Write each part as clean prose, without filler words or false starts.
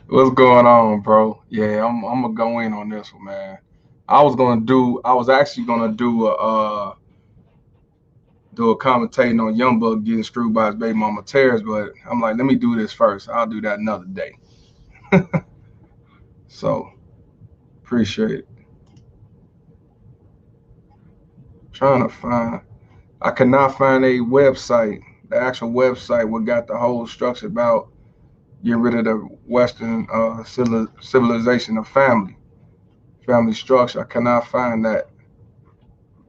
What's going on, bro? Yeah, I'm gonna go in on this one, man. I was actually gonna do a commentating on Youngbuck getting screwed by his baby mama tears, but I'm like, let me do this first. I'll do that another day. So appreciate it. Trying to find, I cannot find a website, the actual website what got the whole structure about getting rid of the Western civilization of family structure. I cannot find that.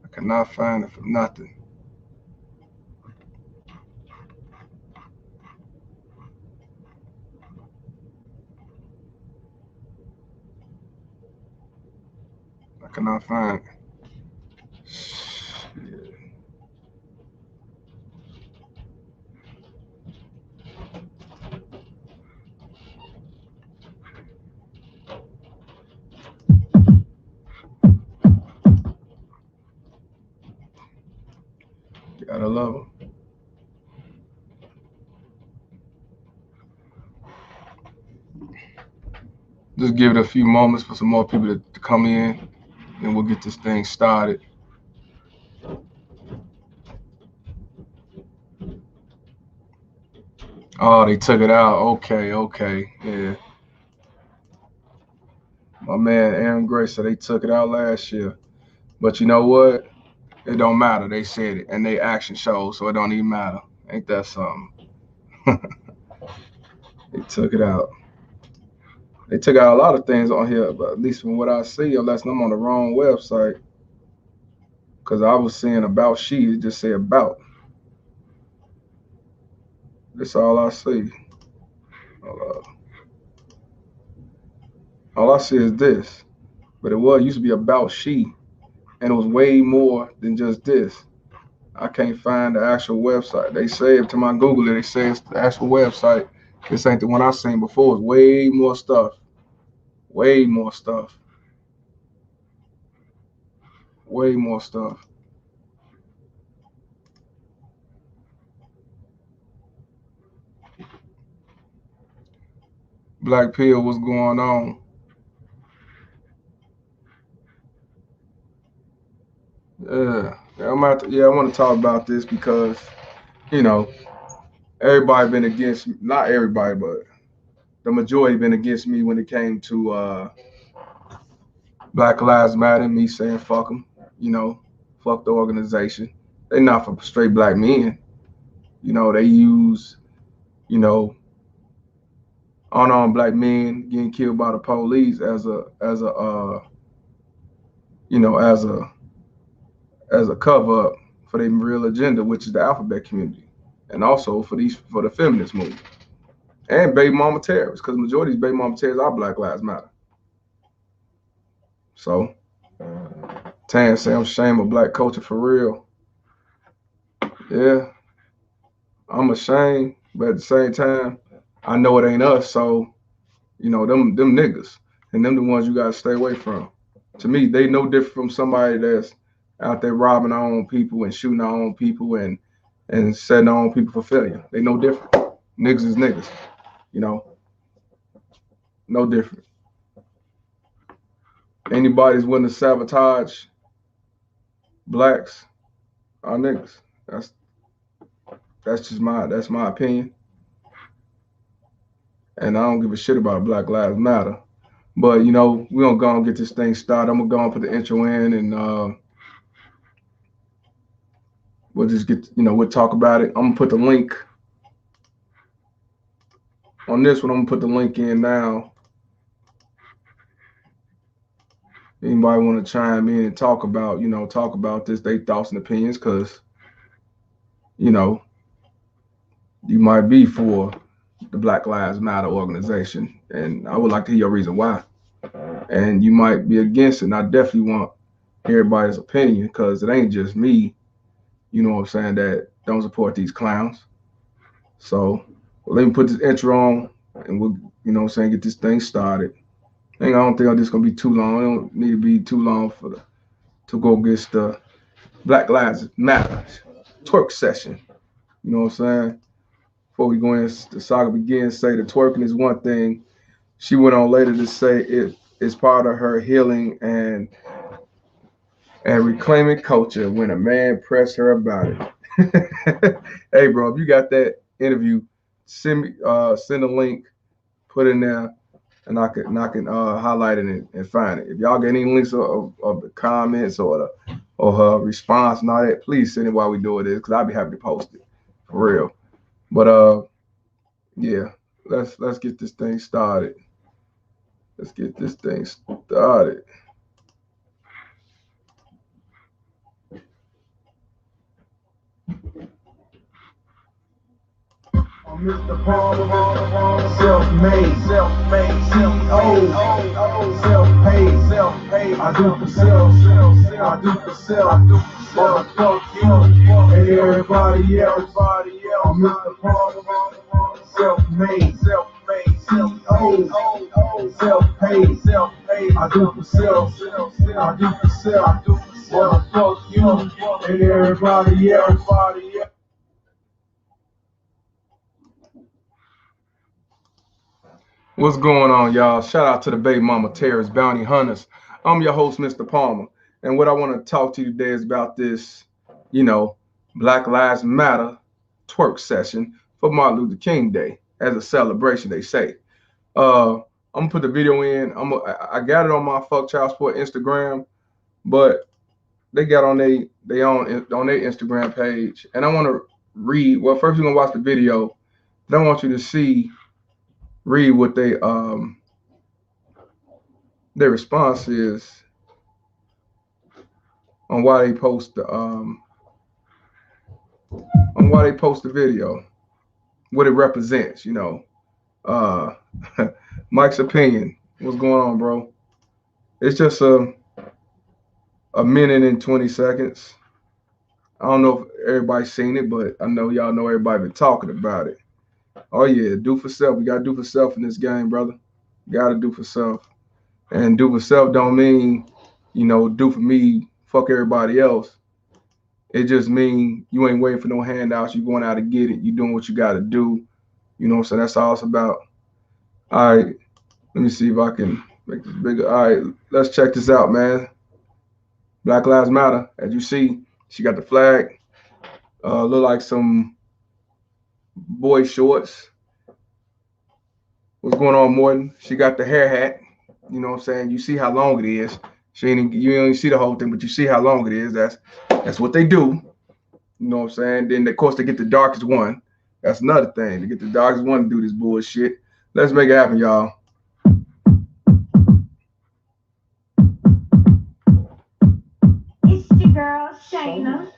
I cannot find it for nothing. I cannot find it. Gotta love them. Just give it a few moments for some more people to come in, and we'll get this thing started. Oh, they took it out. Okay, okay, yeah. My man Aaron Gray said they took it out last year, but you know what? It don't matter. They said it, and they action shows, so it don't even matter. Ain't that something? They took it out. They took out a lot of things on here, but at least from what I see, unless I'm on the wrong website, because I was seeing about she, it just say about. That's all I see. All I see is this, but it was used to be about she, and it was way more than just this. I can't find the actual website. They say it to my Google it. They say it's the actual website. This ain't the one I seen before. It's way more stuff. Way more stuff. Way more stuff. Black Pill, what's going on? Yeah, I want to talk about this because you know everybody been against. Not everybody, but the majority been against me when it came to Black Lives Matter. Me saying fuck them. You know, fuck the organization. They not for straight black men. They use you know unarmed black men getting killed by the police as a as a cover up for their real agenda, which is the alphabet community, and also for the feminist movement and baby mama terrorists, because the majority of these baby mama terrorists are Black Lives Matter. So Tan say I'm ashamed of black culture for real. Yeah, I'm ashamed, but at the same time, I know it ain't us. So them niggas, and them the ones you gotta stay away from. To me, they no different from somebody that's out there robbing our own people and shooting our own people and setting our own people for failure. They no different. Niggas is niggas, you know, no different. Anybody's willing to sabotage blacks are niggas. That's that's my opinion, and I don't give a shit about Black Lives Matter. But we gonna go and get this thing started. I'm gonna go and put the intro in, and we'll just get we'll talk about it. I'm gonna put the link on this one. I'm gonna put the link in now. Anybody want to chime in and talk about this, they thoughts and opinions, because you know you might be for the Black Lives Matter organization, and I would like to hear your reason why. And you might be against it, and I definitely want everybody's opinion, because it ain't just me, what I'm saying, that don't support these clowns. So let me put this intro on, and we'll, what I'm saying, get this thing started. I don't think this is gonna be too long. It don't need to be too long to go get the Black Lives Matter twerk session. You know what I'm saying? before we go in, the saga begins, say the twerking is one thing. She went on later to say it is part of her healing and reclaiming culture when a man pressed her about it. Hey, bro, if you got that interview, send a link, put it in there, and I can highlight it and find it. If y'all get any links of the comments or her response and all that, please send it while we do it, because I'll be happy to post it for real. But yeah, let's get this thing started. Let's get this thing started. Mr. Palmer, self-made, CEO, self-paid. I do for self, I do for self, motherfuck you and everybody else. I'm Mr. Palmer, self-made, CEO, self-paid. I do for self, I do for self, motherfuck you and everybody else. What's going on, y'all? Shout out to the Baby Mama Terrorist Bounty Hunters. I'm your host, Mr. Palmer. And what I want to talk to you today is about this, you know, Black Lives Matter twerk session for Martin Luther King Day as a celebration, they say. I'm gonna put the video in. I got it on my Fuck Child Support Instagram, but they got on they on their Instagram page. And I want to read. Well, first we're gonna watch the video. Then I want you to read what their response is on why they post the video, what it represents, Uh Mike's opinion. What's going on, bro? It's just a minute and 20 seconds. I don't know if everybody's seen it, but I know y'all know everybody been talking about it. Oh yeah, do for self. We gotta do for self in this game, brother. You gotta do for self. And do for self don't mean, do for me, fuck everybody else. It just mean you ain't waiting for no handouts. You going out to get it. You doing what you gotta do. You know what I'm saying? That's all it's about. All right, let me see if I can make this bigger. All right, let's check this out, man. Black Lives Matter. As you see, she got the flag. Look like some boy shorts. What's going on, Morton? She got the hair hat. You know what I'm saying? You see how long it is. You don't see the whole thing, but you see how long it is. That's what they do. You know what I'm saying? Then of course they get the darkest one. That's another thing. They get the darkest one to do this bullshit. Let's make it happen, y'all. It's your girl, Shayna.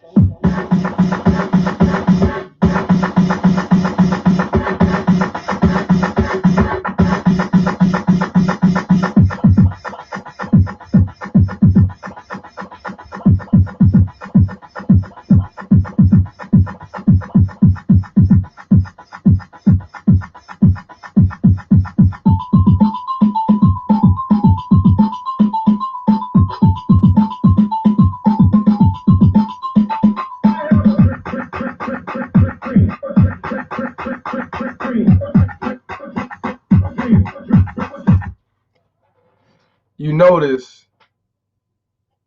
You notice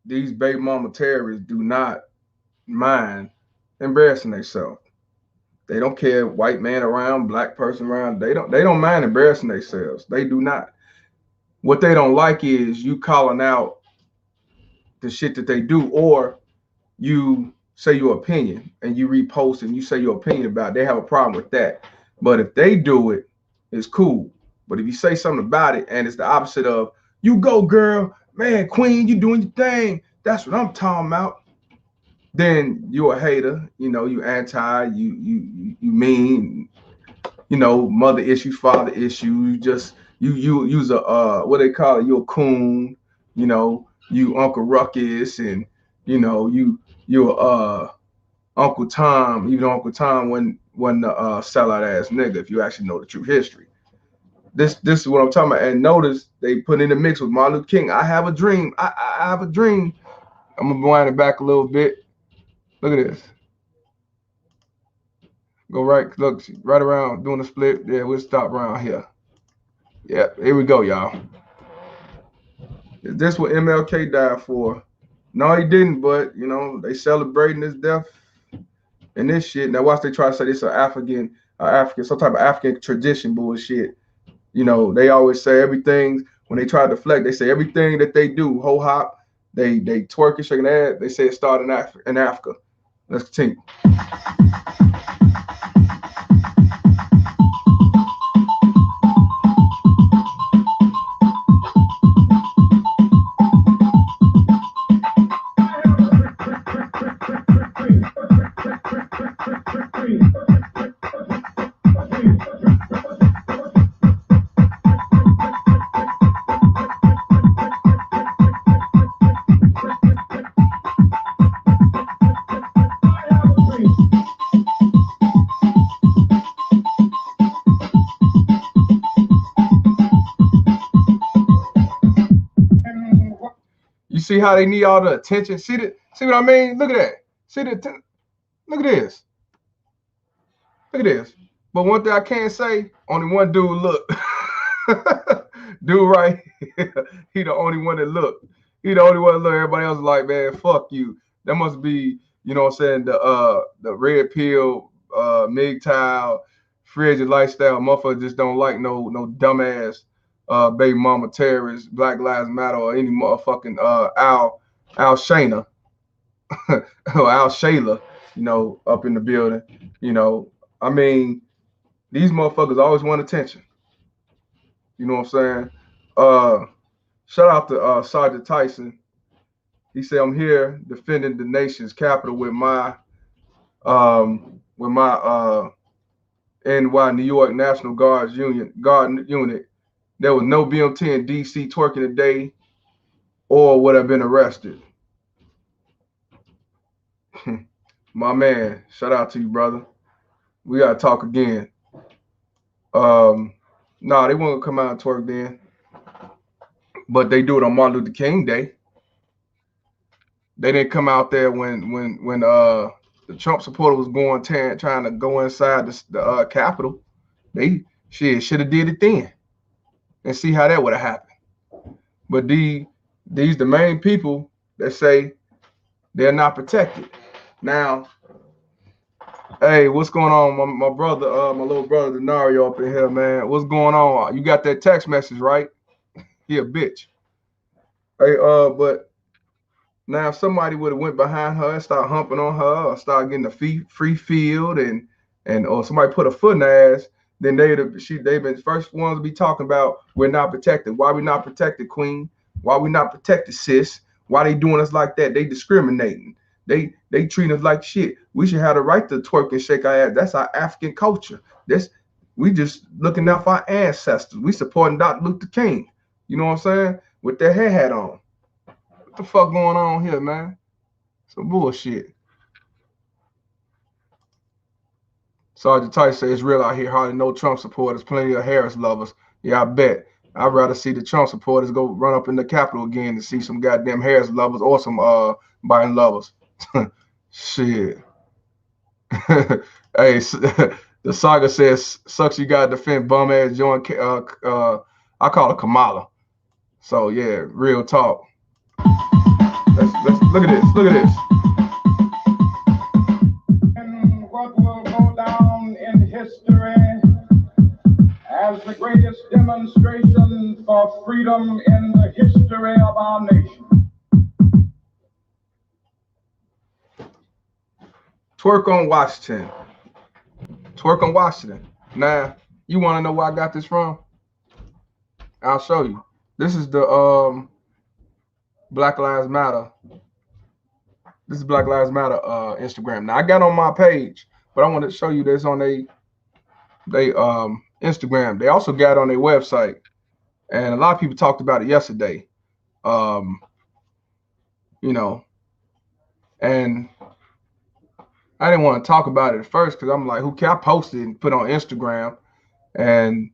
these baby mama terrorists do not mind embarrassing themselves. They don't care white man around, black person around. They don't mind embarrassing themselves. They do not. What they don't like is you calling out the shit that they do, or you say your opinion and you repost and you say your opinion about it. They have a problem with that. But if they do it, it's cool. But if you say something about it and it's the opposite of you go girl, man, queen, you doing your thing, that's what I'm talking about, then you're a hater, you anti, you mean, mother issues, father issues, you use a what they call it, you're a coon, you Uncle Ruckus, and you're Uncle Tom, even though Uncle Tom wasn't a sellout ass nigga, if you actually know the true history. This is what I'm talking about. And notice they put in the mix with Martin Luther King. I have a dream. I have a dream. I'm gonna wind it back a little bit. Look at this. Go right, look, right around doing a split. Yeah, we'll stop around here. Yeah, here we go, y'all. Is this what MLK died for? No, he didn't, but you know, they celebrating his death and this shit. Now watch they try to say this African, some type of African tradition bullshit. You know, they always say everything when they try to deflect, they say everything that they do, ho hop, they twerking, shaking their ass, they say it started in Africa. Let's continue. You see how they need all the attention? See what I mean? Look at that. Look at this. Look at this. But one thing I can't say, only one dude look. Dude right here, he the only one that look. He the only one that look. Everybody else is like, man, fuck you. That must be, you know what I'm saying, the red pill, MGTOW, frigid lifestyle. Motherfuckers just don't like no dumbass baby mama terrorists, Black Lives Matter, or any motherfucking Al Shayna or Al Shayla, you know, up in the building. You know, I mean, these motherfuckers always want attention. You know what I'm saying? Uh, Shout out to Sergeant Tyson. He said, "I'm here defending the nation's capital with my NY New York National Guard unit. There was no BMT in DC twerking today, or would have been arrested." My man, shout out to you, brother. We gotta talk again. Um, nah, they won't come out and twerk then, but they do it on Martin Luther King Day. They didn't come out there when the Trump supporter was trying to go inside the Capitol. They should have did it then and see how that would have happened. But these the main people that say they're not protected. Now, hey, what's going on, my brother, my little brother Denario up in here, man? What's going on? You got that text message, right? He a bitch. Hey, but now, if somebody would have went behind her and started humping on her, or started getting a free field, and or somebody put a foot in her ass, then they've been first ones to be talking about we're not protected. Why we not protected, Queen? Why we not protected, sis? Why they doing us like that? They discriminating. They treat us like shit. We should have the right to twerk and shake our ass. That's our African culture. That's we just looking out for our ancestors. We supporting Dr. Luther King. You know what I'm saying? With their hair hat on. What the fuck going on here, man? Some bullshit. Sergeant Tice says it's real out here. Hardly no Trump supporters, plenty of Harris lovers. Yeah, I bet. I'd rather see the Trump supporters go run up in the Capitol again to see some goddamn Harris lovers or some Biden lovers. Shit. Hey, the saga says sucks you gotta defend bum ass joint. I call it Kamala. So yeah, real talk. Let's look at this. Look at this. And what will go down in history as the greatest demonstration for freedom in the history of our nation. Twerk on Washington. Twerk on Washington. Now, you want to know where I got this from? I'll show you. This is the Black Lives Matter. This is Black Lives Matter Instagram. Now I got on my page, but I want to show you this on they Instagram. They also got on their website, and a lot of people talked about it yesterday. You know, and I didn't want to talk about it at first because I'm like, who can I post it and put on Instagram, and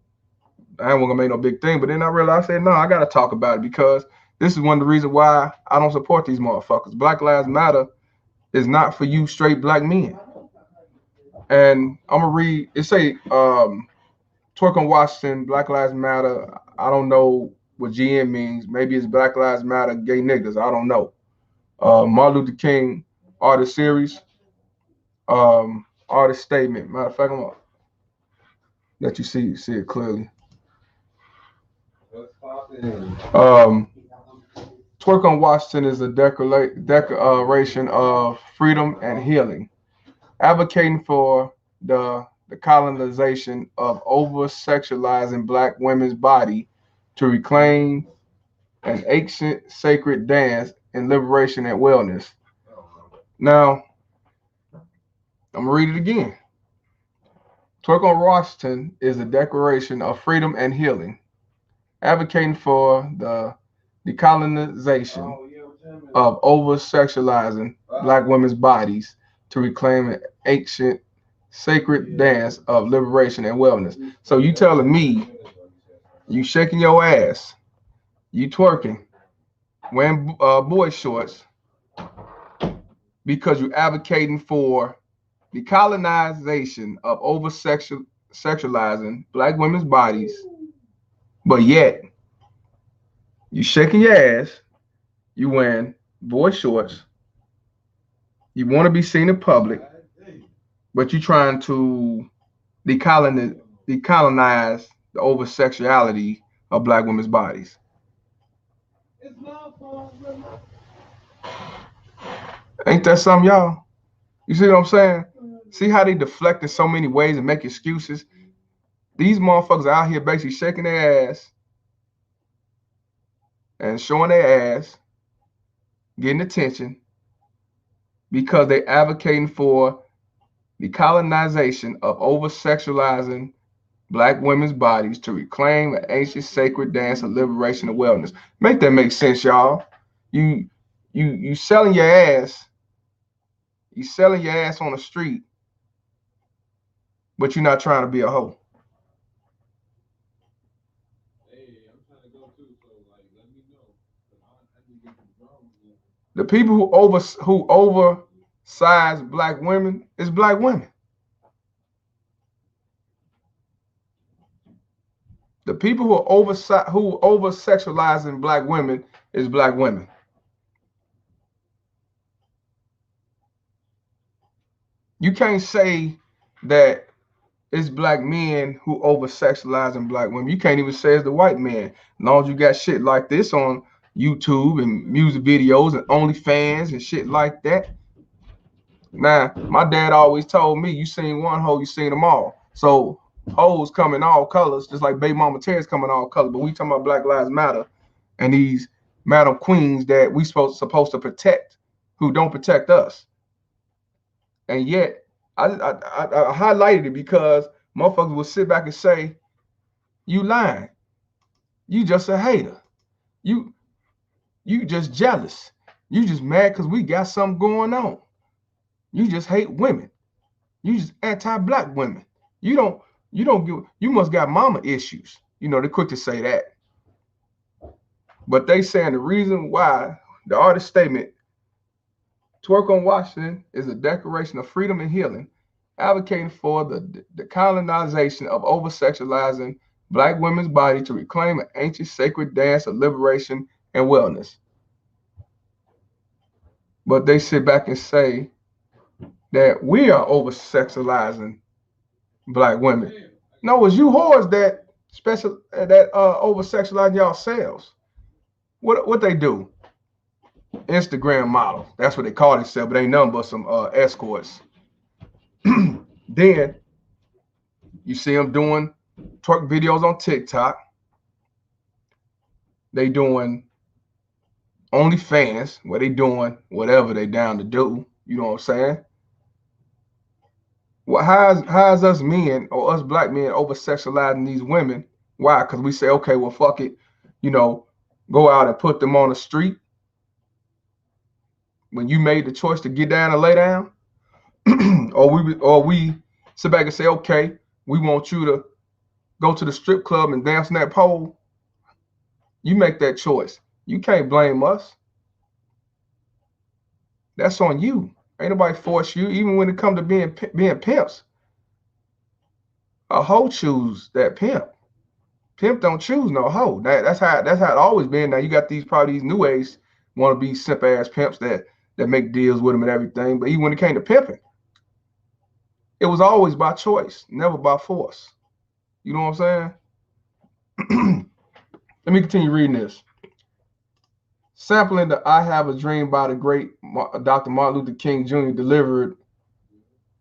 I ain't gonna make no big thing. But then I realized, I said, no, I gotta talk about it because this is one of the reasons why I don't support these motherfuckers. Black Lives Matter is not for you straight black men. And I'm gonna read. It say Twerk on Washington, Black Lives Matter. I don't know what GM means. Maybe it's Black Lives Matter, gay niggas. I don't know. Martin Luther King artist series, artist statement. Matter of fact, I'm gonna let you see it clearly. Um, Twerk on Washington is a declaration of freedom and healing, advocating for the colonization of over sexualizing black women's body to reclaim an ancient sacred dance in liberation and wellness. Now, I'm gonna read it again. Twerk on Washington is a declaration of freedom and healing, advocating for the decolonization of over sexualizing black women's bodies to reclaim an ancient sacred dance of liberation and wellness. So you telling me you shaking your ass, you twerking, wearing boy shorts because you're advocating for the colonization of over sexualizing black women's bodies, but yet you shaking your ass, you wearing boy shorts, you want to be seen in public, but you're trying to decolonize the over sexuality of black women's bodies. Ain't that something, y'all? You see what I'm saying? See how they deflect in so many ways and make excuses? These motherfuckers out here basically shaking their ass and showing their ass, getting attention because they advocating for the colonization of over sexualizing black women's bodies to reclaim an ancient sacred dance of liberation and wellness. Make that make sense, y'all. You you selling your ass, you selling your ass on the street, but you're not trying to be a hoe. The people who oversize black women is black women. The people who over sexualizing black women is black women. You can't say that it's black men who over sexualizing black women. You can't even say it's the white man. As long as you got shit like this on YouTube and music videos and OnlyFans and shit like that. Now, my dad always told me, you seen one hoe, you seen them all. So hoes come in all colors, just like Baby Mama Terry's come in all colors. But we talking about Black Lives Matter and these madam queens that we supposed to protect, who don't protect us. And yet, I highlighted it because motherfuckers will sit back and say, you lying. You just a hater. You you just jealous. You just mad because we got something going on. You just hate women. You just anti-black women. You must got mama issues. You know, they're quick to say that. But they saying the reason why the artist statement, Twerk on Washington, is a declaration of freedom and healing, advocating for the colonization of over-sexualizing black women's body to reclaim an ancient sacred dance of liberation and wellness. But they sit back and say that we are over-sexualizing black women. No, it's you whores that over sexualize yourselves. What they do? Instagram models. That's what they call themselves, but ain't nothing but some escorts. Then you see them doing twerk videos on TikTok. They doing OnlyFans, where they doing whatever they down to do. You know what I'm saying? Well, how's us men or us black men over sexualizing these women? Why? Because we say, okay, well, fuck it, you know, go out and put them on the street when you made the choice to get down and lay down, or we sit back and say, okay, we want you to go to the strip club and dance on that pole. You make that choice. You can't blame us. That's on you. Ain't nobody force you. Even when it comes to being pimps, A hoe choose that pimp. Pimp don't choose no hoe. That's how it always been. Now you got probably these new age want to be simp ass pimps that make deals with them and everything. But even when it came to pimping, it was always by choice, never by force. You know what I'm saying? Let me continue reading this. Sampling the "I Have a Dream" by the great Dr. Martin Luther King Jr. delivered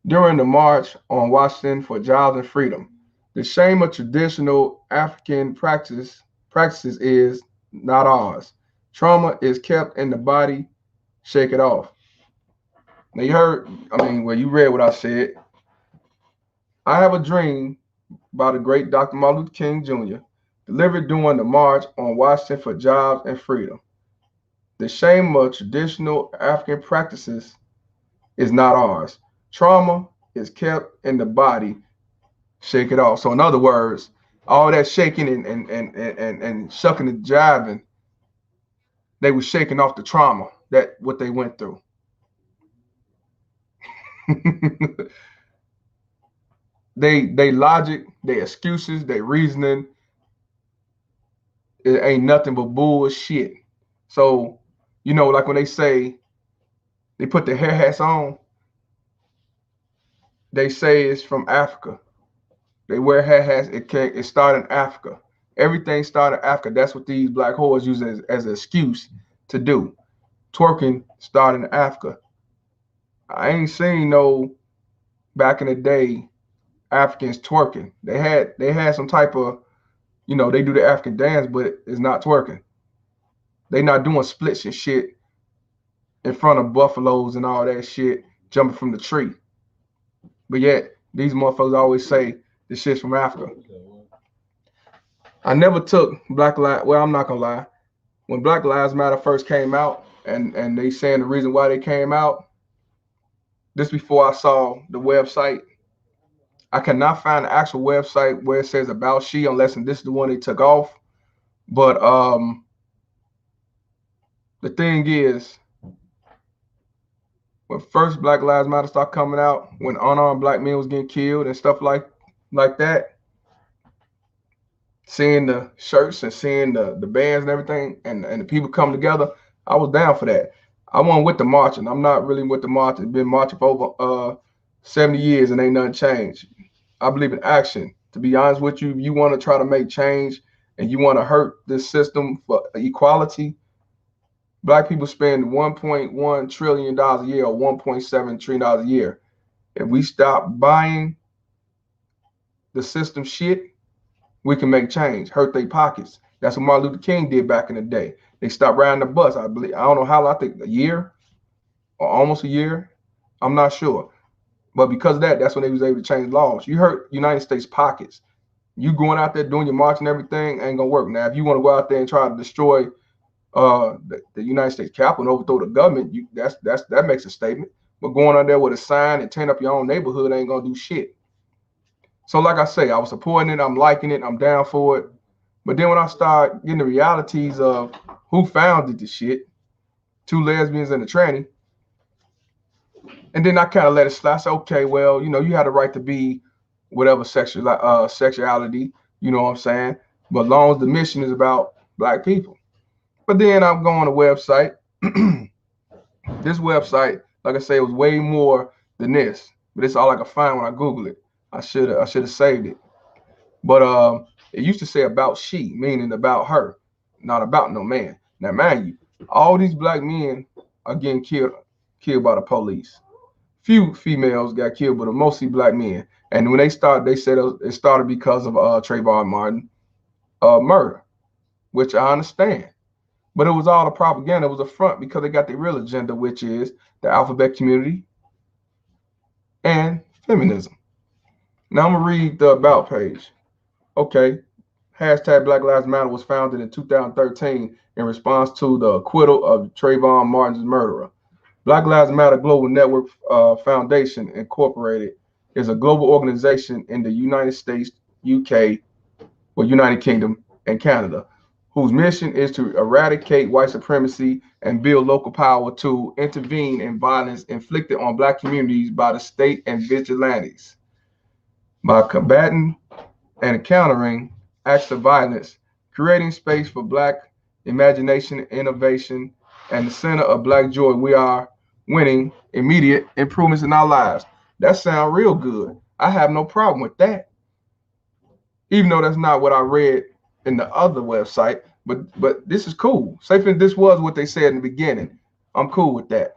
during the March on Washington for Jobs and Freedom. The shame of traditional African practices is not ours. Trauma is kept in the body, shake it off. Now you heard, well, you read what I said. I Have a Dream by the great Dr. Martin Luther King Jr., delivered during the March on Washington for Jobs and Freedom. The shame of traditional African practices is not ours. Trauma is kept in the body, shake it off. So in other words, all that shaking and shucking and jiving, they were shaking off the trauma that what they went through. they logic, their excuses, their reasoning, it ain't nothing but bullshit. So, like when they say they put their hair hats on, they say it's from Africa. They wear hair hats. It started in Africa. Everything started in Africa. That's what these black whores use as an excuse to do. Twerking started in Africa. I ain't seen no back in the day Africans twerking. They had some type of, they do the African dance, but it's not twerking. They not doing splits and shit in front of buffaloes and all that shit, jumping from the tree. But yet these motherfuckers always say this shit's from Africa. I never took Black Lives. Well, I'm not gonna lie. When Black Lives Matter first came out, and they saying the reason why they came out, this before I saw the website. I cannot find the actual website where it says about she, unless this is the one they took off. But the thing is, when first Black Lives Matter started coming out, when unarmed black men was getting killed and stuff like that, seeing the shirts and seeing the bands and everything, and the people come together, I was down for that. I wasn't with the marching. I'm not really with the marching. Been marching for over 70 years and ain't nothing changed. I believe in action. To be honest with you, if you want to try to make change and you want to hurt this system for equality, black people spend $1.1 trillion a year or $1.7 trillion a year. If we stop buying the system shit, we can make change, hurt their pockets. That's what Martin Luther King did back in the day. They stopped riding the bus. I believe, I don't know how long, I think a year or almost a year. I'm not sure. But because of that, that's when they was able to change laws. You hurt United States pockets. You going out there doing your march and everything ain't gonna work. Now, if you want to go out there and try to destroy the United States Capitol and overthrow the government, that makes a statement. But going out there with a sign and tearing up your own neighborhood ain't gonna do shit. So like I say, I was supporting it, I'm liking it, I'm down for it. But then when I start getting the realities of who founded the shit, two lesbians and a tranny, and then I kind of let it slide. I said, okay, well, you had the right to be whatever sexuality, you know what I'm saying? But as long as the mission is about black people. But then I'm going on a website. This website, like I say, it was way more than this. But it's all I could find when I Google it. I should have saved it. But it used to say about she, meaning about her, not about no man. Now, mind you, all these black men are getting killed by the police. Few females got killed, but mostly black men. And when they started, they said it started because of Trayvon Martin murder, which I understand. But it was all a propaganda. It was a front because they got the real agenda, which is the alphabet community and feminism. Now I'm gonna read the about page. Okay. Hashtag Black Lives Matter was founded in 2013 in response to the acquittal of Trayvon Martin's murderer. Black Lives Matter Global Network Foundation Incorporated is a global organization in the United States, UK, or United Kingdom, and Canada, whose mission is to eradicate white supremacy and build local power to intervene in violence inflicted on black communities by the state and vigilantes. by combating and countering acts of violence, creating space for Black imagination, innovation, and the center of Black joy. We are winning immediate improvements in our lives. That sounds real good. I have no problem with that, even though that's not what I read in the other website. But this is cool. Say if this was what they said in the beginning, I'm cool with that.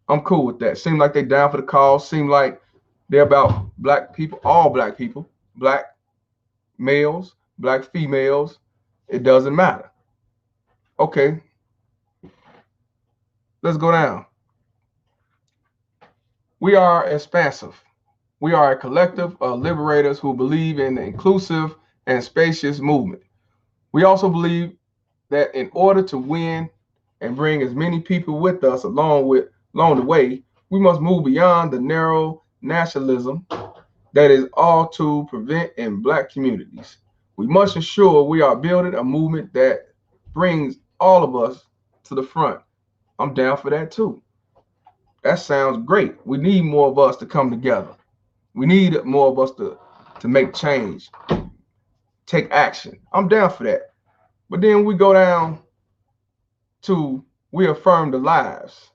I'm cool with that. Seem like they down for the cause. Seem like they're about Black people, all Black people, Black males, Black females. It doesn't matter. Okay, let's go down. We are expansive. We are a collective of liberators who believe in the inclusive and spacious movement. We also believe that in order to win and bring as many people with us along the way, we must move beyond the narrow nationalism that is all too prevalent in Black communities. We must ensure we are building a movement that brings all of us to the front. I'm down for that too. That sounds great. We need more of us to come together. We need more of us to make change, take action. I'm down for that. But then we go down to we affirm the lives.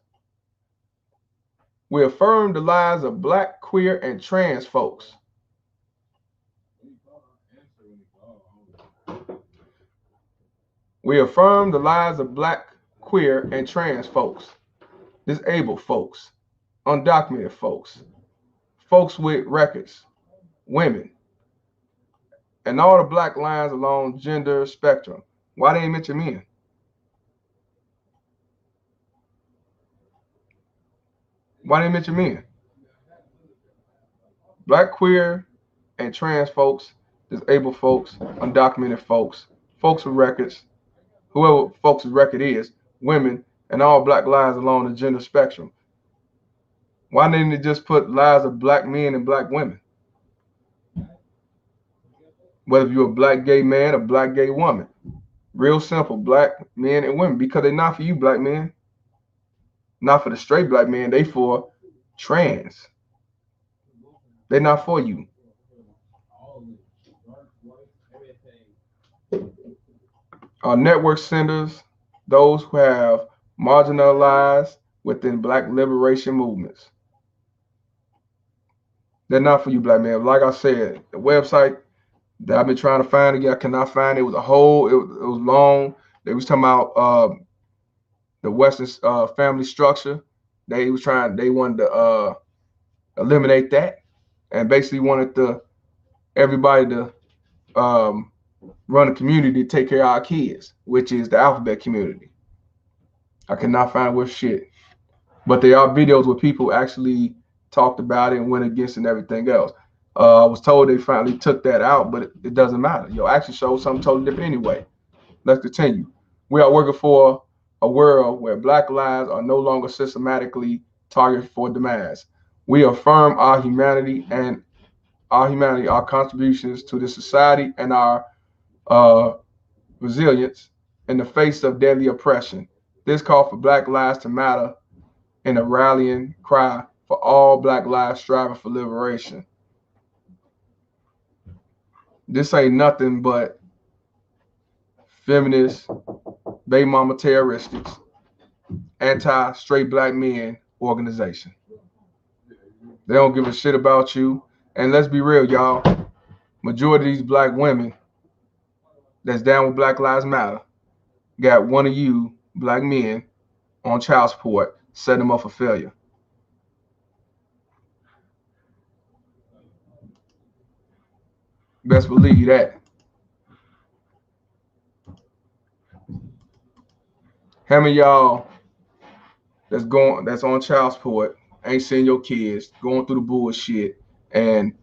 We affirm the lives of Black, queer, and trans folks. We affirm the lives of Black, queer, and trans folks, disabled folks, undocumented folks, folks with records, women, and all the Black lines along gender spectrum. Why they ain't mention men? Why they mention men? Black, queer, and trans folks, disabled folks, undocumented folks, folks with records, whoever folks' record is, women, and all Black lives along the gender spectrum. Why didn't they just put lives of Black men and Black women? Whether you're a Black gay man or Black gay woman. Real simple, Black men and women, because they're not for you, Black men. Not for the straight Black men, they for trans. They're not for you. Our network centers those who have marginalized within Black liberation movements. They're not for you, Black men. Like I said, the website that I've been trying to find again, I cannot find it. It was a whole, it was long. They was talking about the Western family structure. They wanted to eliminate that, and basically wanted everybody to run a community to take care of our kids, which is the alphabet community. I cannot find what shit, but there are videos where people actually talked about it and went against it and everything else. I was told they finally took that out, but it doesn't matter. Your action shows something totally different anyway. Let's continue. We are working for a world where Black lives are no longer systematically targeted for demands. We affirm our contributions to this society, and our uh, resilience in the face of deadly oppression. This call for Black lives to matter in a rallying cry for all Black lives striving for liberation. This ain't nothing but feminist, baby mama terroristics, anti-straight Black men organization. They don't give a shit about you. And let's be real, y'all. Majority of these Black women that's down with Black Lives Matter got one of you Black men on child support, setting them up for failure. Best believe that. How many of y'all that's on child support, ain't seeing your kids, going through the bullshit, and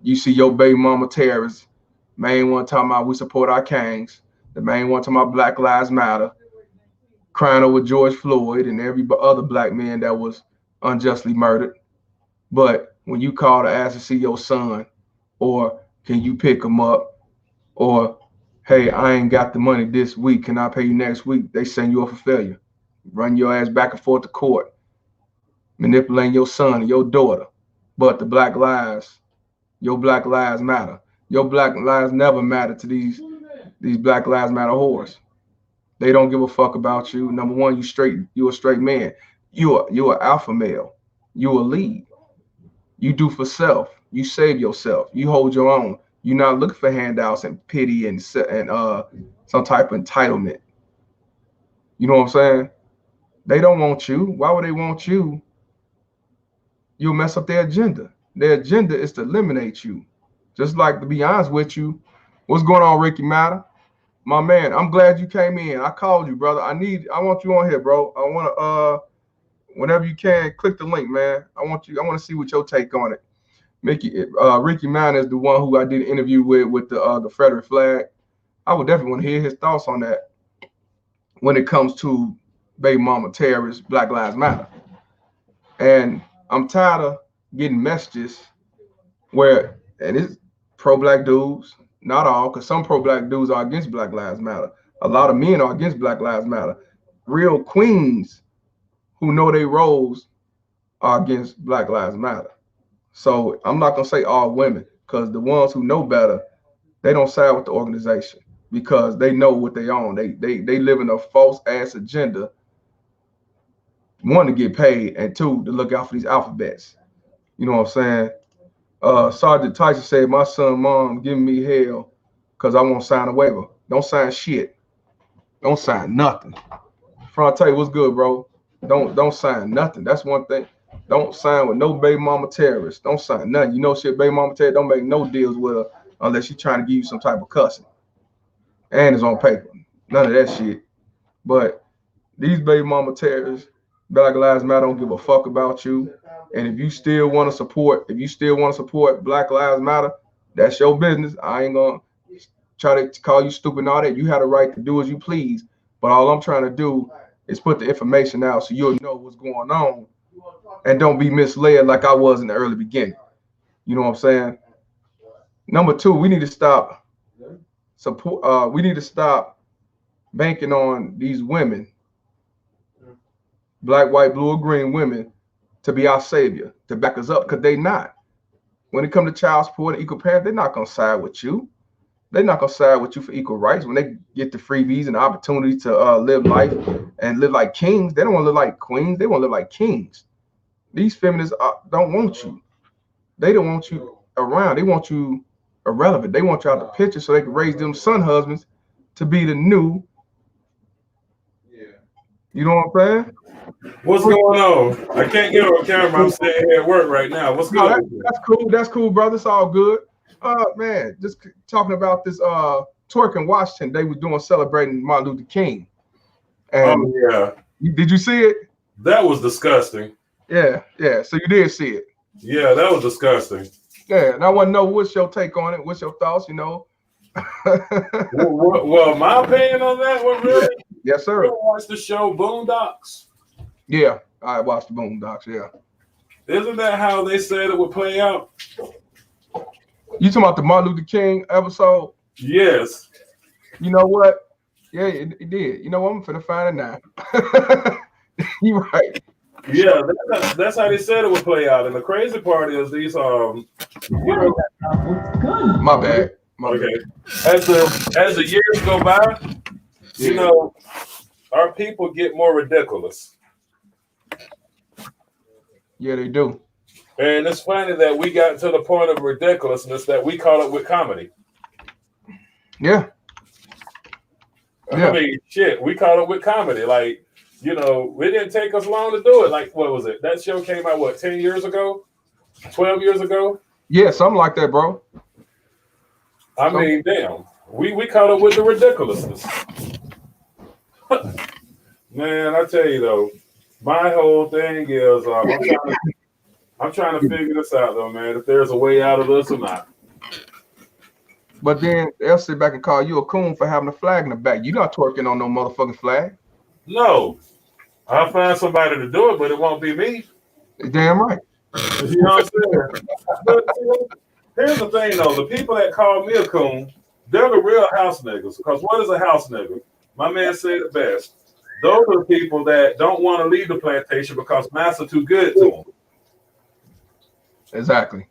you see your baby mama terrorists, main one talking about we support our kings, the main one talking about Black Lives Matter, crying over George Floyd and every other Black man that was unjustly murdered. But when you call to ask to see your son, or can you pick him up, or hey, I ain't got the money this week, can I pay you next week? They send you off for failure. Run your ass back and forth to court, manipulating your son and your daughter. But the Black lives Your Black Lives Matter. Your Black Lives never matter to these Black Lives Matter whores. They don't give a fuck about you. Number one, you a straight man. You a alpha male. You a lead. You do for self. You save yourself. You hold your own. You're not looking for handouts and pity and some type of entitlement. You know what I'm saying? They don't want you. Why would they want you? You'll mess up their agenda. Their agenda is to eliminate you. Just like to be honest with you, what's going on, Ricky Matter? My man, I'm glad you came in. I called you, brother. I want you on here, bro. I wanna whenever you can, click the link, man. I wanna see what your take on it. Ricky Matter is the one who I did an interview with the Confederate flag. I would definitely want to hear his thoughts on that when it comes to baby mama terrorists, Black Lives Matter. And I'm tired of getting messages where, and it's pro-black dudes, not all, because some pro-black dudes are against Black Lives Matter. A lot of men are against Black Lives Matter. Real queens who know their roles are against Black Lives Matter. So I'm not gonna say all women, because the ones who know better, they don't side with the organization because they know what they own. They live in a false ass agenda. One, to get paid, and two, to look out for these alphabets. You know what I'm saying? Sergeant Tyson said, my son mom giving me hell because I won't sign a waiver. Don't sign shit. Don't sign nothing. I'll tell you what's good, bro. Don't sign nothing. That's one thing. Don't sign with no baby mama terrorists. Don't sign nothing. You know shit, baby mama terrorist, don't make no deals with her unless she's trying to give you some type of cussing. And it's on paper. None of that shit. But these baby mama terrorists, Black Lives Matter don't give a fuck about you. And if you still want to support Black Lives Matter, that's your business. I ain't gonna try to call you stupid and all that. You have the right to do as you please. But all I'm trying to do is put the information out so you'll know what's going on and don't be misled like I was in the early beginning. You know what I'm saying? Number two, we need to stop banking on these women, black, white, blue, or green women, to be our savior, to back us up, because they not. When it comes to child support and equal parent, they're not gonna side with you. They're not gonna side with you for equal rights. When they get the freebies and the opportunity to live life and live like kings, they don't want to live like queens. They want to live like kings. These feminists don't want you. They don't want you around. They want you irrelevant. They want you out the picture so they can raise them son husbands to be the new. You know what I'm saying? What's going on? I can't get on camera. I'm sitting here at work right now. What's No, good? that's cool. That's cool, brother. It's all good. Man, just talking about this twerk in Washington. They was doing celebrating Martin Luther King. And yeah. Did you see it? That was disgusting. Yeah. So you did see it. Yeah, that was disgusting. Yeah, and I want to know what's your take on it. What's your thoughts? Well, my opinion on that one, really? Yes, sir. You watch the show Boondocks? Yeah, I watched the Boondocks. Yeah. Isn't that how they said it would play out? You talking about the Martin Luther King episode? Yes. You know what? Yeah, it did. You know what? I'm finna find it now. You're right. Yeah, that's how they said it would play out. And the crazy part is these My bad. Okay. As the years go by, you know, our people get more ridiculous. Yeah, they do. And it's funny that we got to the point of ridiculousness that we call it with comedy. Yeah. I mean, shit, we call it with comedy. Like, you know, it didn't take us long to do it. Like, what was it? That show came out, what, 10 years ago? 12 years ago? Yeah, something like that, bro. I mean, damn. We caught it with the ridiculousness. Man, I tell you, though, my whole thing is I'm trying to figure this out, though, man, if there's a way out of this or not. But then they'll sit back and call you a coon for having a flag in the back. You're not twerking on no motherfucking flag. No. I'll find somebody to do it, but it won't be me. Damn right. You know what I'm saying? But here's the thing, though. The people that call me a coon, they're the real house niggas. Because what is a house nigga? My man said it best. Those are the people that don't want to leave the plantation because master too good to them. Exactly.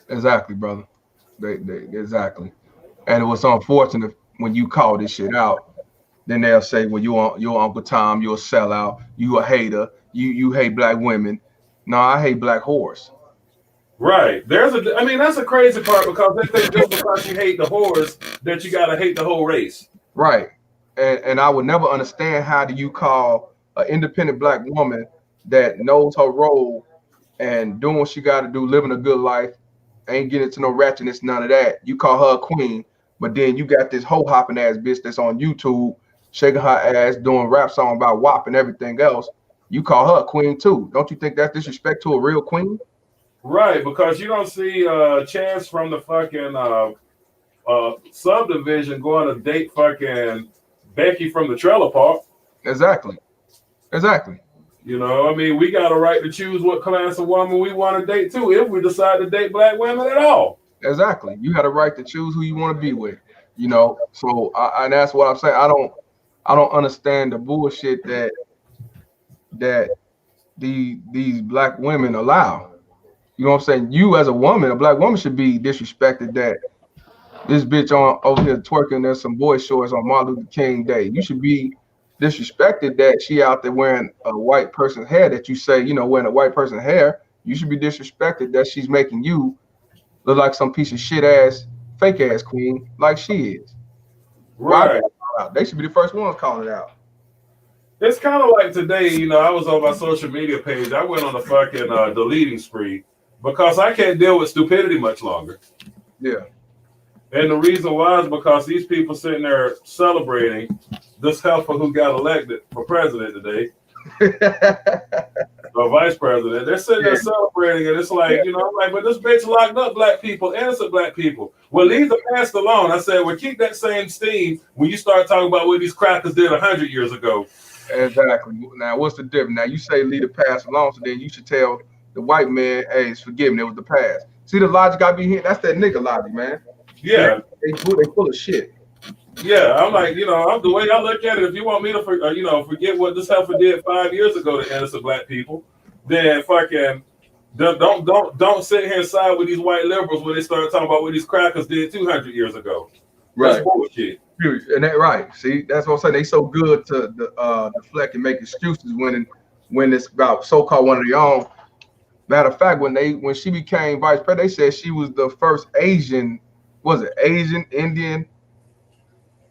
Exactly, brother. They exactly. And it was unfortunate when you call this shit out. Then they'll say, "Well, your Uncle Tom, you're a sellout. You a hater. You hate black women." No, I hate black whores. Right. I mean, that's a crazy part because they think just because you hate the whores that you gotta hate the whole race. Right. And I would never understand how do you call an independent black woman that knows her role and doing what she got to do, living a good life, ain't getting into no ratchetness, none of that. You call her a queen, but then you got this hoe hopping ass bitch that's on YouTube shaking her ass, doing rap song about WAP and everything else. You call her a queen too. Don't you think that's disrespect to a real queen? Right, because you don't see Chance from the fucking subdivision going to date fucking Becky from the trailer park. Exactly. Exactly. You know, I mean, we got a right to choose what class of woman we want to date too, if we decide to date black women at all. Exactly. You had a right to choose who you want to be with. You know, so and that's what I'm saying. I don't understand the bullshit that these black women allow. You know what I'm saying? You as a woman, a black woman should be disrespected that this bitch on over here twerking there's some boy shorts on Martin Luther King Day. You should be disrespected that she out there wearing a white person's hair that you say, wearing a white person's hair. You should be disrespected that she's making you look like some piece of shit ass, fake ass queen like she is. Why? Right. They should be the first ones calling it out. It's kind of like today, I was on my social media page. I went on a fucking deleting spree because I can't deal with stupidity much longer. Yeah. And the reason why is because these people sitting there celebrating this heifer who got elected for president today, or vice president. They're sitting there celebrating, and it's like, I'm like, but this bitch locked up black people, innocent black people. Well, leave the past alone. I said, well, keep that same steam when you start talking about what these crackers did 100 years ago. Exactly. Now, what's the difference? Now, you say leave the past alone, so then you should tell the white man, hey, it's forgiven. It was the past. See, the logic got to be here. That's that nigga logic, man. Yeah. They full of shit. Yeah, I'm like, the way I look at it, if you want me to, forget what this heifer did 5 years ago to innocent black people, then fucking don't sit here and side with these white liberals when they start talking about what these crackers did 200 years ago. That's Right. bullshit. And that right. See, that's what I'm saying. They so good to deflect and make excuses when it's about so-called one of their own. Matter of fact, when she became vice president, they said she was the first Asian, Asian, Indian,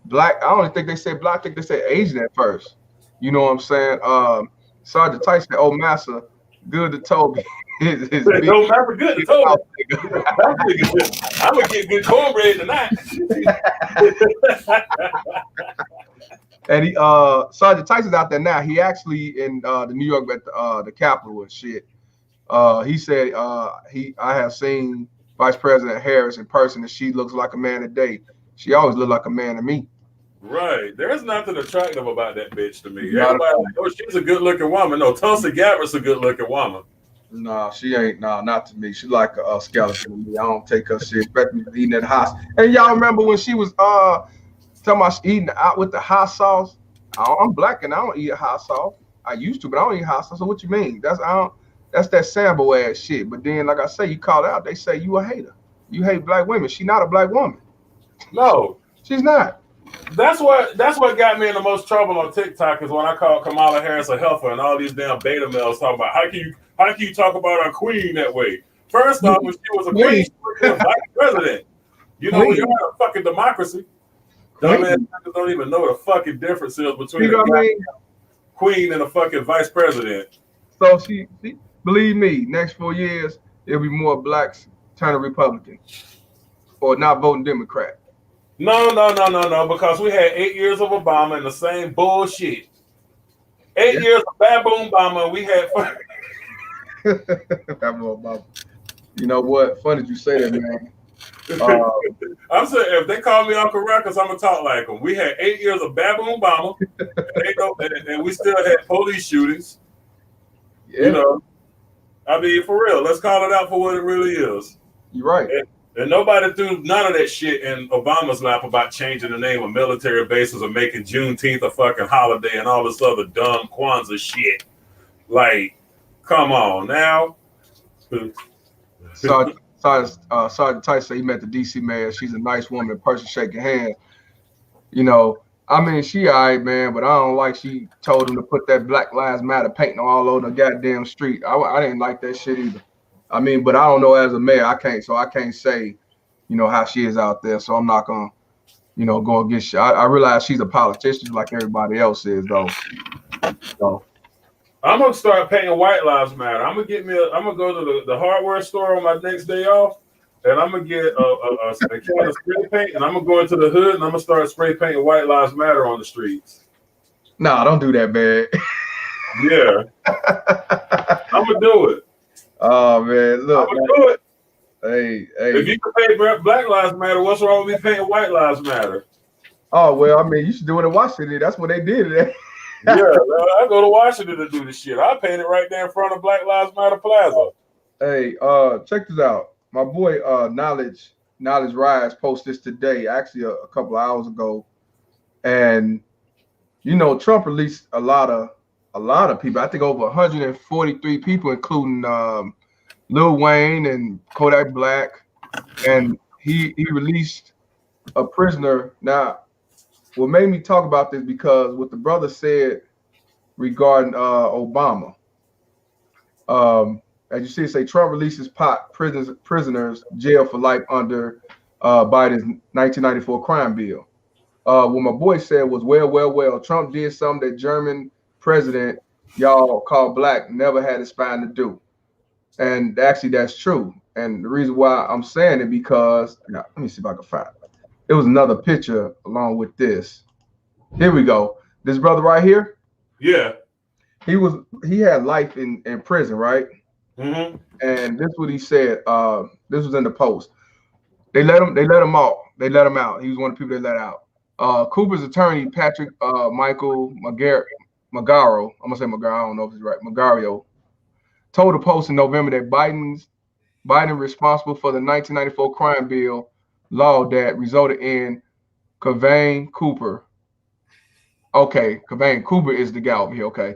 black? I don't think they said black. I think they said Asian at first. You know what I'm saying? Sergeant Tyson, oh massa, good to Toby. his Don't matter good to Toby. I'm gonna get good cornbread tonight. And he Sergeant Tyson's out there now. He actually in the New York at the Capitol and shit. He said I have seen Vice President Harris in person, and she looks like a man today. She always looked like a man to me. Right. There's nothing attractive about that bitch to me. Everybody, she's a good looking woman. No, Tulsi Gabbard's a good looking woman. No, she ain't. No, not to me. She like a skeleton to me. I don't take her shit, especially eating at house. And y'all remember when she was talking about she eating out with the hot sauce? I'm black and I don't eat hot sauce. I used to, but I don't eat hot sauce. So what you mean? That's that Sambo ass shit. But then, like I say, you call it out. They say you a hater. You hate black women. She not a black woman. No, she's not. That's what got me in the most trouble on TikTok is when I called Kamala Harris a heifer and all these damn beta males talking about how can you talk about our queen that way? First off, when she was a queen, she was a vice president. When you're in a fucking democracy, dumbass don't even know what the fucking difference is between a queen and a fucking vice president. So she believe me, next 4 years there'll be more blacks turning Republican or not voting Democrat. No, because we had 8 years of Obama and the same bullshit. 8 years of baboon Obama, we had Obama. You know what? Funny you say that, man. I'm saying if they call me Uncle Ruckus, I'm gonna talk like them. We had 8 years of baboon Obama, and we still had police shootings. Yeah. I mean, for real, let's call it out for what it really is. You're right. And nobody threw none of that shit in Obama's lap about changing the name of military bases or making Juneteenth a fucking holiday and all this other dumb Kwanzaa shit. Like, come on now. Sergeant Tyson said he met the DC mayor. She's a nice woman, in person shaking hands. You know, I mean, she all right, man, but I don't like she told him to put that Black Lives Matter painting all over the goddamn street. I didn't like that shit either. I mean, but I don't know as a mayor, I can't say, how she is out there. So I'm not gonna, go against you. I realize she's a politician like everybody else is, though. So I'm gonna start painting White Lives Matter. I'm gonna go to the hardware store on my next day off, and I'm gonna get a can of spray paint, and I'm gonna go into the hood, and I'm gonna start spray painting White Lives Matter on the streets. nah, don't do that, man. Yeah, I'm gonna do it. Oh man, look, I'm gonna do it. hey. If you can paint Black Lives Matter, what's wrong with me painting White Lives Matter? Oh well, I mean, you should do it in Washington. That's what they did today. Yeah, I go to Washington to do this shit. I paint it right there in front of Black Lives Matter Plaza. Hey, check this out. My boy, Knowledge Rise posted this today, actually a couple of hours ago, and Trump released a lot of people. I think over 143 people, including Lil Wayne and Kodak Black, and he released a prisoner. Now, what made me talk about this because what the brother said regarding Obama. As you see, it say Trump releases prisoners jail for life under Biden's 1994 crime bill. What my boy said was, well, Trump did something that German president y'all call black never had his spine to do. And actually, that's true. And the reason why I'm saying it because now, let me see if I can find it. It was another picture along with this. Here we go. This brother right here. Yeah. He had life in prison, right? Mm-hmm. And this is what he said. This was in the post. They let him out. They let him out. He was one of the people they let out. Cooper's attorney, Patrick Michael Magaro, I'm gonna say Magaro, I don't know if it's right, Magario, told the Post in November that Biden responsible for the 1994 crime bill law that resulted in Kavane Cooper. Okay, Kavane Cooper is the guy over here. Okay,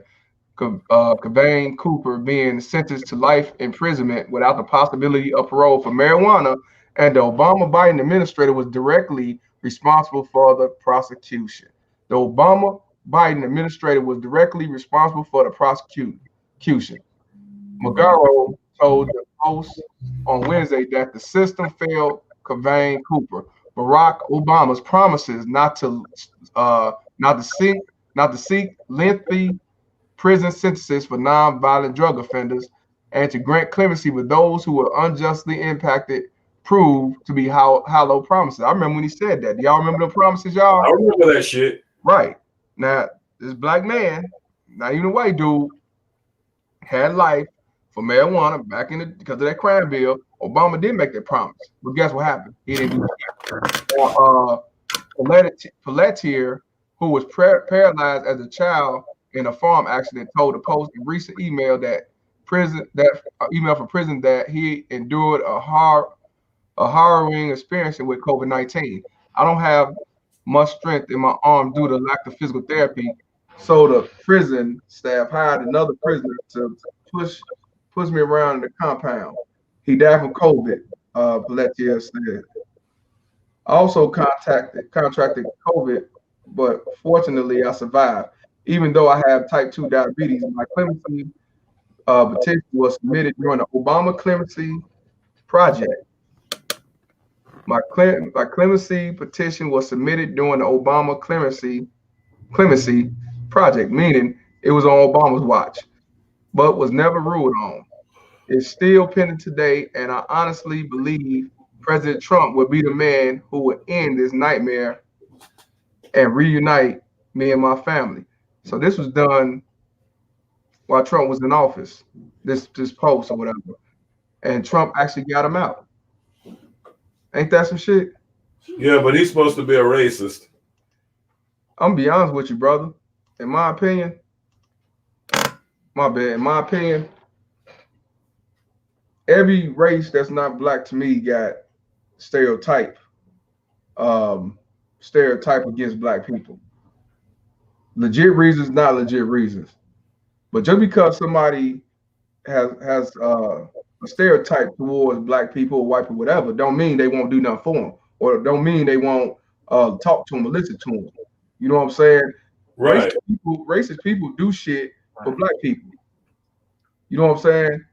Kavane Cooper being sentenced to life imprisonment without the possibility of parole for marijuana, and the Obama-Biden administrator was directly responsible for the prosecution. The Obama-Biden administrator was directly responsible for the prosecution. Magaro told the Post on Wednesday that the system failed Kavane Cooper. Barack Obama's promises not to seek lengthy prison sentences for non-violent drug offenders and to grant clemency with those who were unjustly impacted proved to be hollow promises. I remember when he said that. Do y'all remember the promises, y'all? I remember that shit. Right. Now, this black man, not even a white dude, had life for marijuana back in because of that crime bill. Obama did make that promise. But guess what happened? He didn't do it. Pelletier, who was paralyzed as a child in a farm accident, told the Post in recent email from prison that he endured a harrowing experience with COVID-19. I don't have much strength in my arm due to lack of physical therapy. So the prison staff hired another prisoner to push me around in the compound. He died from COVID, Pelletier said. I also contracted COVID, but fortunately I survived. Even though I have type 2 diabetes, my clemency petition was submitted during the Obama Clemency Project. My clemency petition was submitted during the Obama Clemency Project, meaning it was on Obama's watch, but was never ruled on. It's still pending today, and I honestly believe President Trump would be the man who would end this nightmare and reunite me and my family. So this was done while Trump was in office, this post or whatever. And Trump actually got him out. Ain't that some shit? Yeah, but he's supposed to be a racist. I'm gonna be honest with you, brother. In my opinion, every race that's not black to me got stereotype against black people. Legit reasons, not legit reasons. But just because somebody has a stereotype towards black people or white people, whatever, don't mean they won't do nothing for them, or don't mean they won't talk to them or listen to them. You know what I'm saying? Right. Racist people do shit for black people. You know what I'm saying?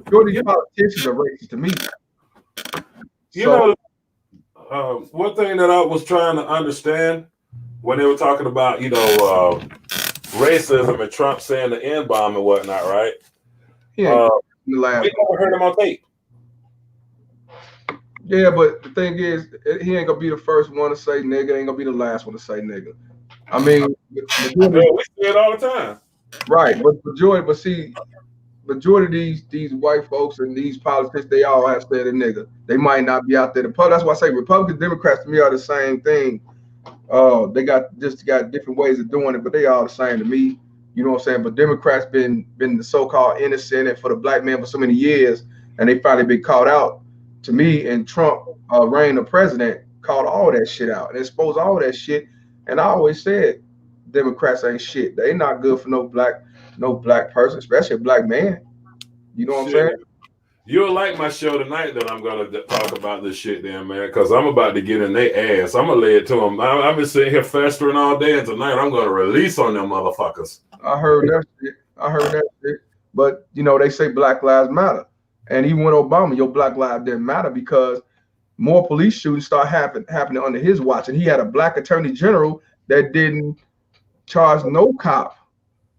Majority You, of politicians are racist to me. you So know, one thing that I was trying to understand when they were talking about, racism and Trump saying the N bomb and whatnot, right? he ain't Uh, the we last one. never heard him on tape. Yeah, but the thing is, he ain't gonna be the first one to say nigga. Ain't gonna be the last one to say nigga. I mean, majority, Well, we see it all the time. right? But majority, but see, majority of these white folks and these politicians, they all have said a nigga. They might not be out there. That's why I say Republicans, Democrats to me are the same thing. They got different ways of doing it, but they all the same to me. You know what I'm saying? But Democrats been the so-called innocent and for the black man for so many years, and they finally been caught out. To me, and Trump reign of president called all that shit out and exposed all that shit. And I always said Democrats ain't shit. They not good for no black person, especially a black man. You know what I'm Shit. saying? You'll like my show tonight that I'm going to talk about this shit then, man, because I'm about to get in their ass. I'm going to lay it to them. I've been sitting here festering all day, and tonight I'm going to release on them motherfuckers. I heard that shit. I heard that shit. But they say Black Lives Matter, and even with Obama, your Black Lives didn't matter because more police shootings start happening under his watch, and he had a black attorney general that didn't charge no cop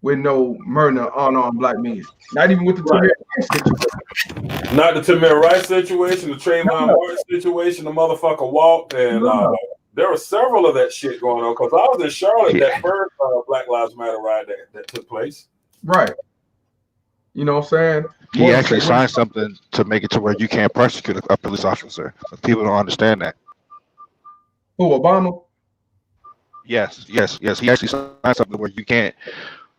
with no murder unarmed black men. Not even with the Right. Tamir Rice situation. Not the Tamir Rice situation, the Trayvon No, Martin situation, the motherfucker walked, and no. there were several of that shit going on because I was in Charlotte Yeah. that first Black Lives Matter ride that took place. Right. You know what I'm saying? He actually signed something to make it to where you can't prosecute a police officer. But people don't understand that. Who, Obama? Yes. He actually signed something where you can't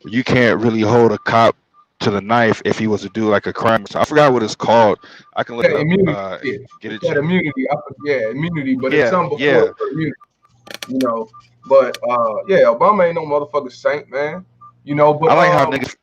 really hold a cop to the knife if he was to do like a crime. I forgot what it's called. I can look That it up. immunity shit. Get it. That immunity. Yeah, immunity, but it's Yeah, something yeah. before immunity. You know. But yeah, Obama ain't no motherfucking saint, man. But I like how niggas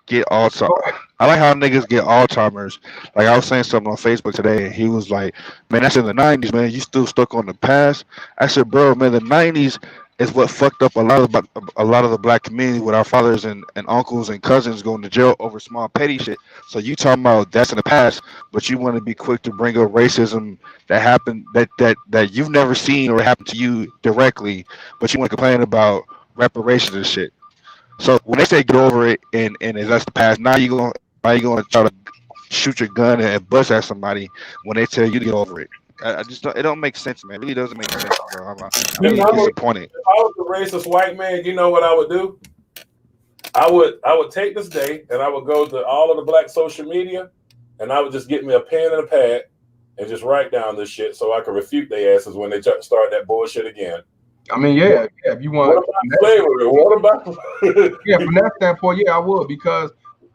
get Alzheimer's. I like how niggas get Alzheimer's. Like I was saying something on Facebook today, and he was like, "Man, that's in the '90s, man. You still stuck on the past." I said, "Bro, man, the '90s is what fucked up a lot of the black community with our fathers and uncles and cousins going to jail over small petty shit. So you talking about that's in the past, but you want to be quick to bring up racism that happened that you've never seen or happened to you directly, but you want to complain about reparations and shit." So when they say get over it and that's the past, now you gonna try to shoot your gun and bust at somebody when they tell you to get over it. I just don't, it don't make sense, man. It really doesn't make sense, bro. I'm If I was, disappointed. if I was a racist white man, you know what I would do? I would take this day and I would go to all of the black social media and I would just get me a pen and a pad and just write down this shit so I can refute their asses when they try to start that bullshit again. I mean, yeah, if you What want, about slavery? What about yeah, from that standpoint, yeah, I would because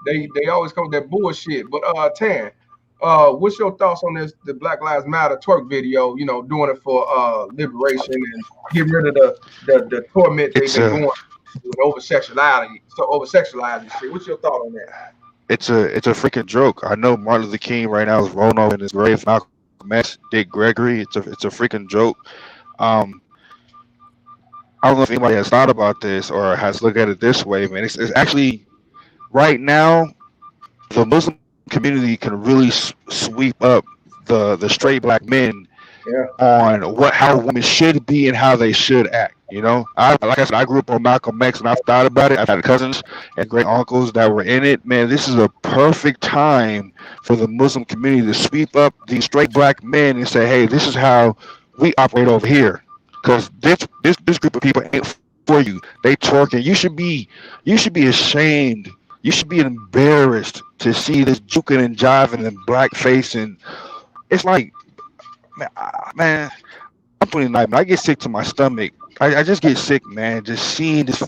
they always come with that bullshit. But Tan, what's your thoughts on the Black Lives Matter twerk video? Doing it for liberation and getting rid of the torment they've It's been a going with over sexuality, shit. What's your thought on that? it's a freaking joke. I know Martin Luther King right now is rolling over in his grave. Malcolm X, Dick Gregory. It's a freaking joke. Um, I don't know if anybody has thought about this or has looked at it this way, man. It's actually right now the Muslim community can really sweep up the straight black men Yeah, on how women should be and how they should act. Like I said, I grew up on Malcolm X, and I've thought about it. I've had cousins and great uncles that were in it. Man, this is a perfect time for the Muslim community to sweep up these straight black men and say, "Hey, this is how we operate over here." Because this group of people ain't for you. They talking. You should be ashamed. You should be embarrassed to see this juking and jiving and blackface, and it's like, man, I'm 29, man. I get sick to my stomach. I just get sick, man. Just seeing this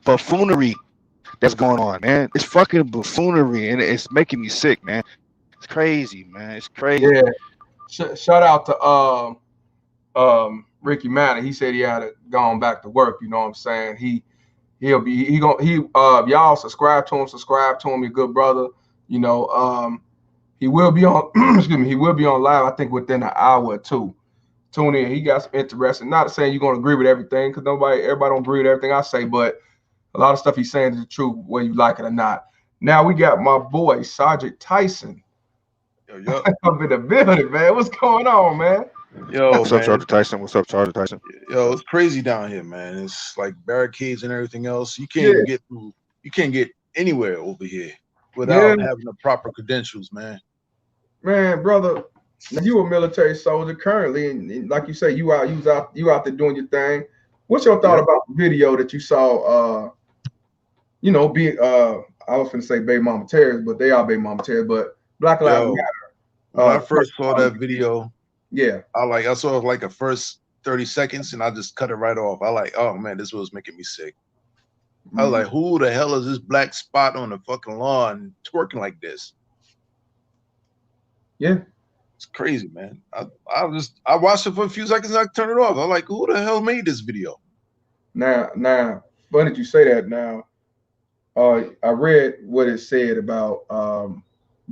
buffoonery that's going on, man. It's fucking buffoonery, and it's making me sick, man. It's crazy, man. It's crazy. yeah. Shout out to Ricky Manning. He said he had gone back to work. You know what I'm saying? Y'all subscribe to him. He's a good brother. You know, He will be on. Excuse me. He will be on live. I think within an hour or two. Tune in. He got some interesting. Not saying you're gonna agree with everything, because everybody don't agree with everything I say, but a lot of stuff he's saying is the truth, whether you like it or not. Now we got my boy Sergeant Tyson Yo, up in the building, man. What's going on, man? yo, What's up, man. Charlie Tyson? What's up, Charlie Tyson? Yo, it's crazy down here, man. It's like barricades and everything else. You can't Yeah, even get through. You can't get anywhere over here yeah, without having the proper credentials, man. man, brother. Now you a military soldier currently, and like you say, you out there doing your thing. What's your thought Yep. about the video that you saw? Be I was gonna say baby mama terrorists, but they are baby mama terrorists. But Black Lives Yo, Matter. when I first saw that video, Yeah, I saw like the first 30 seconds and I just cut it right off. I like, oh man, this was making me sick. I was like, who the hell is this black spot on the fucking lawn twerking like this? yeah. It's crazy, man. I watched it for a few seconds and I turned it off. I'm like, who the hell made this video? Now, funny that you say that. Now, I read what it said about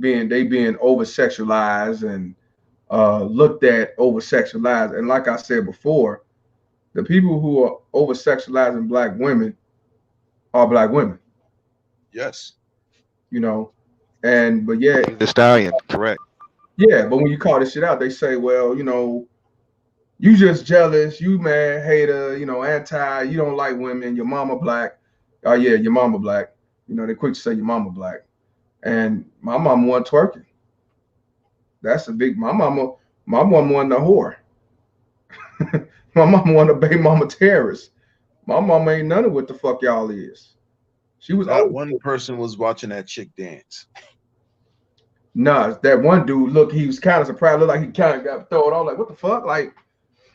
being over sexualized and looked at over sexualized, and like I said before, the people who are over sexualizing black women are black women. Yes. You know, and but yeah, The Stallion, correct? yeah. But when you call this shit out, they say, well, you just jealous, you mad, hater, anti, you don't like women, your mama black. Oh yeah, your mama black. They quick to say your mama black. And my mama wasn't twerking. That's a big my mama wasn't a whore. My mama wasn't a baby mama terrorist. My mama ain't none of what the fuck y'all is. She was Not old. one person was watching that chick dance. Nah, that one dude, look, he was kind of surprised, looked like he kind of got thrown off, like, what the fuck? Like,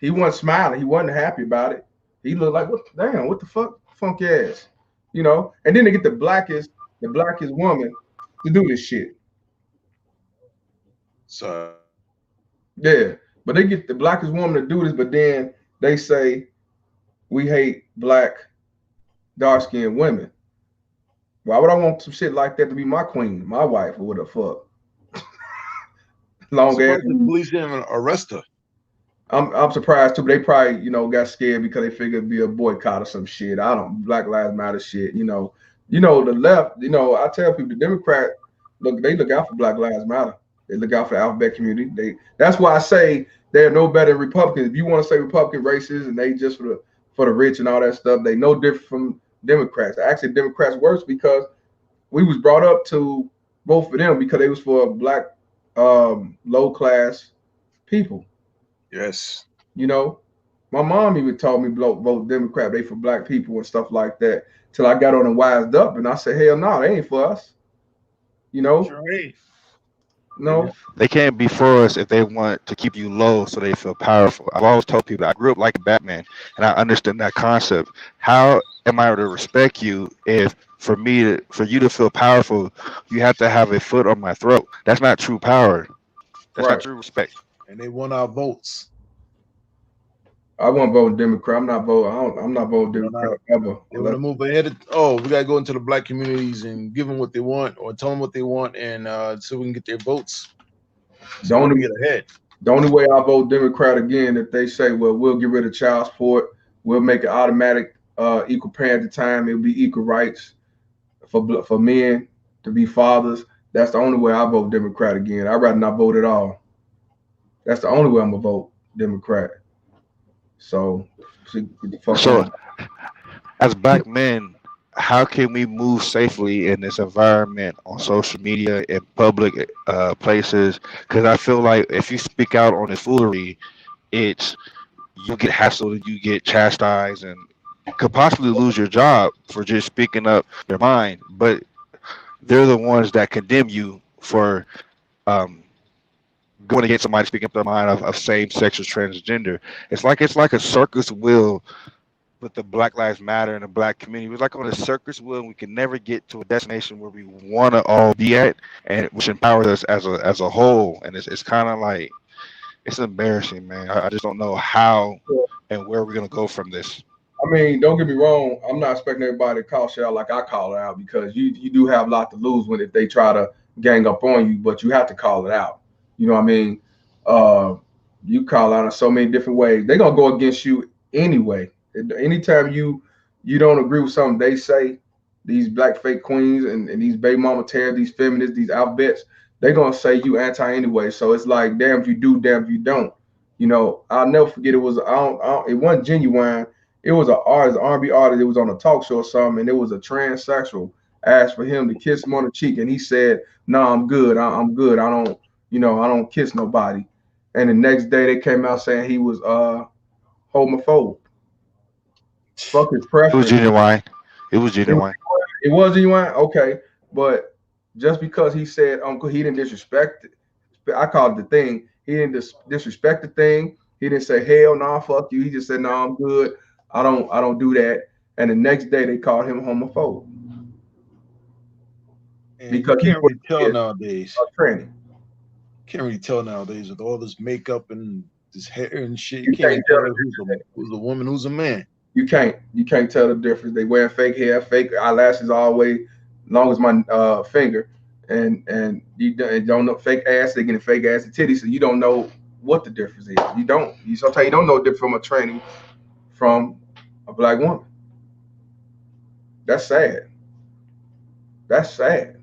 he wasn't smiling, he wasn't happy about it. He looked like, what the fuck, funky ass, And then they get the blackest woman to do this shit. So Yeah, but they get the blackest woman to do this, but then they say we hate black dark skinned women. Why would I want some shit like that to be my queen, my wife, or what the fuck? Long ass. surprised the police didn't even arrest her. I'm surprised too, but they probably, got scared because they figured it'd be a boycott or some shit. I don't Black Lives Matter shit, the left, I tell people the Democrat they look out for Black Lives Matter. They look out for the alphabet community. That's why I say they're no better than Republicans. If you want to say Republican racist and they just for the rich and all that stuff, they no different from Democrats. Actually, Democrats worse because we was brought up to vote for them because they was for black low class people. Yes. My mom even told me vote Democrat, they for black people and stuff like that. Till I got on and wised up and I said, hell no, they ain't for us. Sure ain't. No. They can't be for us if they want to keep you low so they feel powerful. I've always told people I grew up like a Batman and I understand that concept. How am I to respect you if for you to feel powerful, you have to have a foot on my throat? That's not true power. That's Right. not true respect. And they won our votes. I won't vote Democrat. I'm not voting Democrat ever. They want to move ahead. We gotta go into the black communities and give them what they want, or tell them what they want, and so we can get their votes. So we can get ahead. The only way I vote Democrat again, if they say, well, we'll get rid of child support, we'll make it automatic equal parenting time, it'll be equal rights for men to be fathers. That's the only way I vote Democrat again. I'd rather not vote at all. That's the only way I'm gonna vote Democrat. So, get the fuck So, on. as black men, how can we move safely in this environment on social media in public places? Because I feel like if you speak out on this foolery, it's you get hassled and you get chastised and could possibly lose your job for just speaking up your mind. But they're the ones that condemn you for um, going against somebody speaking up their mind of same sex or transgender. It's like a circus wheel with the Black Lives Matter and the black community. It's like on a circus wheel, and we can never get to a destination where we want to all be at, and which empowers us as a whole. And it's kind of like it's embarrassing, man. I just don't know how and where we're gonna go from this. I mean, don't get me wrong. I'm not expecting everybody to call shit out like I call it out because you do have a lot to lose when if they try to gang up on you, but you have to call it out. You know what I mean? Uh, you call out in so many different ways. They're gonna go against you anyway. Anytime you don't agree with something they say, these black fake queens and these baby mama terror, these feminists, these alphabets, they're gonna say you anti anyway. So it's like damn if you do, damn if you don't. You know, I'll never forget it was it wasn't genuine. It was an artist, R&B artist. It was on a talk show or something, and it was a transsexual asked for him to kiss him on the cheek, and he said, "No, I'm good. I'm good. I don't, I don't kiss nobody." And the next day they came out saying he was homophobe. Fuck his It was preference. genuine. It was It, genuine. it was genuine, okay, but just because he said he didn't disrespect it. I called it the thing. He didn't disrespect the thing. He didn't say hell no, nah, fuck you. He just said no, I'm good. I don't do that. And the next day they called him homophobe And you because he can't was really tell nowadays. a tranny. Can't really tell nowadays with all this makeup and this hair and shit. You You can't can't even tell tell the who's a woman, who's a man. You can't tell the difference. They wear fake hair, fake eyelashes all the way long as my finger, and don't know fake ass. They getting fake ass and titties, so you don't know what the difference is. You don't. You sometimes you don't know the difference from a tranny from a black woman. That's sad. That's sad.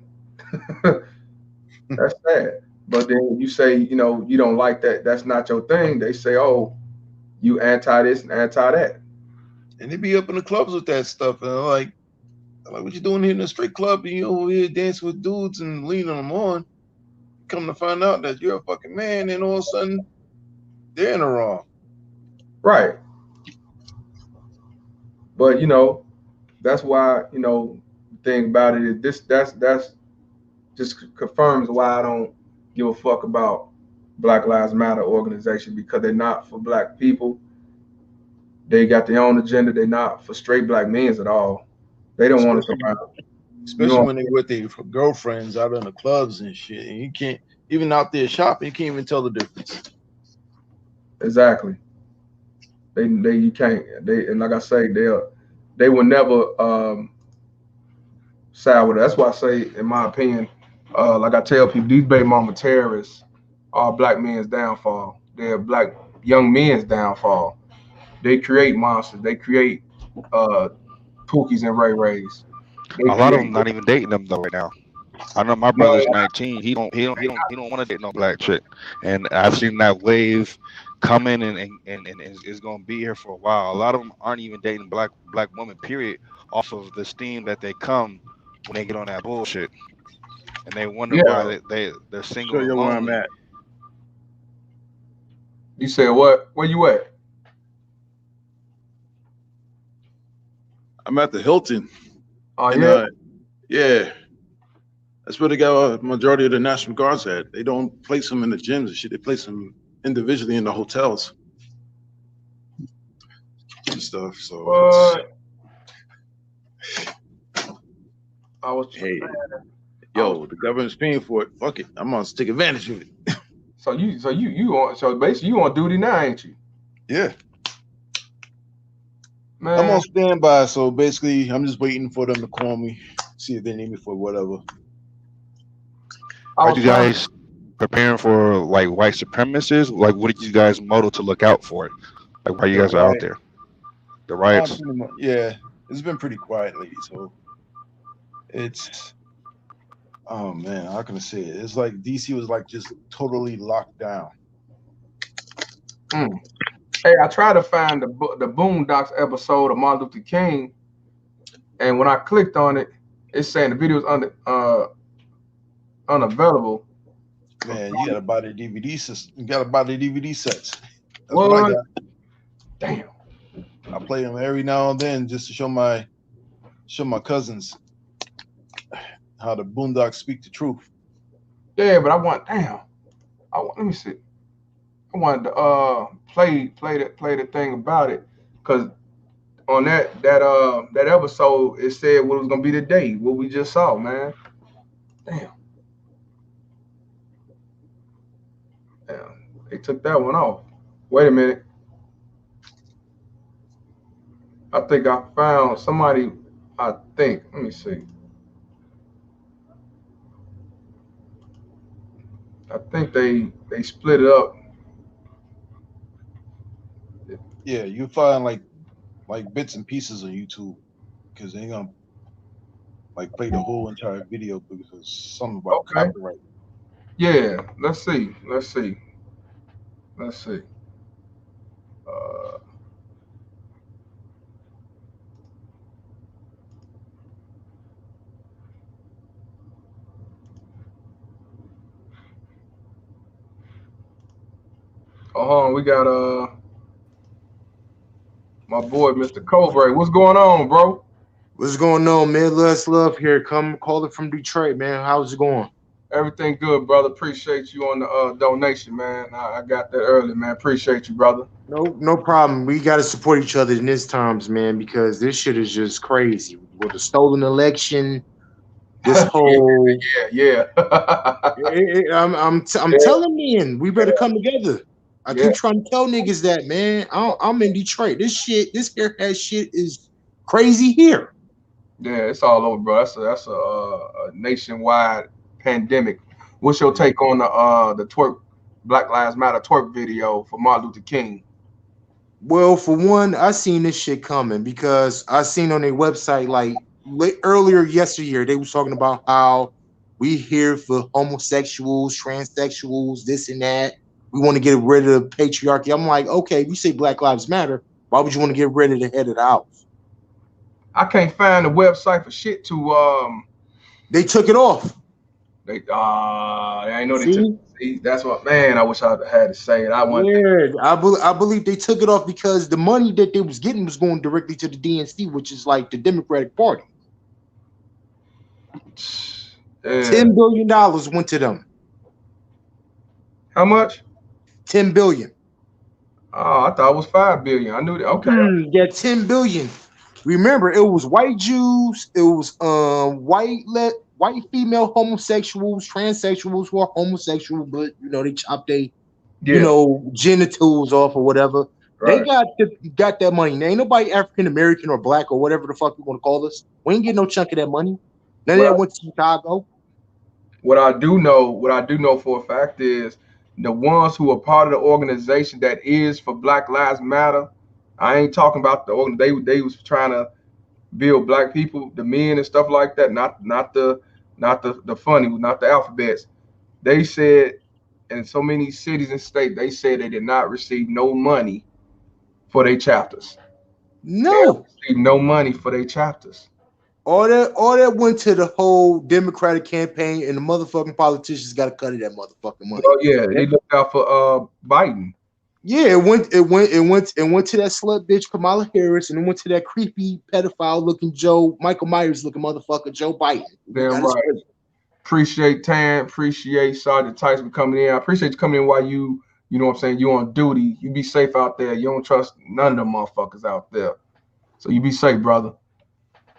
That's sad. But then you say, you don't like that. That's not your thing. They say, oh, you anti this and anti that. And they be up in the clubs with that stuff, and I'm like, what you doing here in the straight club? And you over here dancing with dudes and leaning them on. Come to find out that you're a fucking man, and all of a sudden they're in the wrong. Right. But that's why the thing about it is that's just confirms why I don't give a fuck about Black Lives Matter organization because they're not for black people. They got their own agenda. They're not for straight black men at all. They don't want to come Especially, out. You especially know when they with their girlfriends out in the clubs and shit, and you can't even out there shopping, you can't even tell the difference. exactly. They you can't. And like I say, they will never side with it. That's why I say, in my opinion, like I tell people, these baby mama terrorists are black men's downfall. They're black young men's downfall. They create monsters. They create uh, Pookies and Ray Rays. They A lot of create them not even dating them though right now. I know my no, brother's 19. He don't want to date no black chick, and I've seen that wave coming and is going to be here for a while. A lot of them aren't even dating black women. Period. Off of the steam that they come when they get on that bullshit, and they wonder why yeah. they're Show single and you where I'm lonely. at. You said what? Where you at? I'm at the Hilton, Oh and yeah. yeah, that's where they got a majority of the National Guards at. They don't place them in the gyms and shit. They place them individually in the hotels and stuff. So it's What? I was. hey, I was. yo, the government's paying for it. Fuck it, I'm gonna take advantage of it. So you on? So basically you on duty now, ain't you, Yeah, I'm man? on standby, so basically I'm just waiting for them to call me, see if they need me for whatever. I Are was you trying. guys preparing for like white supremacists? Like, what are you guys' motto to look out for? Like, why you The guys are out riot, there? The riots. pretty much, yeah, it's been pretty quiet lately, so it's oh man, how can I say it? It's like DC was like just totally locked down. Mm. Hey, I tried to find the Boondocks episode of Martin Luther King, and when I clicked on it, it's saying the video is unavailable. Man, you gotta buy the DVD system. You gotta buy the DVD sets. That's what I What? got. Damn. I play them every now and then just to show my cousins how the Boondocks speak the truth. Yeah, but I want. Damn. Let me see. I wanted to play the thing about it because on that episode it said what was gonna be the day what we just saw, man. Damn. Damn. They took that one off. Wait a minute. I think I found somebody. I think. Let me see. I think they split it up. Yeah, you find like bits and pieces on YouTube because they ain't gonna like play the whole entire video because something about Okay. copyright. Yeah. Let's see. Let's see. Let's see. Uh, we got my boy Mr. Cobray. What's going on, bro? What's going on, man? Let's love here. Come calling from Detroit, man. How's it going? Everything good, brother. Appreciate you on the donation, man. I got that early, man. Appreciate you, brother. No problem. We got to support each other in these times, man, because this shit is just crazy. With the stolen election, this whole Yeah, yeah. I'm Yeah, telling men, we better come together. I yeah, keep trying to tell niggas that, man. I'm in Detroit. This haircut shit is crazy here. yeah. It's all over, bro. A nationwide pandemic. What's your take on the twerk Black Lives Matter twerk video for Martin Luther King? Well, for one, I seen this shit coming because I seen on their website like earlier yesteryear they was talking about how we here for homosexuals, transsexuals, this and that. We want to get rid of patriarchy. I'm like, okay, we say Black Lives Matter. Why would you want to get rid of the head of the house? I can't find the website for shit to They took it off. I know they took. See? See, that's what, man. I wish I had to say it. I want. Yeah, I believe they took it off because the money that they was getting was going directly to the DNC, which is like the Democratic Party. Yeah. $10 billion went to them. How much? 10 billion. Oh, I thought it was 5 billion. I knew that. Okay. Yeah, 10 billion. Remember, it was white Jews, it was white female homosexuals, transsexuals who are homosexual, but they chop they Yeah. genitals off or whatever. They Right. got that money. Now, ain't nobody African American or black or whatever the fuck you want to call us. We ain't getting no chunk of that money. None of What I, that went to Chicago. what I do know for a fact is the ones who are part of the organization that is for Black Lives Matter. I ain't talking about the organ. They was trying to build black people, the men and stuff like that. Not the funny, not the alphabets. They said in so many cities and states, they said they did not receive no money for their chapters. They No. received no money for their chapters. All that went to the whole Democratic campaign, and the motherfucking politicians got to cut of that motherfucking money. Well, yeah, they looked out for Biden. Yeah, it went to that slut bitch Kamala Harris, and it went to that creepy pedophile looking Michael Myers looking motherfucker Joe Biden. We Damn got his right. credit. Appreciate Tan, appreciate Sergeant Tyson coming in. I appreciate you coming in while you know what I'm saying, you on duty. You be safe out there. You don't trust none of them motherfuckers out there. So you be safe, brother.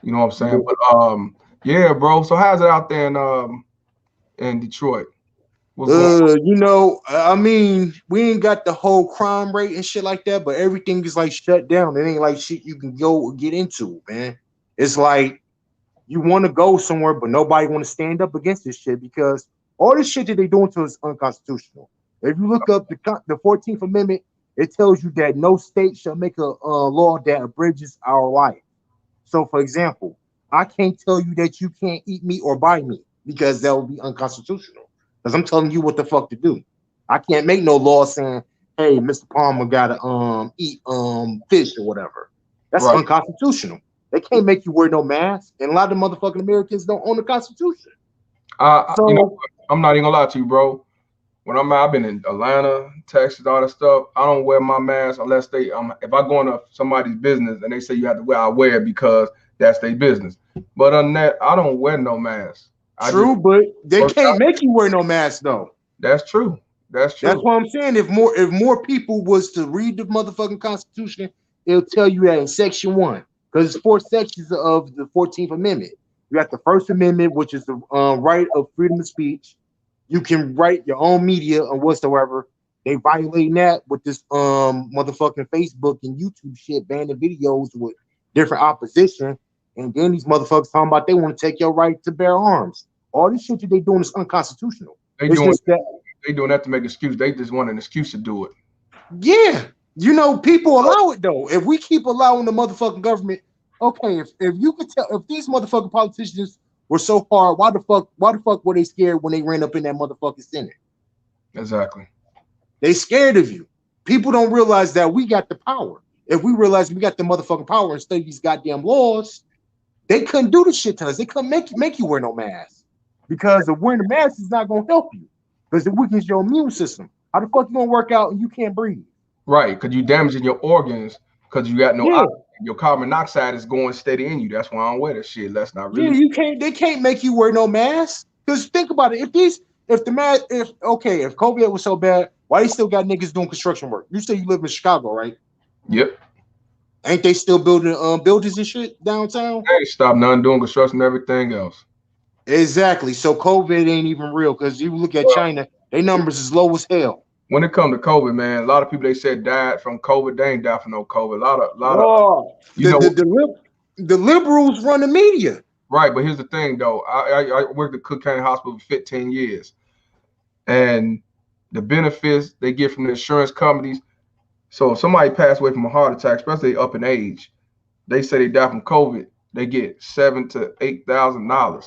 You know what I'm saying? But yeah, bro. So how's it out there in Detroit? What's going on? I mean, we ain't got the whole crime rate and shit like that, but everything is like shut down. It ain't like shit you can go get into, man. It's like you want to go somewhere, but nobody want to stand up against this shit because all this shit that they doing to us is unconstitutional. If you look up the 14th Amendment, it tells you that no state shall make a law that abridges our life. So, for example, I can't tell you that you can't eat meat or buy meat because that would be unconstitutional. Because I'm telling you what the fuck to do. I can't make no law saying, "Hey, Mr. Palmer gotta eat fish or whatever." That's Right. unconstitutional. They can't make you wear no mask, and a lot of motherfucking Americans don't own the Constitution. You know, So I'm not even gonna lie to you, bro. When I've been in Atlanta, Texas, all that stuff, I don't wear my mask unless if I go into somebody's business and they say you have to wear, I wear it because that's their business. But other than that, I don't wear no mask. I just true, but they work can't out. make you wear no mask though. That's true. That's That's true. what I'm saying. If more people was to read the motherfucking Constitution, it'll tell you that in Section 1, because it's 4 sections of the 14th Amendment. You got the First Amendment, which is the right of freedom of speech. You can write your own media or whatsoever. They violating that with this motherfucking Facebook and YouTube shit, banning videos with different opposition. And then these motherfuckers talking about they want to take your right to bear arms. All this shit that they doing is unconstitutional. They It's doing just that they doing that to make excuse. They just want an excuse to do it. Yeah, people allow it though. If we keep allowing the motherfucking government, okay, if you could tell, if these motherfucking politicians were so hard, why the fuck were they scared when they ran up in that motherfucking Senate? Exactly. They scared of you. People don't realize that we got the power. If we realize we got the motherfucking power and study these goddamn laws, they couldn't do the shit to us. They couldn't make you wear no mask because of wearing the mask is not gonna help you because it weakens your immune system. How the fuck you gonna work out and you can't breathe? Right, because you damaging your organs because you got no Yeah. oxygen. Your carbon dioxide is going steady in you. That's why I don't wear that shit. That's not Yeah, really. they can't make you wear no mask. Because think about it. If COVID was so bad, why they still got niggas doing construction work? You say you live in Chicago, right? Yep. Ain't they still building buildings and shit downtown? They stop none doing construction and everything else. Exactly. So COVID ain't even real because you look at Well, China, their numbers is low as hell. when it comes to COVID, man, a lot of people they said died from COVID. They ain't died from no COVID. A lot of Oh, you know. the liberals run the media. Right, but here's the thing though. I worked at Cook County Hospital for 15 years, and the benefits they get from the insurance companies. So if somebody passed away from a heart attack, especially up in age, they say they die from COVID, they get $7,000 to $8,000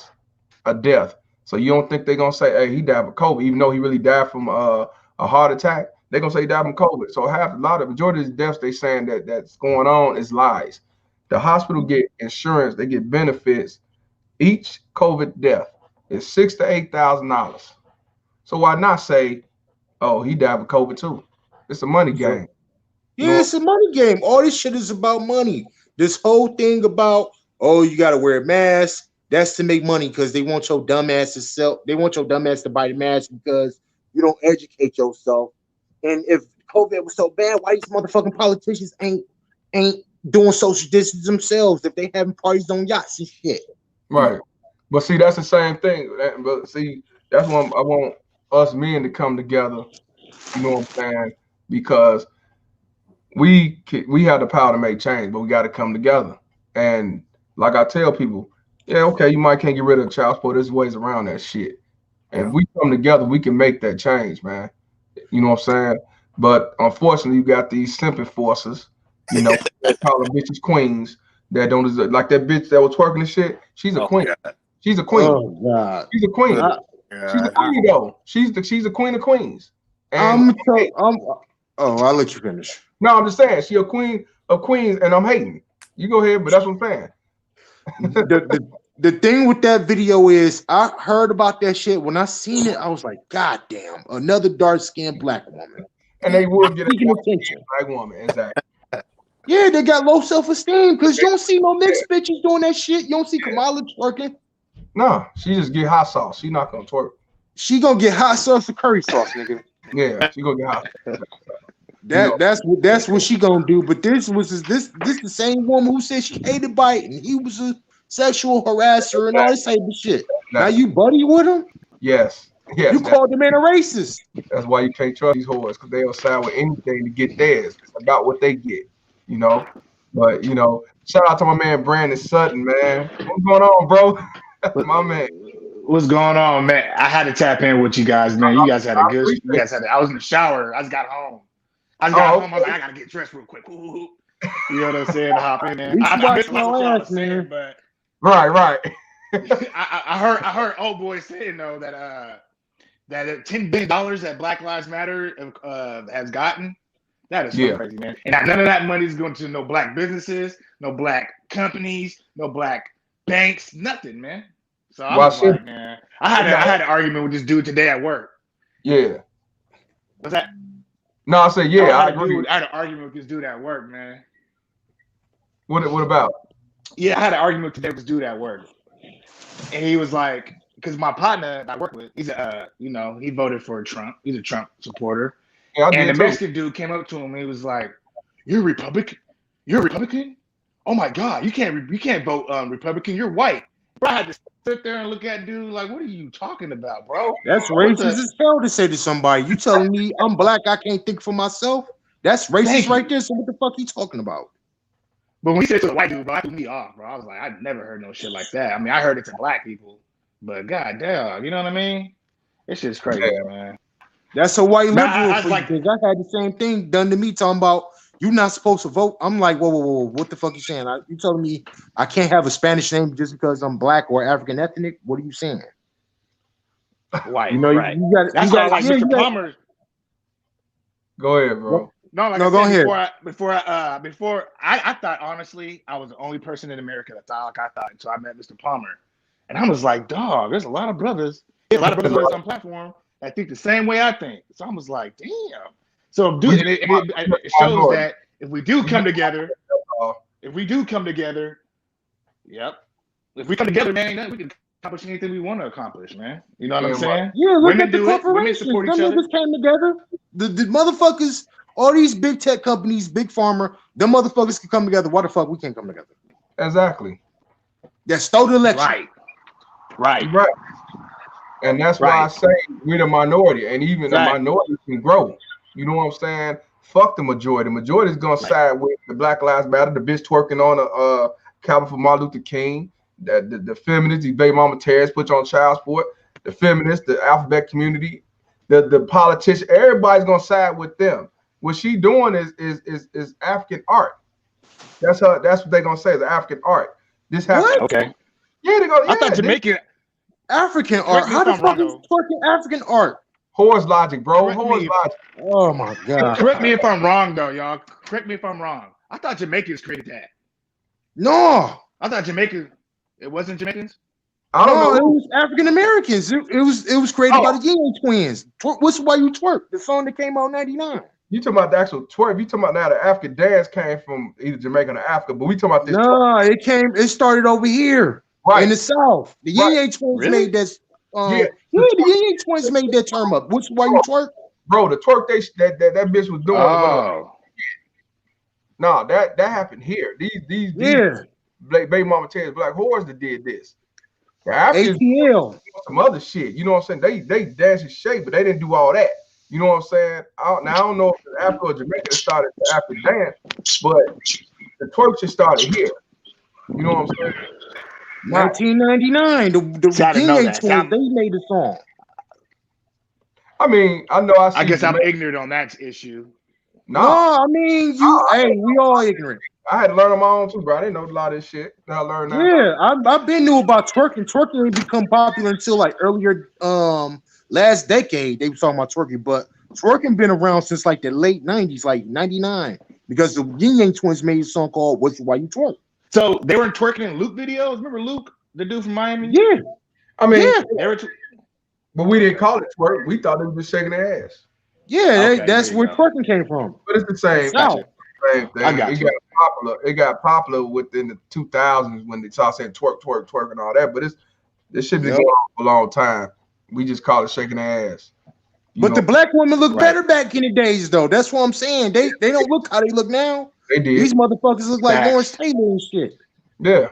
a death. So you don't think they're gonna say, "Hey, he died from COVID," even though he really died from a heart attack? They're gonna say he died from COVID. So majority of the deaths they saying that's going on is lies. The hospital get insurance, they get benefits. Each COVID death is $6,000 to $8,000. So why not say, "Oh, he died from COVID too"? It's a money game. Yeah, it's a money game. All this shit is about money. This whole thing about, oh, you gotta wear a mask, that's to make money because they want your dumb ass to sell. They want your dumb ass to buy the mask because you don't educate yourself. And if COVID was so bad, why these motherfucking politicians ain't doing social distance themselves if they having parties on yachts and shit? Right. But see, that's the same thing. But see, that's why I want us men to come together. You know what I'm saying? Because we have the power to make change, but we got to come together. And like I tell people, yeah, okay, you might can't get rid of child support. There's ways around that shit. And if we come together, we can make that change, man. You know what I'm saying? But unfortunately, you got these simple forces, they call them bitches queens that don't deserve, like that bitch that was twerking and shit. She's a queen. God. She's a queen. Oh God. She's a queen. I, She's a queen though. She's a queen of queens. I'm And I'll let you finish. no, I'm just saying she a queen of queens, and I'm hating. You go ahead, but that's what I'm saying. The thing with that video is I heard about that shit. When I seen it, I was like, God damn, another dark-skinned black woman. And they would get Seeking a attention. black woman, exactly. Yeah, they got low self-esteem because you don't see no mixed bitches doing that shit. You don't see Kamala twerking. No, she just get hot sauce. She's not gonna twerk. She gonna get hot sauce or curry sauce, nigga. Yeah, she gonna get hot. That's what she gonna do. But this the same woman who said she hated Biden. He was a sexual harasser and all this type of shit. Now you buddy with him? Yes. You called the man a racist. That's why you can't trust these whores because they'll side with anything to get theirs. It's about what they get, But shout out to my man Brandon Sutton, man. What's going on, bro? My man. What's going on, man? I had to tap in with you guys, man. You guys had a good. You guys had. I was in the shower. I just got home. I was like, I gotta get dressed real quick. Ooh. You know what I'm saying? To hop in there. I missed what y'all was saying, but right. I heard old boy saying though that $10 billion that Black Lives Matter has gotten. That is so crazy, man. And none of that money is going to no black businesses, no black companies, no black banks, nothing, man. So I was like, man, I had an argument with this dude today at work. Yeah. What's that? No, I said, yeah, I agree. I had an argument with this dude at work, man. What about? Yeah, I had an argument today with this dude at work. And he was like, because my partner I work with, he's he voted for Trump. He's a Trump supporter. Yeah, and the Mexican dude came up to him and he was like, "You're a Republican? You're a Republican? Oh my God, you can't vote Republican. You're white." Bro, I had to sit there and look at dude like, "What are you talking about, bro?" That's racist as hell to say to somebody. You telling me I'm black, I can't think for myself? That's racist right there. So what the fuck you talking about? But when he said to the white dude, bro, I threw me off, bro. I was like, I never heard no shit like that. I mean, I heard it to black people, but goddamn, you know what I mean? It's just crazy, man. That's a white But liberal I was for you, like, because I had the same thing done to me, talking about you not supposed to vote. I'm like, whoa, what the fuck you saying? You telling me I can't have a Spanish name just because I'm black or African ethnic? What are you saying? white, You know, right. you got, That's you why I got, like yeah, Mr. you got. Palmer. Go ahead, bro. No, like No, I go said ahead. before I thought honestly I was the only person in America that thought like I thought until I met Mr. Palmer, and I was like, dog, there's a lot of brothers on this platform that think the same way I think. So I was like, damn. So dude, and it shows that if we do come together, yep, if we come together, man, we can accomplish anything we want to accomplish, man. You know what I'm saying? Yeah, look Women at the do it. Women corporations. support Them each other. niggas came together. The motherfuckers, all these big tech companies, big pharma, them motherfuckers can come together. Why the fuck we can't come together? Exactly. That stole the election. Right. And that's why I say we're the minority, and even the minority can grow. You know what I'm saying? Fuck the majority. The majority is gonna side with the Black Lives Matter, the bitch twerking on a Calvin for Martin Luther King, the feminists, the baby mama terrorists put you on child support, the feminists, the alphabet community, the politicians. Everybody's gonna side with them. What she doing is African art. That's what they're gonna say is African art. This happened. What? Okay. Yeah, they go. Yeah, I thought Jamaican African art. How the fuck is twerking African art? Horse logic, bro. Horse logic. Oh my god. Correct me if I'm wrong, though, y'all. Correct me if I'm wrong. I thought Jamaicans created that. No. I thought Jamaicans. It wasn't Jamaicans. I don't know. It was African Americans. It was created by the Yin Twins. What's Why You Twerk? The song that came out in '99. You talking about the actual twerk? You talking about now the African dance came from either Jamaica or Africa, but we talking about this. No, it started over here in the South. The Yin Twins made that. The Yin Twins made that term up. What's Why You Twerk? Bro, the twerk that bitch was doing. No, that happened here. These baby mama Terry's black whores that did this. The Africans ATL. Some other shit. You know what I'm saying? They dance in shape, but they didn't do all that. You know what I'm saying? I don't know if it's Africa or Jamaica that started the African dance, but the twerk just started here. You know what I'm saying? 1999, the Yin Twins, they made the song. I mean, I guess I'm ignorant on that issue. No, I mean, we all ignorant. I had to learn on my own too, bro. I didn't know a lot of this shit. I learned that. Yeah, I've been knew about twerking. Twerking didn't become popular until like earlier, last decade. They were talking about twerking, but twerking been around since like the late '90s, like '99, because the Yin Yang Twins made a song called "What's Why You Twerk." So they were twerking in Luke videos. Remember Luke, the dude from Miami? Yeah, I mean, they were but we didn't call it twerk. We thought they were just shaking their ass. Yeah, that's where twerking came from. But it's the same. Same thing. I got It got popular within the 2000s when they started saying twerk, and all that. But this shit been going on for a long time. We just call it shaking their ass. But the black women look better back in the days, though. That's what I'm saying. They don't look how they look now. They did. These motherfuckers look like Lawrence Taylor and shit. Yeah.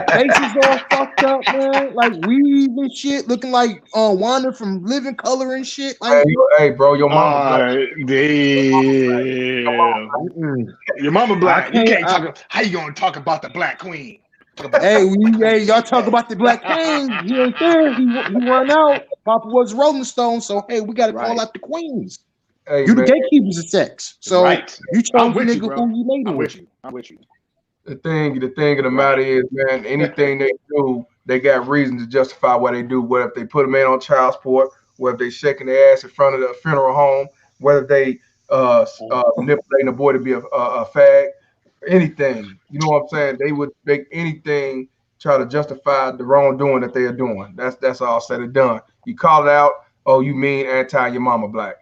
Faces all fucked up, man. Like weave and shit, looking like Wanda from Living Color and shit. Like, hey, bro, your mama your mama black. You can't talk. How you gonna talk about the Black Queen? Hey, y'all talk about the Black King. He ain't there. He run out. Papa was Rolling Stone, so hey, we gotta call out the queens. Hey, you the gatekeepers of sex. So you chose the nigga who you made I'm with. with you. I'm with you. The thing of the matter is, man, anything they do, they got reason to justify what they do. Whether if they put a man on child support, whether they shaking their ass in front of the funeral home, whether they manipulating a boy to be a fag, anything. You know what I'm saying? They would make anything try to justify the wrongdoing that they are doing. That's all said and done. You call it out, oh, you mean anti your mama black.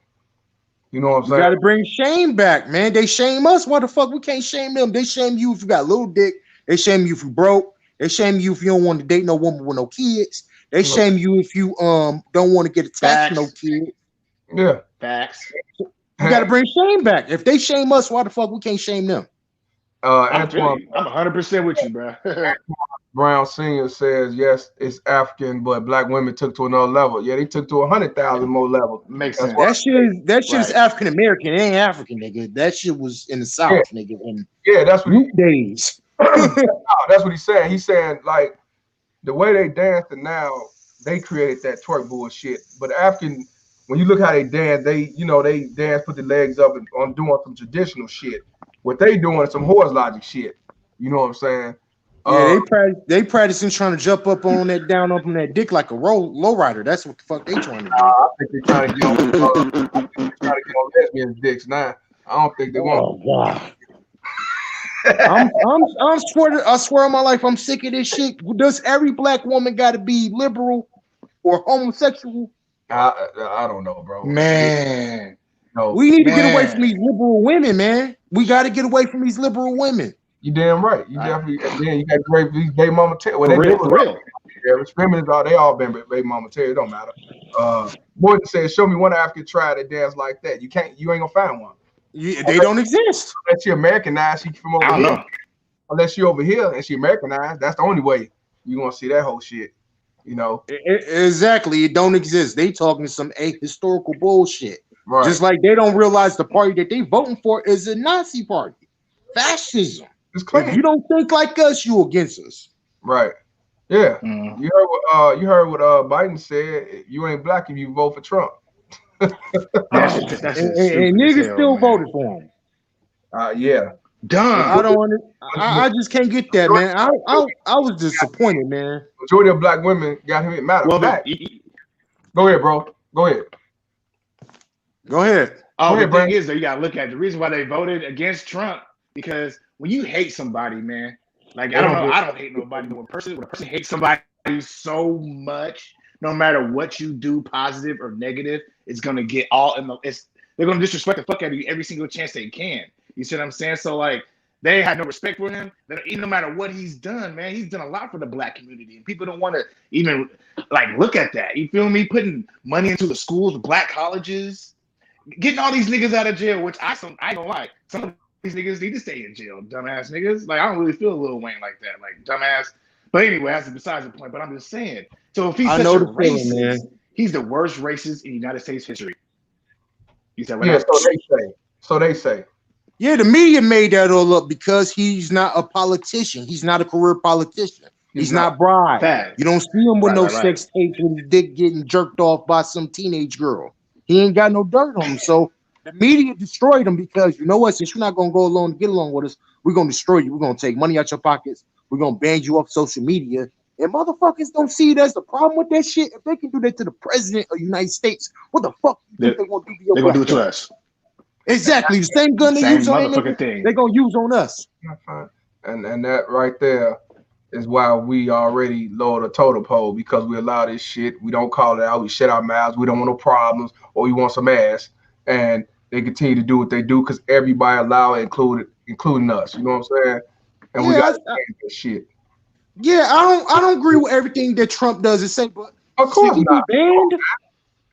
You know what I'm saying? You gotta bring shame back, man. They shame us. Why the fuck we can't shame them? They shame you if you got a little dick. They shame you if you broke. They shame you if you don't want to date no woman with no kids. They shame you if you don't want to get attached to no kid. Yeah. Facts. You gotta bring shame back. If they shame us, why the fuck we can't shame them? I'm 100% with you, bro. Brown Sr. says, yes, it's African, but black women took to another level. Yeah, they took to 100,000 more levels. Makes sense. That shit is African American. It ain't African, nigga. That shit was in the South, nigga. That's what days. That's what he's saying. He's saying, like, the way they dancing now, they created that twerk bullshit. But African, when you look how they dance, they dance, put the legs up and on doing some traditional shit. What they doing is some horse logic shit. You know what I'm saying? Yeah, they practicing trying to jump up on that down up on that dick like a low rider. That's what the fuck they trying to do. I think they trying to get on. Trying to get on lesbians' dicks now. I don't think they want. Oh God. I swear on my life, I'm sick of this shit. Does every black woman got to be liberal or homosexual? I don't know, bro. Man, no, we need to get away from these liberal women, man. We got to get away from these liberal women. You damn right. You definitely. Then you got these baby mama tell. Well, for real. Yeah, feminists are. They all been baby mama tell. It don't matter. Morton said, "Show me one African tribe that dance like that. You can't. You ain't gonna find one. They don't exist. Unless she Americanized, she from over here. Unless she over here and she Americanized, that's the only way you gonna see that whole shit. You know exactly. It don't exist. They talking some ahistorical bullshit. Right. Just like they don't realize the party that they voting for is a Nazi party, fascism. If you don't think like us, you against us. Right. Yeah. You heard what Biden said. You ain't black if you vote for Trump. and niggas still voted for him. Yeah. Dumb. I just can't get that, man. I was disappointed, man. Majority of black women got him mad. Go ahead, bro. Go ahead. The thing is, though, you gotta look at the reason why they voted against Trump, because when you hate somebody, man, like I don't hate nobody. When a person hates somebody so much, no matter what you do, positive or negative, it's gonna get all in the. They're gonna disrespect the fuck out of you every single chance they can. You see what I'm saying? So like, they had no respect for him. No matter what he's done, man, he's done a lot for the black community, and people don't want to even like look at that. You feel me? Putting money into the schools, the black colleges, getting all these niggas out of jail, which I don't like. Some of these niggas need to stay in jail, dumbass niggas. Like I don't really feel Lil Wayne like that, like dumbass. But anyway, that's besides the point. But I'm just saying. So if he's such a racist, he's the worst racist in United States history. You said, yeah. So they say. Yeah, the media made that all up because he's not a politician. He's not a career politician. He's not bribed. Fact. You don't see him with sex tapes with his dick getting jerked off by some teenage girl. He ain't got no dirt on him. So the media destroyed him because, you know what, since you're not going to go along and get along with us, we're going to destroy you. We're going to take money out your pockets. We're going to ban you off social media. And motherfuckers don't see it as the problem with that shit. If they can do that to the president of the United States, what the fuck do you think they're going to do to your They're going to do it to us. Exactly. The same gun they use on them, they're going to use on us. And that right there is why we already lowered the total pole, because we allow this shit. We don't call it out. We shut our mouths. We don't want no problems, or we want some ass. And they continue to do what they do because everybody allow it, including us. You know what I'm saying? And we got to change this shit. Yeah, I don't agree with everything that Trump does and say, but of course not. Banned?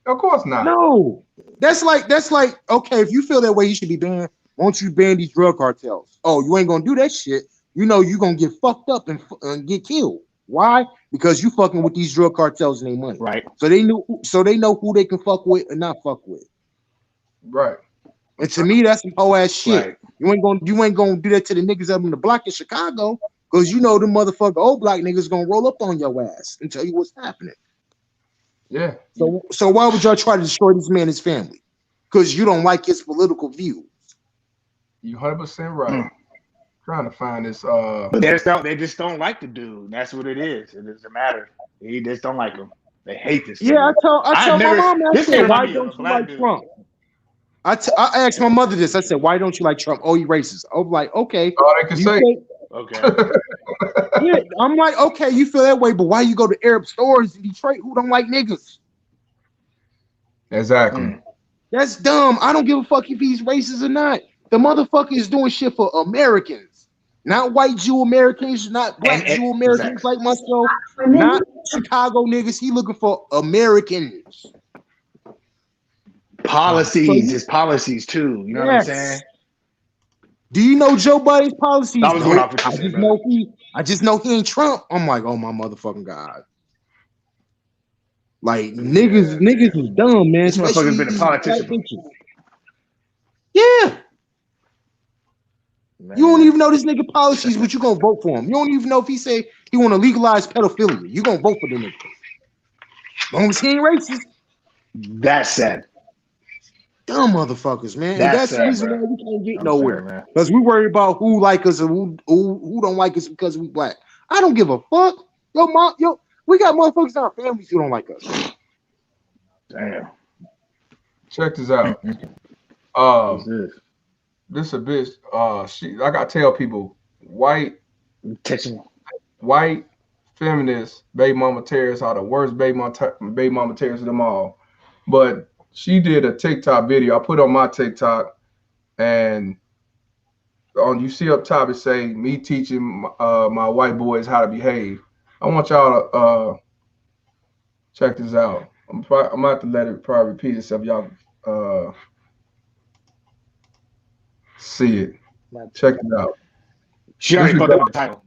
Of course not. No. That's like okay, if you feel that way, you should be banned. Won't you ban these drug cartels? Oh, you ain't gonna do that shit. You know you're gonna get fucked up and get killed. Why? Because you fucking with these drug cartels and their money. Right. So they know who they can fuck with and not fuck with. Right. And to me, that's some whole ass shit. Right. You ain't gonna do that to the niggas up in the block in Chicago, because you know the motherfucker old black niggas gonna roll up on your ass and tell you what's happening. Yeah. So why would y'all try to destroy this man and his family? Because you don't like his political views. You 100% right. Trying to find this. But they just don't like the dude. That's what it is. It doesn't matter. They just don't like him. They hate this. Yeah, I tell my mom, I said, why don't you like Trump? I asked my mother this. I said, why don't you like Trump? Oh, he racist. I was like, okay. All I can say. Okay. Yeah, I'm like, okay, you feel that way, but why you go to Arab stores in Detroit who don't like niggas? Exactly. That's dumb. I don't give a fuck if he's racist or not. The motherfucker is doing shit for Americans, not white Jew Americans, not black Jew Americans like myself, not Chicago niggas. He looking for Americans. Policies is policies too. You know what I'm saying? Do you know Joe Biden's policies? I was going off what you said, I just know he ain't Trump. I'm like, oh my motherfucking God. Like niggas is dumb, man. This motherfucker's been a politician. Yeah. Man. You don't even know this nigga policies, but you gonna vote for him. You don't even know if he say he want to legalize pedophilia. You gonna vote for the nigga. long as he ain't racist. That's sad. Dumb motherfuckers, man. And that's the sad, reason bro. why we can't get I'm nowhere. saying, Because we worry about who like us and who don't like us because we black. I don't give a fuck. We got motherfuckers in our families who don't like us. Damn. Check this out. What's this? This a bitch. I gotta tell people, white feminist baby mama terrorists are the worst baby mama terrorists of them all. But she did a TikTok video. I put on my TikTok, and you see up top it say me teaching my white boys how to behave. I want y'all to check this out. I'm gonna have to let it probably repeat itself. Y'all see it. Check it out. She already fucked up the title.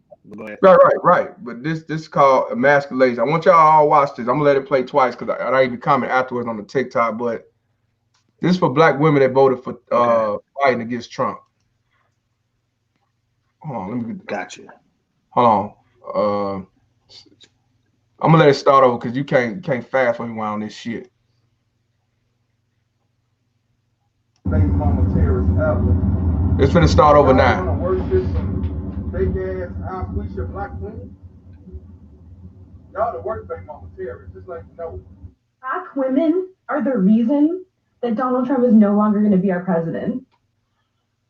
Right. But this is called emasculation. I want y'all all watch this. I'm gonna let it play twice because I even comment afterwards on the TikTok. But this is for black women that voted for Biden against Trump. Hold on, let me get. Gotcha. Hold on. I'm gonna let it start over because you can't fast when you on this shit. Baby mama terrorist ever. It's finna start over now. Big ass alopecia black women. Y'all the worst baby mama terrorists. Just like no. Black women are the reason that Donald Trump is no longer going to be our president.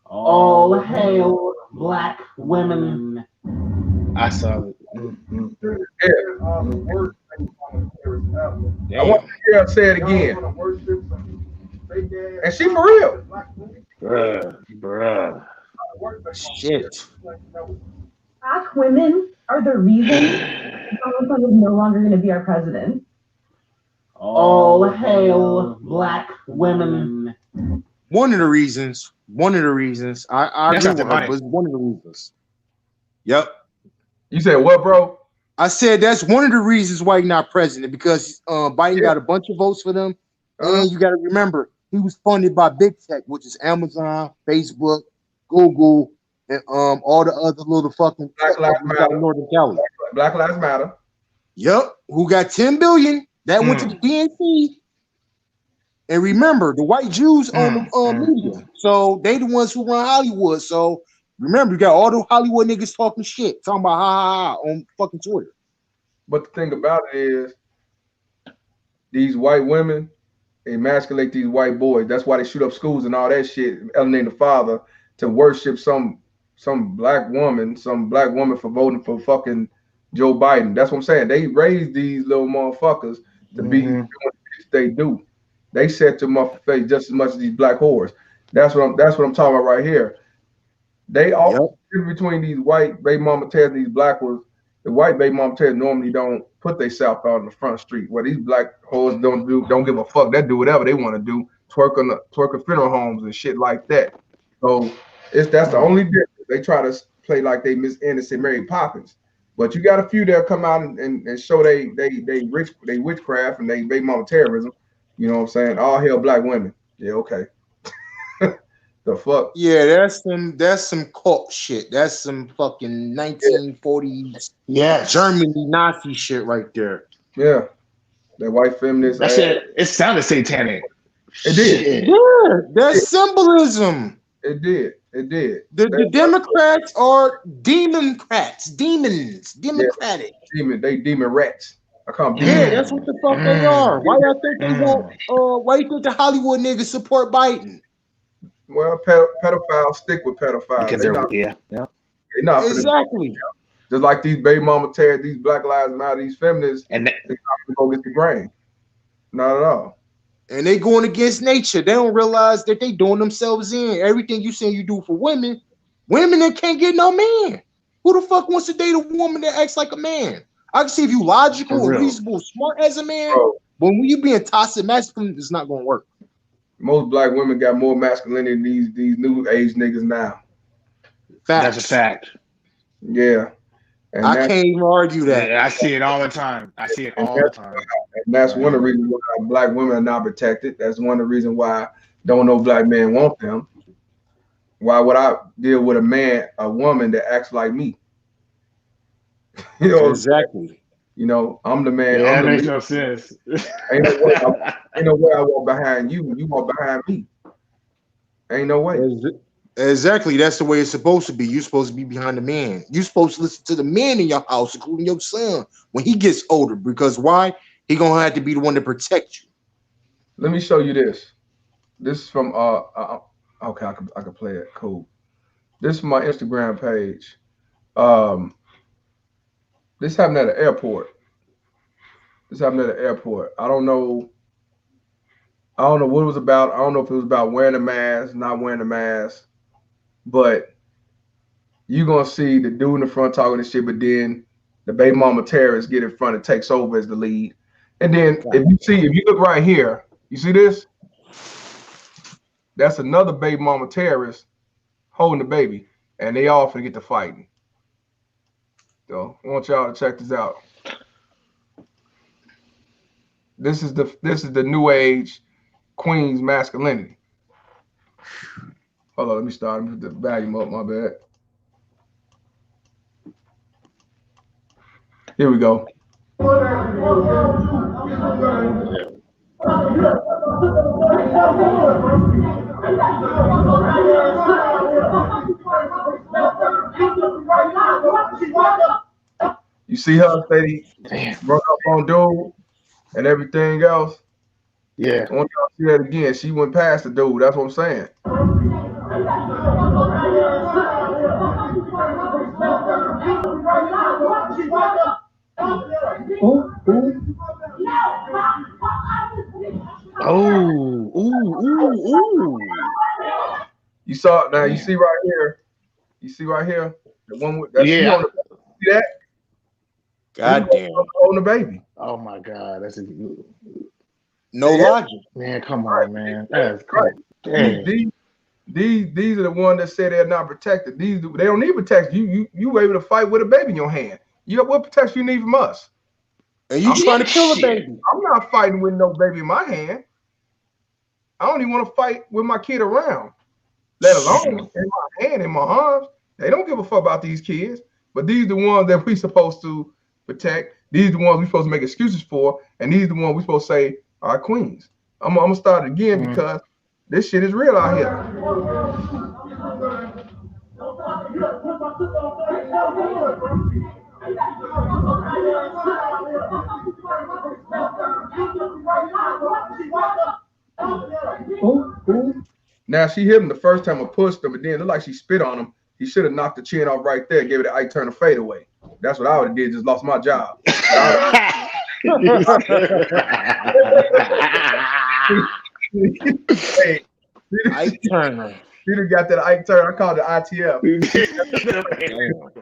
All hail black women. I saw it. The worst baby mama terrorists ever. I want to hear her say it again. And she for real. Bruh. Shit. Black women are the reason Donald Trump is no longer going to be our president. All hail black women. One of the reasons. I agree with her, but it's one of the reasons. Yep. You said what, bro? I said that's one of the reasons why he's not president, because Biden got a bunch of votes for them. And you got to remember, he was funded by big tech, which is Amazon, Facebook, Google, and all the other little fucking Black Lives Matter. Northern Cali. Black Lives Matter. Yep. Who got 10 billion? That went to the DNC. And remember, the white Jews own the media. So they the ones who run Hollywood. So remember, you got all the Hollywood niggas talking shit, talking about ha on fucking Twitter. But the thing about it is, these white women emasculate these white boys. That's why they shoot up schools and all that shit, elevating the father to worship some black woman for voting for fucking Joe Biden. That's what I'm saying. They raised these little motherfuckers to be doing what they do. They set them up for face just as much as these black whores. That's what I'm talking about right here. They all between these white baby mama terrorists and these black ones. The white baby mama terrorists normally don't put themselves out in the front street. Where these black whores don't give a fuck. They do whatever they want to do, twerking funeral homes and shit like that. So that's the only difference. They try to play like they Miss Innocent Mary Poppins. But you got a few that come out and show they witchcraft and they baby mama terrorism. You know what I'm saying? All hail black women. Yeah, okay. The fuck? Yeah, that's some cult shit. That's some fucking 1940s Germany Nazi shit right there. Yeah. That white feminist. That shit, it sounded satanic. It did. Yeah, that's symbolism. It did. The Democrats are democrats, demons, democratic. Yeah. They demon rats. I call them demons. Yeah, that's what the fuck they are. Why y'all think they won't? Why you think the Hollywood niggas support Biden? Well, pedophiles stick with pedophiles. Because they're not exactly. Just like these baby mama terrorists, these Black Lives Matter, these feminists, and they're not gonna go get the grain. Not at all. And they going against nature. They don't realize that they doing themselves in. Everything you saying you do for women that can't get no man. Who the fuck wants to date a woman that acts like a man? I can see if you logical and reasonable, smart as a man, but when you being toxic masculine, it's not gonna work. Most black women got more masculinity than these new age niggas now. That's a fact. Yeah. And I can't even argue that. Yeah, I see it all the time. And that's one of the reasons why black women are not protected. That's one of the reasons why don't no black men want them. Why would I deal with a woman that acts like me? You know, exactly. You know, I'm the man. Yeah, I'm that the makes leader. no sense. Ain't no way. Ain't no way I walk behind you. You walk behind me. Ain't no way. Exactly. That's the way it's supposed to be. You're supposed to be behind the man. You're supposed to listen to the man in your house, including your son, when he gets older. Because why? He gonna have to be the one to protect you. Let me show you this. This is from okay, I can play it. Cool. This is my Instagram page. Um, this happened at an airport. This happened at an airport. I don't know. I don't know what it was about. I don't know if it was about wearing a mask, not wearing a mask. But you gonna see the dude in the front talking this shit, but then the baby mama terrorist get in front and takes over as the lead. And then if you look right here, you see this? That's another baby mama terrorist holding the baby, and they all finna get to fighting. So I want y'all to check this out. This is the new age queen's masculinity. Hold on, let me start. Let me put the volume up. My bad. Here we go. You see her say run up on dude and everything else. Yeah. I want y'all to see that again. She went past the dude. That's what I'm saying. Ooh. You saw now. You see right here. You see right here. The one with that she on the see that. God damn. On the baby. Oh my God, that's no logic. Man, come on, man. That's cool. Right. These are the ones that say they're not protected. They don't need protection. You were able to fight with a baby in your hand. What protection you need from us? And you trying to kill a baby? I'm not fighting with no baby in my hand. I don't even want to fight with my kid around, let alone in my hand, in my arms. They don't give a fuck about these kids. But these are the ones that we supposed to protect. These are the ones we supposed to make excuses for, and these are the ones we supposed to say are queens. I'm gonna start it again because this shit is real out here. Now she hit him the first time I pushed him, and then it looked like she spit on him. He should have knocked the chin off right there, gave it an Ike Turner fadeaway. That's what I would have did, just lost my job. Hey, Ike Turner. She'd have got that Ike Turner. I called it ITF. To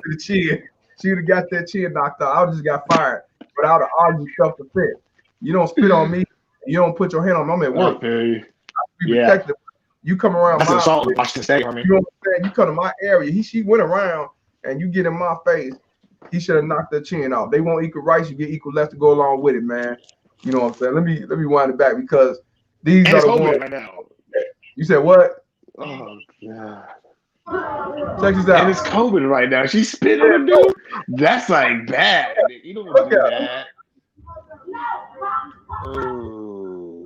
the chin. She would have got that chin knocked out. I would have just got fired. But I would have argued self-defense. You don't spit on me. You don't put your hand on me. I'm at work. Okay. I be protected. You come around my assault in Washington State, I mean. You know what I'm saying? You come to my area. She went around and you get in my face. He should have knocked that chin off. They want equal rights. You get equal left to go along with it, man. You know what I'm saying? Let me wind it back because these are the ones. Right now. You said what? Oh God. Check this out. And it's COVID right now. She spit on the dude. That's like bad. You don't want to do that. Oh.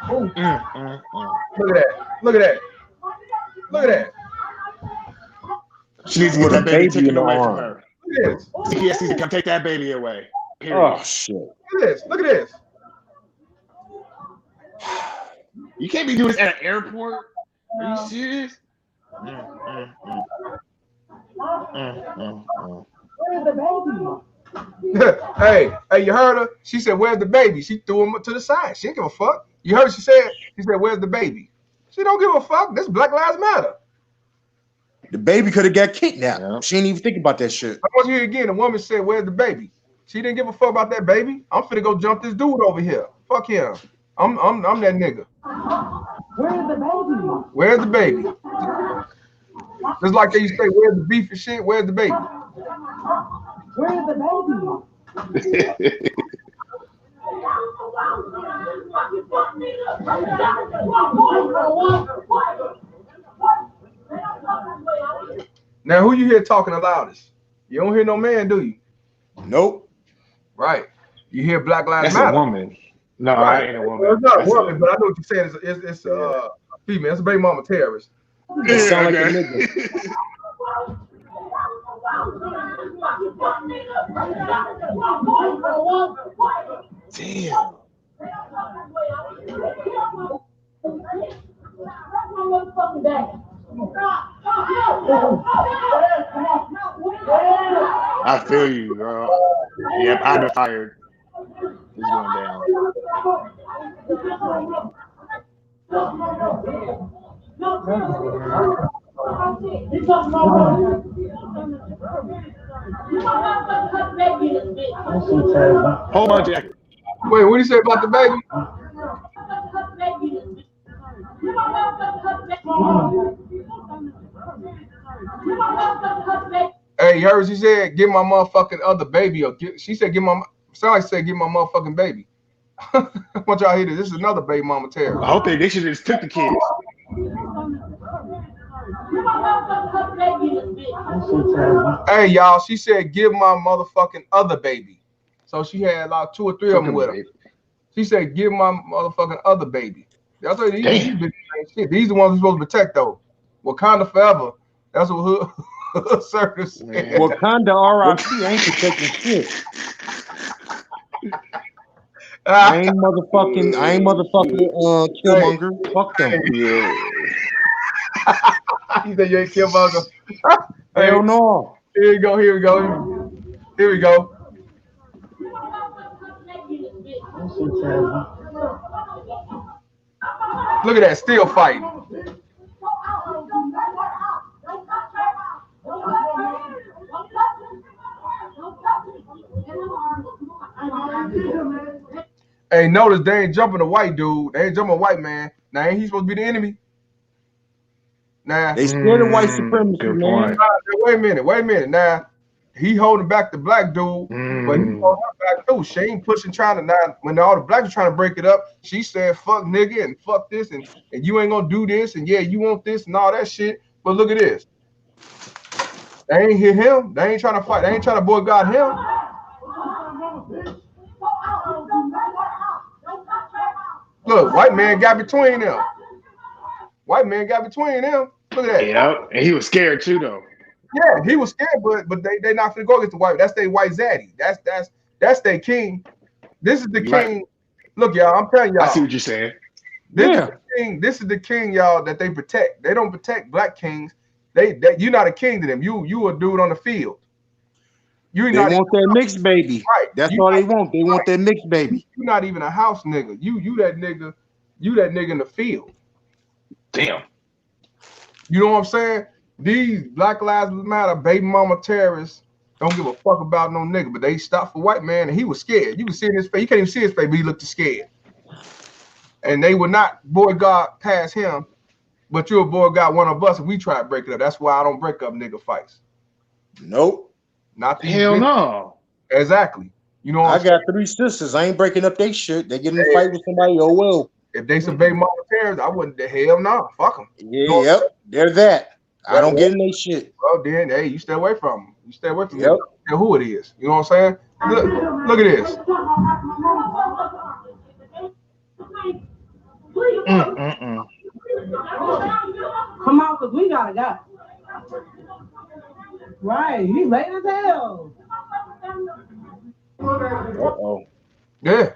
Look at that. Look at that. Look at that. She needs to get that baby taken away from her. Look at this. CPS needs to come take that baby away. Period. Oh shit. Look at this. Look at this. You can't be doing this at an airport. Are you serious? Where's the baby? Hey, you heard her? She said, "Where's the baby?" She threw him to the side. She didn't give a fuck. You heard what she said? She said, "Where's the baby?" She don't give a fuck. This Black Lives Matter. The baby could have got kidnapped. Yeah. She didn't even think about that shit. I want you to hear it again. The woman said, "Where's the baby?" She didn't give a fuck about that baby. I'm finna go jump this dude over here. Fuck him. I'm that nigga. Where's the baby? Where's the baby? Just like they used to say, "Where's the beef and shit?" Where's the baby? Where's the baby? Now, who you hear talking the loudest? You don't hear no man, do you? Nope. Right. You hear Black Lives That's a Matter. woman. No, Right. I ain't a Well, woman. it's not a That's woman, a, but I know what you're saying. It's a female. It's a baby mama terrorist. It sound like a okay. nigga. Damn. I feel you, bro. Yep, I've been fired. It's going down. Whole bunch of Wait, what do you say about the baby? Hey, you heard she said, "Give my motherfucking other baby," or she said, "Give my." Somebody said, "Give my motherfucking baby." I want y'all to hear this. This is another baby mama terror. I hope they should have just took the kids. Hey, y'all, she said, "Give my motherfucking other baby." So she had like 2 or 3 of them with her. She said, "Give my motherfucking other baby." That's what these shit. These are the ones we're supposed to protect, though. Wakanda forever. That's what Hood Circus said. Wakanda RIP ain't protecting shit. I ain't motherfucking Killmonger. Fuck them. He said you ain't Killmonger. Hell no. Here we go. Here we go. Here we go. Look at that, still fighting. Hey, notice they ain't jumping a white dude. They ain't jumping a white man. Now, ain't he supposed to be the enemy? Nah. They scared of white supremacy, man. Wait a minute. Now, he holding back the black dude, but he holding her back too. She ain't pushing, trying to, now, when all the blacks are trying to break it up, she said, fuck nigga and fuck this and you ain't gonna do this and yeah, you want this and all that shit. But look at this. They ain't hit him. They ain't trying to fight. They ain't trying to boycott him. Look, white man got between them. White man got between them. Look at that. Yeah, and he was scared too, though. Yeah, he was scared, but they not finna go against the white. That's their white zaddy. That's their king. This is the king. Right. Look, y'all, I'm telling y'all. I see what you're saying. This is the king, y'all, that they protect. They don't protect black kings. You're not a king to them. You a dude on the field. They want that mixed baby. Right. That's all they want. They want that mixed baby. You're not even a house nigga. You that nigga. You that nigga in the field. Damn. You know what I'm saying? These Black Lives Matter baby mama terrorists don't give a fuck about no nigga, but they stopped for white man and he was scared. You can see in his face. You can't even see his face, but he looked scared. And they would not boycott past him, but you'll boycott one of us if we try to break it up. That's why I don't break up nigga fights. Nope. Not these hell bitches. No. Exactly. You know I got 3 sisters. I ain't breaking up their shit. They get in a fight with somebody. Oh well. If they some baby mama terrorists, I wouldn't. The hell no. Fuck them. Yeah, yep. They're that. I don't get in their shit. Well, then, hey, you stay away from them. You stay away from them. Tell who it is. You know what I'm saying? Look at this. Come on, because we gotta go. Right, you late as hell. Yeah,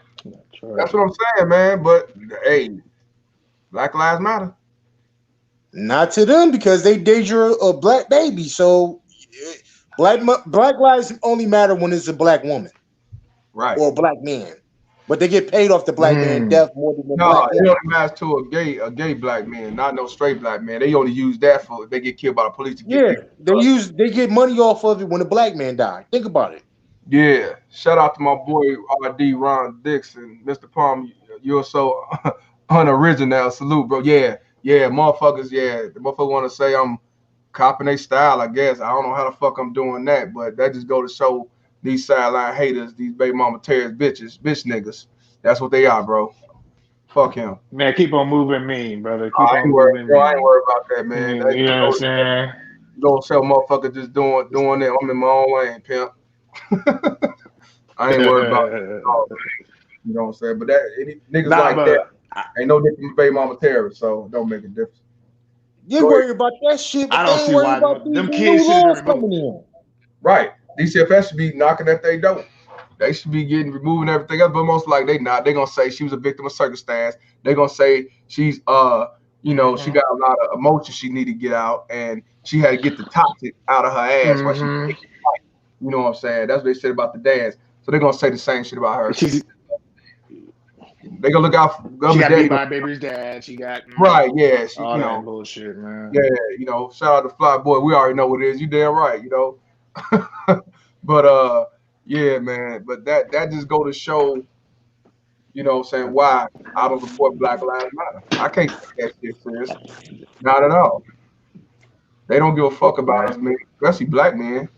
that's what I'm saying, man. But hey, Black Lives Matter. Not to them because they danger a black baby. So black lives only matter when it's a black woman, right, or a black man. But they get paid off the black man death more than the black woman. No, it only matters to a gay black man, not no straight black man. They only use that for if they get killed by the police. They get money off of it when a black man died. Think about it. Yeah, shout out to my boy RD Ron Dixon, Mr. Palm. You're so unoriginal. Salute, bro. Yeah, motherfuckers. Yeah, the motherfucker want to say I'm copying their style. I guess I don't know how the fuck I'm doing that, but that just go to show these sideline haters, these baby mama terrorist bitch niggas. That's what they are, bro. Fuck him. Man, keep on moving mean, brother. Keep I ain't worried about that, man. Yeah, you know what I'm saying? You don't sell motherfucker just doing it. I'm in my own lane, pimp. I ain't worried about you know what I'm saying. But that any niggas like that ain't no different from baby mama terrorists, so it don't make a difference. You're worried about that shit, but I they don't ain't see worried why about these them new kids should have laws been coming removed. in. Right. DCFS should be knocking at their door. They should be removing everything else, but most likely they not. They're gonna say she was a victim of circumstance. They're gonna say she's you know, she got a lot of emotions she needed to get out, and she had to get the toxic out of her ass while she you know what I'm saying? That's what they said about the dance. So they're gonna say the same shit about her. They gonna look out for She got daddy. beat by baby's dad. She got Right, yeah, she, all you that know, bullshit, man. yeah, you know, shout out to Fly Boy. We already know what it is. You damn right, you know. But yeah, man. But that just go to show, you know what I'm saying, why I don't support Black Lives Matter. I can't take that shit serious. Not at all. They don't give a fuck about us, man, especially black men.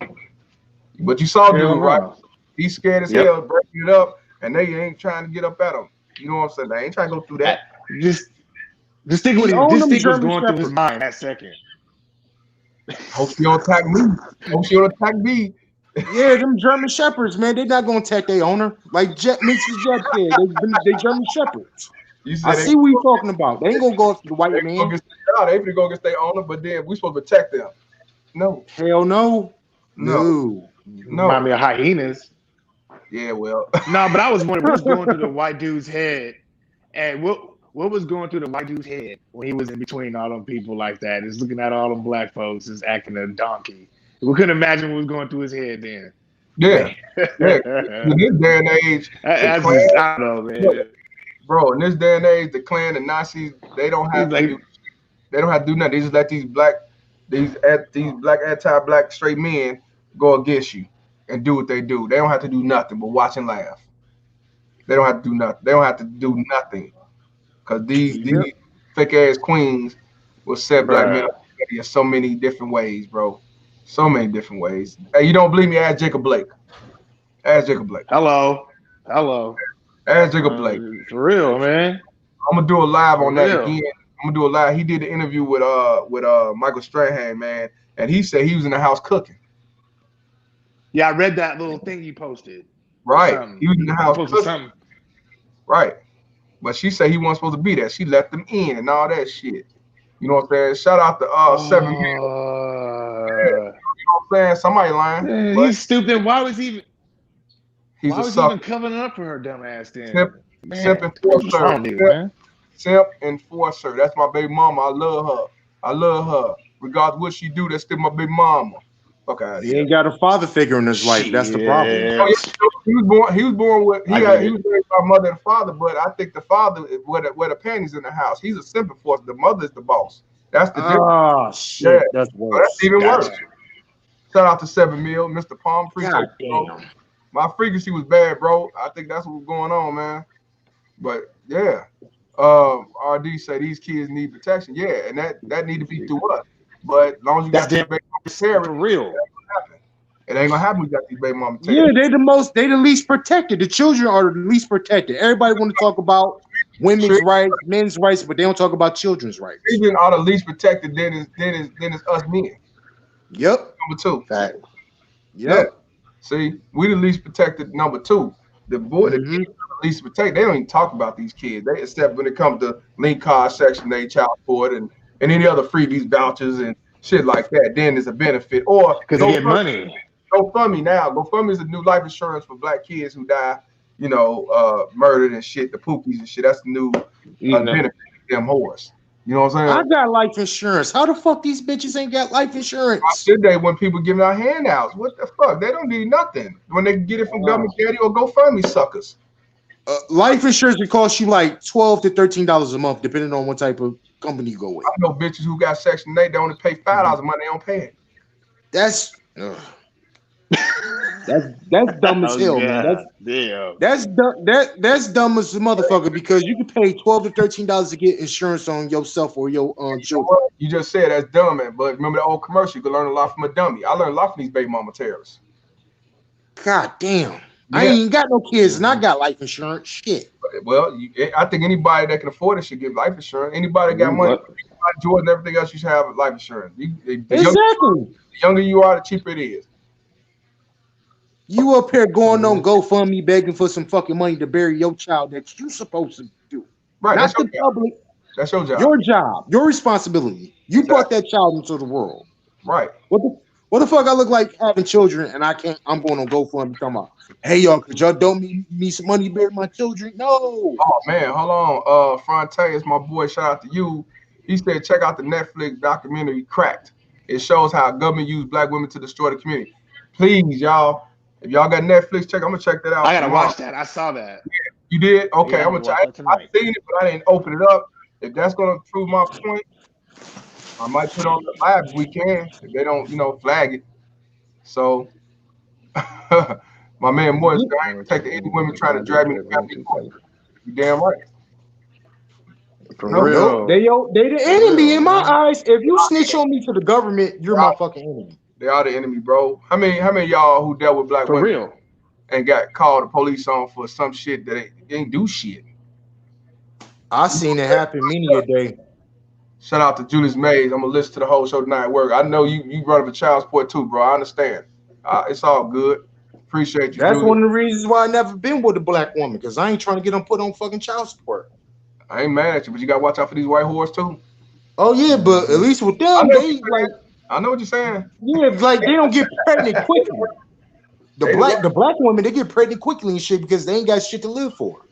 But you saw dude, right? He's scared as hell, breaking it up, and they ain't trying to get up at him. You know what I'm saying? They ain't trying to go through that. Just think what own them was German going through his shepherds. mind that second. Hope she don't attack me. Hope she don't attack me. Yeah, them German shepherds, man, they're not gonna attack their owner. Like Mrs. Jet said, they German shepherds. I see what you're talking about. They ain't gonna go after the white man. They finna go against their owner, but then we supposed to protect them. No. Hell no. No. Remind me of hyenas. Yeah, well. No, but I was wondering what's going through the white dude's head, and what was going through the white dude's head when he was in between all them people like that, is looking at all them black folks, is acting a donkey. We couldn't imagine what was going through his head then. Yeah. In this day and age, I don't know, man. Bro, in this day and age, the Klan, the Nazis, they don't have to do. They don't have to do nothing. They just let these black anti-black straight men go against you and do what they do. They don't have to do nothing but watch and laugh. They don't have to do nothing. They don't have to do nothing, because these fake ass queens will set black men up in so many different ways, bro. So many different ways. Hey, you don't believe me? Ask Jacob Blake. Ask Jacob Blake. Hello. Ask Jacob Blake. For real, man. I'm gonna do a live on that again. I'm gonna do a live. He did an interview with Michael Strahan, man, and he said he was in the house cooking. Yeah, I read that little thing you posted. Right. He was in the house cooking. Something. Right. But she said he wasn't supposed to be there. She let them in and all that shit. You know what I'm saying? Shout out to 7 Mil. You know what I'm saying? Somebody lying. Man, he's stupid. Why was he even covering up for her dumb ass then? Simp enforcer. Simp enforcer. That's my baby mama. I love her. Regardless of what she do, that's still my baby mama. Fuck out of here. He ain't got a father figure in his life. That's the problem. Oh, yeah. He was born with he was raised by mother and father, but I think the father wear the panties in the house. He's a simp enforcer. The mother is the boss. That's the difference. Oh shit. Yeah. That's worse. So that's even worse. Shout out to 7 Mil, Mr. Palm. Appreciate you, bro. My frequency was bad, bro. I think that's what's going on, man. But yeah. RD say these kids need protection. Yeah, and that need to be through us. But as long as you got these baby mama terrorists, for real. It ain't gonna happen. We got these baby mama terrorists. Yeah, they the least protected. The children are the least protected. Everybody want to talk about women's rights, men's rights, but they don't talk about children's rights. Children are the least protected. Then it's us men. Yep. Number 2. Fact. Yep. Yeah. See, we the least protected. Number 2. The kids are the least protected. They don't even talk about these kids. They except when it comes to link card, Section 8, child support, and any other freebies, vouchers, and shit like that. Then there's a benefit. Or because they get money. GoFundMe now. GoFundMe is a new life insurance for black kids who die, you know, murdered and shit, the pookies and shit. That's the new benefit to them whores. You know what I'm saying? I got life insurance. How the fuck these bitches ain't got life insurance? Why should they when people giving out handouts? What the fuck? They don't need nothing when they can get it from government daddy or GoFundMe suckers. Life insurance can cost you like $12 to $13 a month, depending on what type of company you go with. I know bitches who got Section 8. They only pay $5 a month. They don't pay it. That's dumb as hell, man. That's dumb as a motherfucker, because you can pay $12 to $13 to get insurance on yourself or your children. You just said that's dumb, man. But remember the old commercial? You can learn a lot from a dummy. I learned a lot from these baby mama terrorists. God damn. Yeah. I ain't got no kids and I got life insurance. Shit. Well, I think anybody that can afford it should get life insurance. Anybody that got money, Jordan, everything else, you should have life insurance. The younger you are, the cheaper it is. You up here going on GoFundMe begging for some fucking money to bury your child that you supposed to do. Right, Not that's your the job. public. That's your job. Your job. Your responsibility. You brought that child into the world. Right. What the fuck I look like having children and I'm going on GoFundMe talking about, hey y'all, could y'all donate me some money to bury my children? No. Oh man, hold on. Fronte is my boy. Shout out to you. He said check out the Netflix documentary Cracked. It shows how government used black women to destroy the community. Please, y'all. If y'all got Netflix, I'm gonna check that out. I gotta tomorrow. watch that. I saw that. Yeah, you did? Okay, Yeah, I'm gonna check. I've seen it, but I didn't open it up. If that's gonna prove my point, I might put on the live if we can. If they don't, flag it. So my man Morris, I ain't protecting any women trying to drag me to family court. You damn right. For No, real. they the enemy in my eyes. If you snitch on me to the government, you're my fucking enemy. They are the enemy, bro. How many of y'all who dealt with black For women real. and got called the police on for some shit that ain't do shit? I seen it happen many a day. Shout out to Julius Mays. I'm gonna listen to the whole show tonight at work. I know you run up a child support too, bro. I understand. It's all good. Appreciate you. That's Julius. one of the reasons why I never been with a black woman, because I ain't trying to get them put on fucking child support. I ain't mad at you, but you gotta watch out for these white whores too. Oh yeah, but at least with them, I know what you're saying. Yeah, like they don't get pregnant quickly. The black women, they get pregnant quickly and shit because they ain't got shit to live for.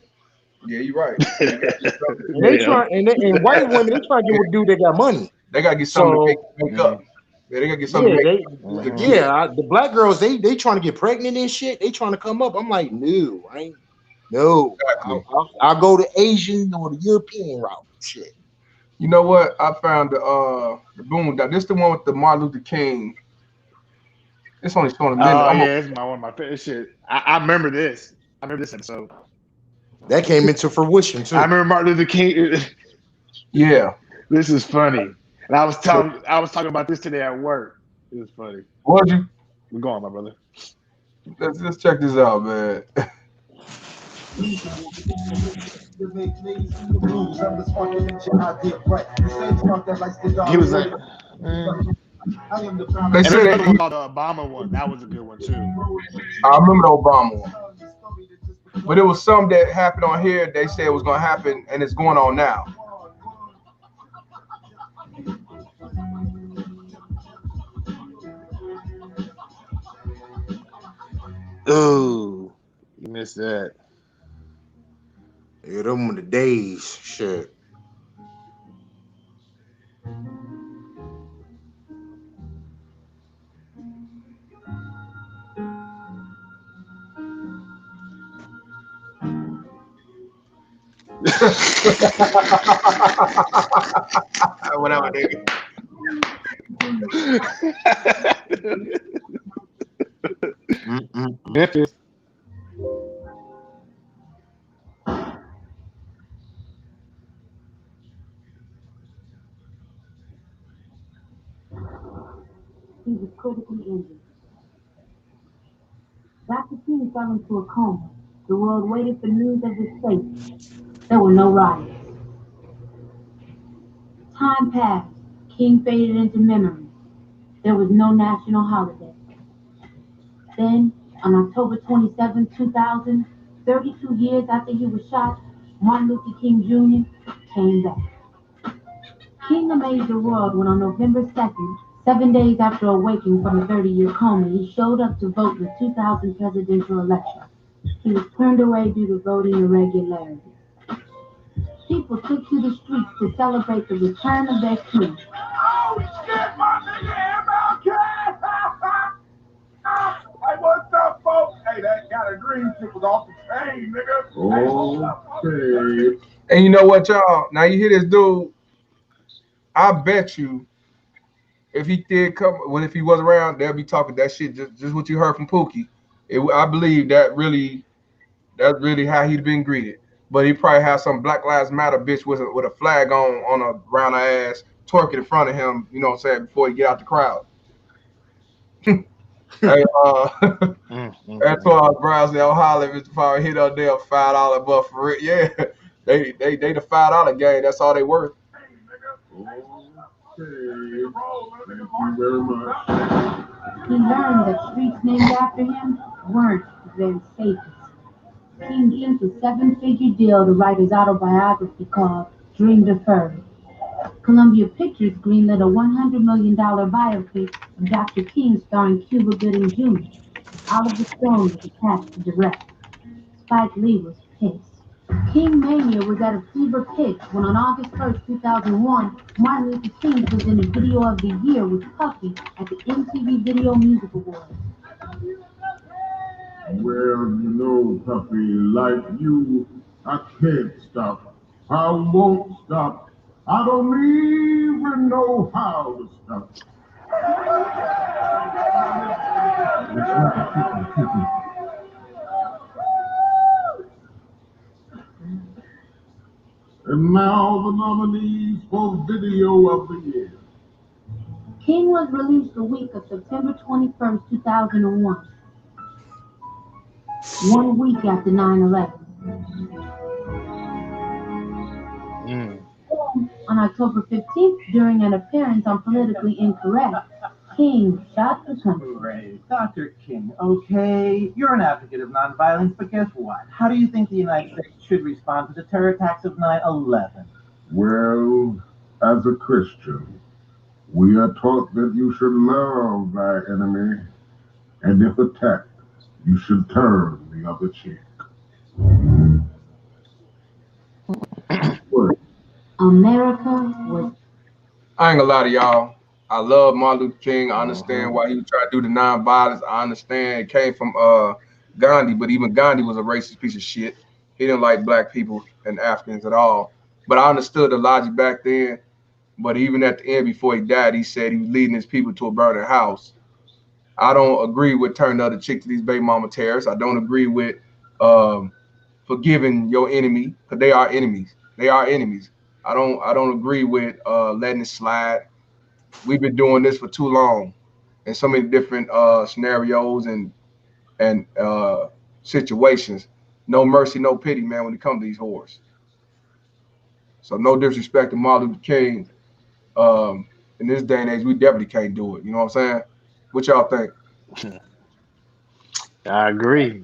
Yeah, you're right. And they try and white women, they try to get with dude that got money. They gotta get something to make up. Yeah, they gotta get something to make the black girls, they trying to get pregnant and shit. They trying to come up. I'm like, no, I ain't. No, exactly. I'll go to Asian or the European route. Shit. You know what? I found the Boondock. This the one with the Martin Luther King. It's only showing a minute. Oh yeah, it's one of my favorite shit. I remember this. I remember this episode. That came into fruition too. I remember Martin Luther King. Yeah. This is funny. And I was talking about this today at work. It was funny. What you? We're going, my brother. Let's check this out, man. He was like, they said that one called the Obama one. That was a good one too. I remember the Obama one. But it was some that happened on here. They said it was gonna happen, and it's going on now. Oh, you missed that. Yeah, them were the days. Shit. Whatever, nigga. Memphis. He was critically injured. Dr. King fell into a coma. The world waited for news of his fate. There were no riots. Time passed. King faded into memory. There was no national holiday. Then, on October 27, 2000, 32 years after he was shot, Martin Luther King Jr. came back. King amazed the world when on November 2nd, 7 days after awakening from a 30-year coma, he showed up to vote in the 2000 presidential election. He was turned away due to voting irregularities. People took to the streets to celebrate the return of their king. Oh shit, my nigga MLK! Hey, what's up, folks? Hey, that got a green shit was off the chain, nigga. Okay. And you know what, y'all? Now you hear this dude. I bet you, if he did come, well, if he was around, they'll be talking that shit. Just what you heard from Pookie. I believe that's really how he'd been greeted. But he probably had some Black Lives Matter bitch with a flag on around her ass, twerking in front of him. You know what I'm saying? Before he get out the crowd. Hey, that's why Browns they'll holler if Mr. hit up there $5 buff for it. Yeah, they the $5 game. That's all they worth. Okay, thank you very much. He learned that streets named after him weren't the very safest. King inked a seven-figure deal to write his autobiography called Dream Deferred. Columbia Pictures greenlit a $100 million biopic of Dr. King starring Cuba Gooding Jr. Oliver Stone was attached to direct. Spike Lee was pissed. King Mania was at a fever pitch when on August 1st, 2001, Martin Luther King presented Video of the Year with Puffy at the MTV Video Music Awards. Well, you know, puppy, like you, I can't stop. I won't stop. I don't even know how to stop. And now the nominees for Video of the Year. King was released the week of September 21st, 2001. 1 week after 9/11. On October 15th, during an appearance on Politically Incorrect, King shot the country. Great. Dr. King, okay, you're an advocate of nonviolence, but guess what? How do you think the United States should respond to the terror attacks of 9/11? Well, as a Christian, we are taught that you should love thy enemy, and if attacked, you should turn the other cheek. America was. I ain't gonna lie to y'all. I love Martin Luther King. I understand why he was trying to do the nonviolence. I understand it came from Gandhi, but even Gandhi was a racist piece of shit. He didn't like black people and Africans at all. But I understood the logic back then. But even at the end, before he died, he said he was leading his people to a burning house. I don't agree with turning the other chick to these baby mama terrorists. I don't agree with um, forgiving your enemy because they are enemies. They are enemies. I don't agree with letting it slide. We've been doing this for too long in so many different scenarios and situations. No mercy, no pity, man, when it comes to these whores. So no disrespect to Martin Luther King. In this day and age, we definitely can't do it. You know what I'm saying? What y'all think? I agree.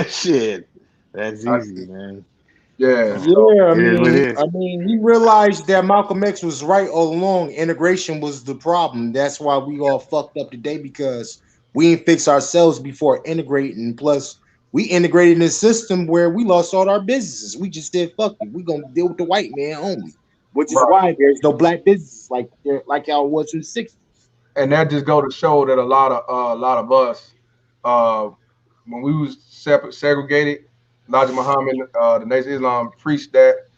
Shit, that's I, easy, man. yeah. So Yeah, It is what it is. I mean, he realized that Malcolm X was right all along. Integration was the problem. That's why we all fucked up today because we didn't fix ourselves before integrating. Plus, we integrated in a system where we lost all our businesses. We just did fuck it. We gonna deal with the white man only, which is right. why there's no black businesses like y'all was in the '60s. And that just go to show that a lot of us, uh, when we was separate, segregated, Elijah Muhammad, the Nation of Islam preached that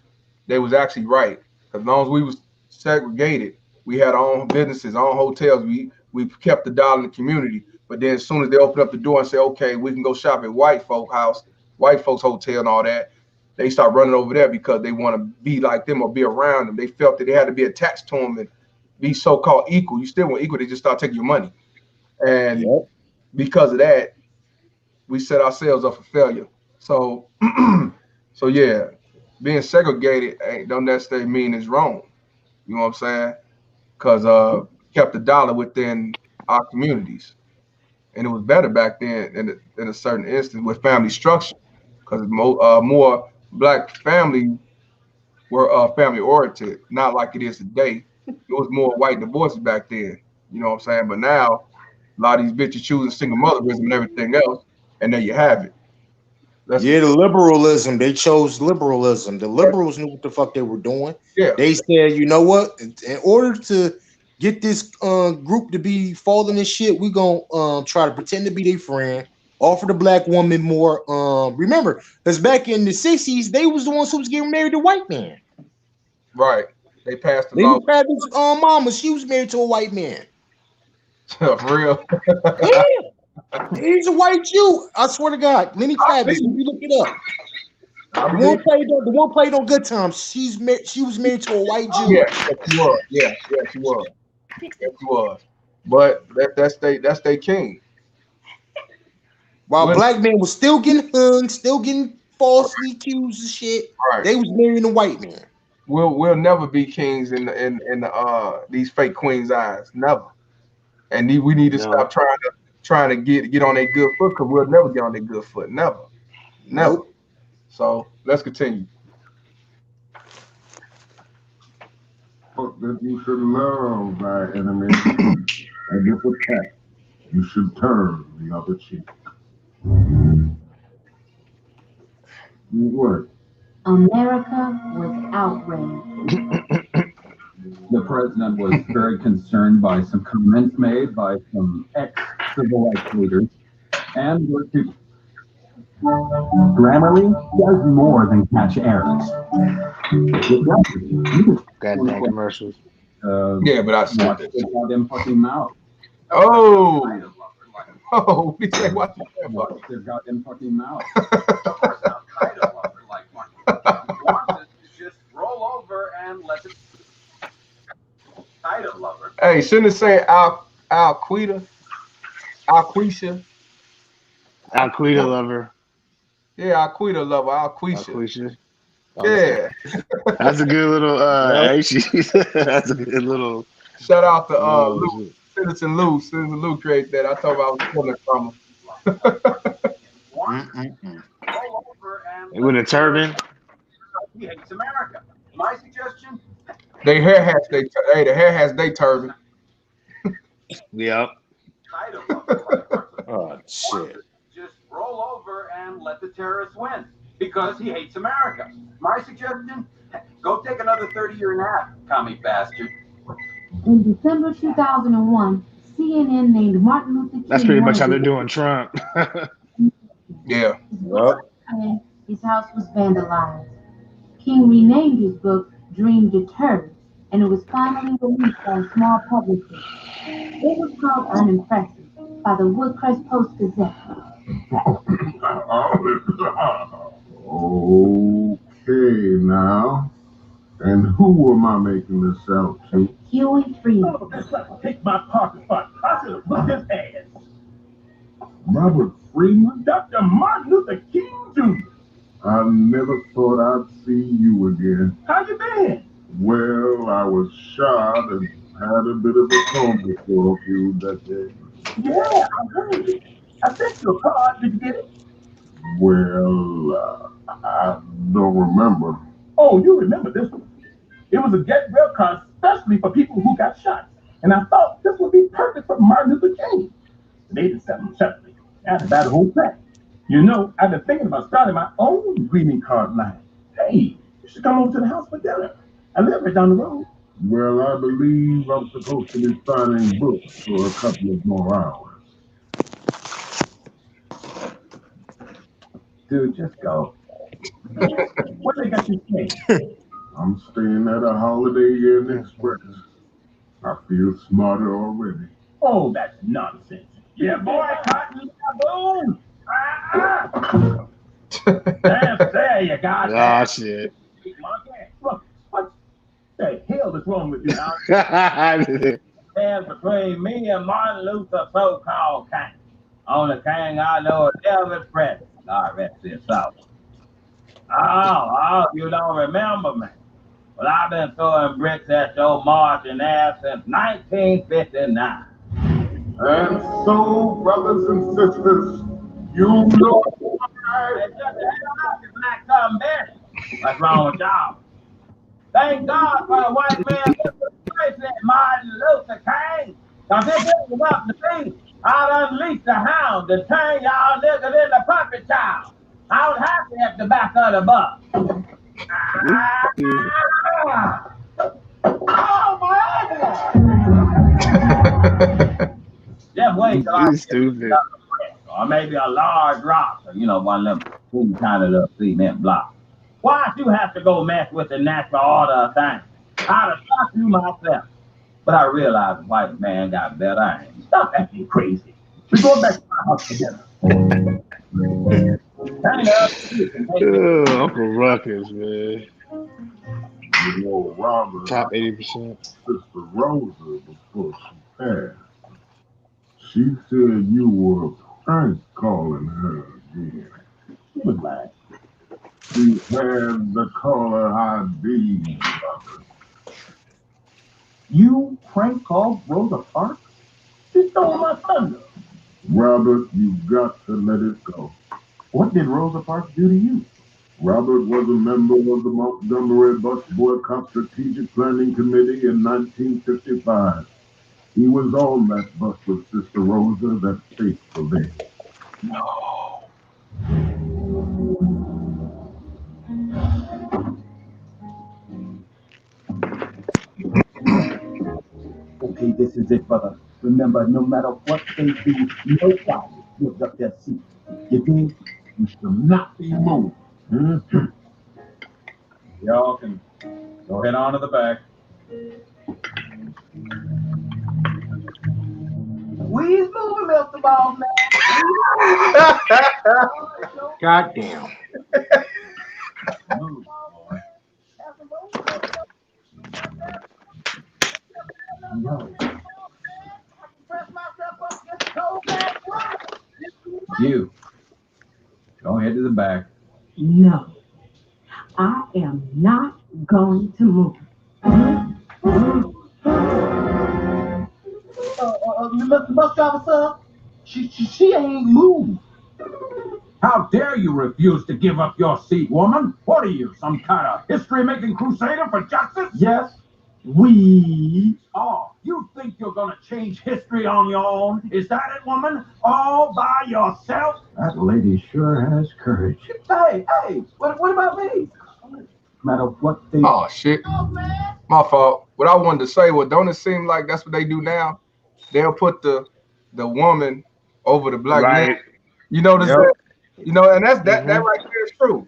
they was actually right. As long as we was segregated, we had our own businesses, our own hotels. We kept the dollar in the community. But then as soon as they opened up the door and say, okay, we can go shop at white folk house, white folks hotel and all that, they start running over there because they want to be like them or be around them. They felt that they had to be attached to them and be so-called equal. You still want equal, they just start taking your money. And Yep. because of that, we set ourselves up for failure. So so yeah, being segregated don't necessarily mean it's wrong. You know what I'm saying? Because kept the dollar within our communities, and it was better back then in a certain instance with family structure, because more black families were family oriented, not like it is today. It was more white divorces back then. You know what I'm saying? But now a lot of these bitches choosing single motherism and everything else, and there you have it. That's Yeah, the liberalism. They chose liberalism. The liberals knew what the fuck they were doing. yeah, They said, you know what? In order to get this group to be falling and shit, we gonna try to pretend to be their friend, offer the black woman more. Remember, because back in the '60s, they was the ones who was getting married to white man. right. They passed the Lenny law Kravitz's mama, she was married to a white man. for real. Yeah, he's a white Jew. I swear to God, Lenny I Kravitz. If believe, you look it up. I The believe. one played on Good Times. She was married to a white Jew. Yeah, yes, she was. Yeah, she was. Yes, she was. But that's they king. While We'll, black men was still getting hung, still getting falsely accused of shit, right. they was marrying a white man. We'll never be kings in the these fake queens' eyes. Never. And we need to stop No, trying to trying to get on their good foot, because we'll never get on their good foot. Never. Nope. So let's continue. That you should love thy enemy, and if attacked, you should turn the other cheek. What? America was outraged. The president was very concerned by some comments made by some ex-civil rights leaders, and were to Grammarly does more than catch errors. Goddamn commercials. Yeah, but I said watch this. it out them fucking mouth. Oh, we say watch it. Watch their goddamn fucking mouth. Just roll over and let it. Title lover. Hey, shouldn't it say Alquita lover. Yeah, Alquita lover, Alquisha. Yeah. That's a good little that's a good little shout out to Lou, Citizen Lou created that. I thought I was pulling from him. With a turban. He hates America. My suggestion. The hair has they turban. Yep. Oh shit. Just roll over and let the terrorists win because he hates America. My suggestion, go take another 30-year nap, commie bastard. In December 2001, CNN named Martin Luther King. That's pretty much how they're doing Trump. Yeah. And his house was vandalized. King renamed his book Dream Deterred, and it was finally released by a small publisher. It was called Unimpressive by the Woodcrest Post Gazette. Okay, now. And who am I making this out to? Huey Freeman. Take my parking spot. I should have put his ass. Robert Freeman? Dr. Martin Luther King Jr. I never thought I'd see you again. How you been? Well, I was shot and had a bit of a coma for a few decades. Yeah, I heard it. I sent you a card. Did you get it? Well, I don't remember. Oh, you remember this one. It was a get well card especially for people who got shot. And I thought this would be perfect for Martin Luther King. They did something separately. I had to buy the whole thing. You know, I've been thinking about starting my own greeting card line. Hey, you should come over to the house for dinner. I live right down the road. Well, I believe I'm supposed to be signing books for a couple of more hours. Dude, just go. Where they got you staying? I'm staying at a Holiday Inn Express. I feel smarter already. Oh, that's nonsense. Yeah, boy, cotton baboon. There you got that. Oh shit. Look, what the hell is wrong with you now? Stands between me and Martin Luther, so-called king. Only king I know is Elvis Presley. God rest his soul. Oh, you don't remember me. Well, I've been throwing bricks at your marching ass since 1959. And so, brothers and sisters, you know what's wrong with y'all? Thank God for the white man, President Martin Luther King. Because if it was up to me, I'd unleash the hound and turn y'all niggas into puppet child. I would have to at the back of the bus. Oh, my Just wait till I stupid. Or maybe a large rock, or, one of them kind of little cement blocks. Why'd you have to go mess with the natural order of things? I'd have stopped you myself. But I realized the white man got better aim. Stop acting crazy. We're going back to my house together. Uncle Ruckus, man. You know, Robert, Top 80%. Sister Rosa, before she passed, she said you were prank calling her again. She was lying. She had the caller ID, Robert. You prank called Rosa Parks? She stole my thunder. Robert, you've got to let it go. What did Rosa Parks do to you? Robert was a member of the Montgomery Bus Boycott Strategic Planning Committee in 1955. He was on that bus with Sister Rosa that fateful day. No. Okay, this is it, brother. Remember, no matter what they do, nobody gives up their seat. You dig? You shall not be moved. Mm-hmm. Y'all can go ahead on to the back. We's moving, Mr. Ball, man. God damn. Move, boy. No. You. Go ahead to the back. No, I am not going to move. Mr. Bus Driver, sir, she ain't moved. How dare you refuse to give up your seat, woman? What are you, some kind of history-making crusader for justice? Yes, we. Oh, you think you're gonna change history on your own? Is that it, woman? All by yourself? That lady sure has courage. Hey, what about me? No matter what they... Oh, shit. My fault. What I wanted to say was, don't it seem like that's what they do now? They'll put the woman over the black man. You notice that? You know, and that right there is true.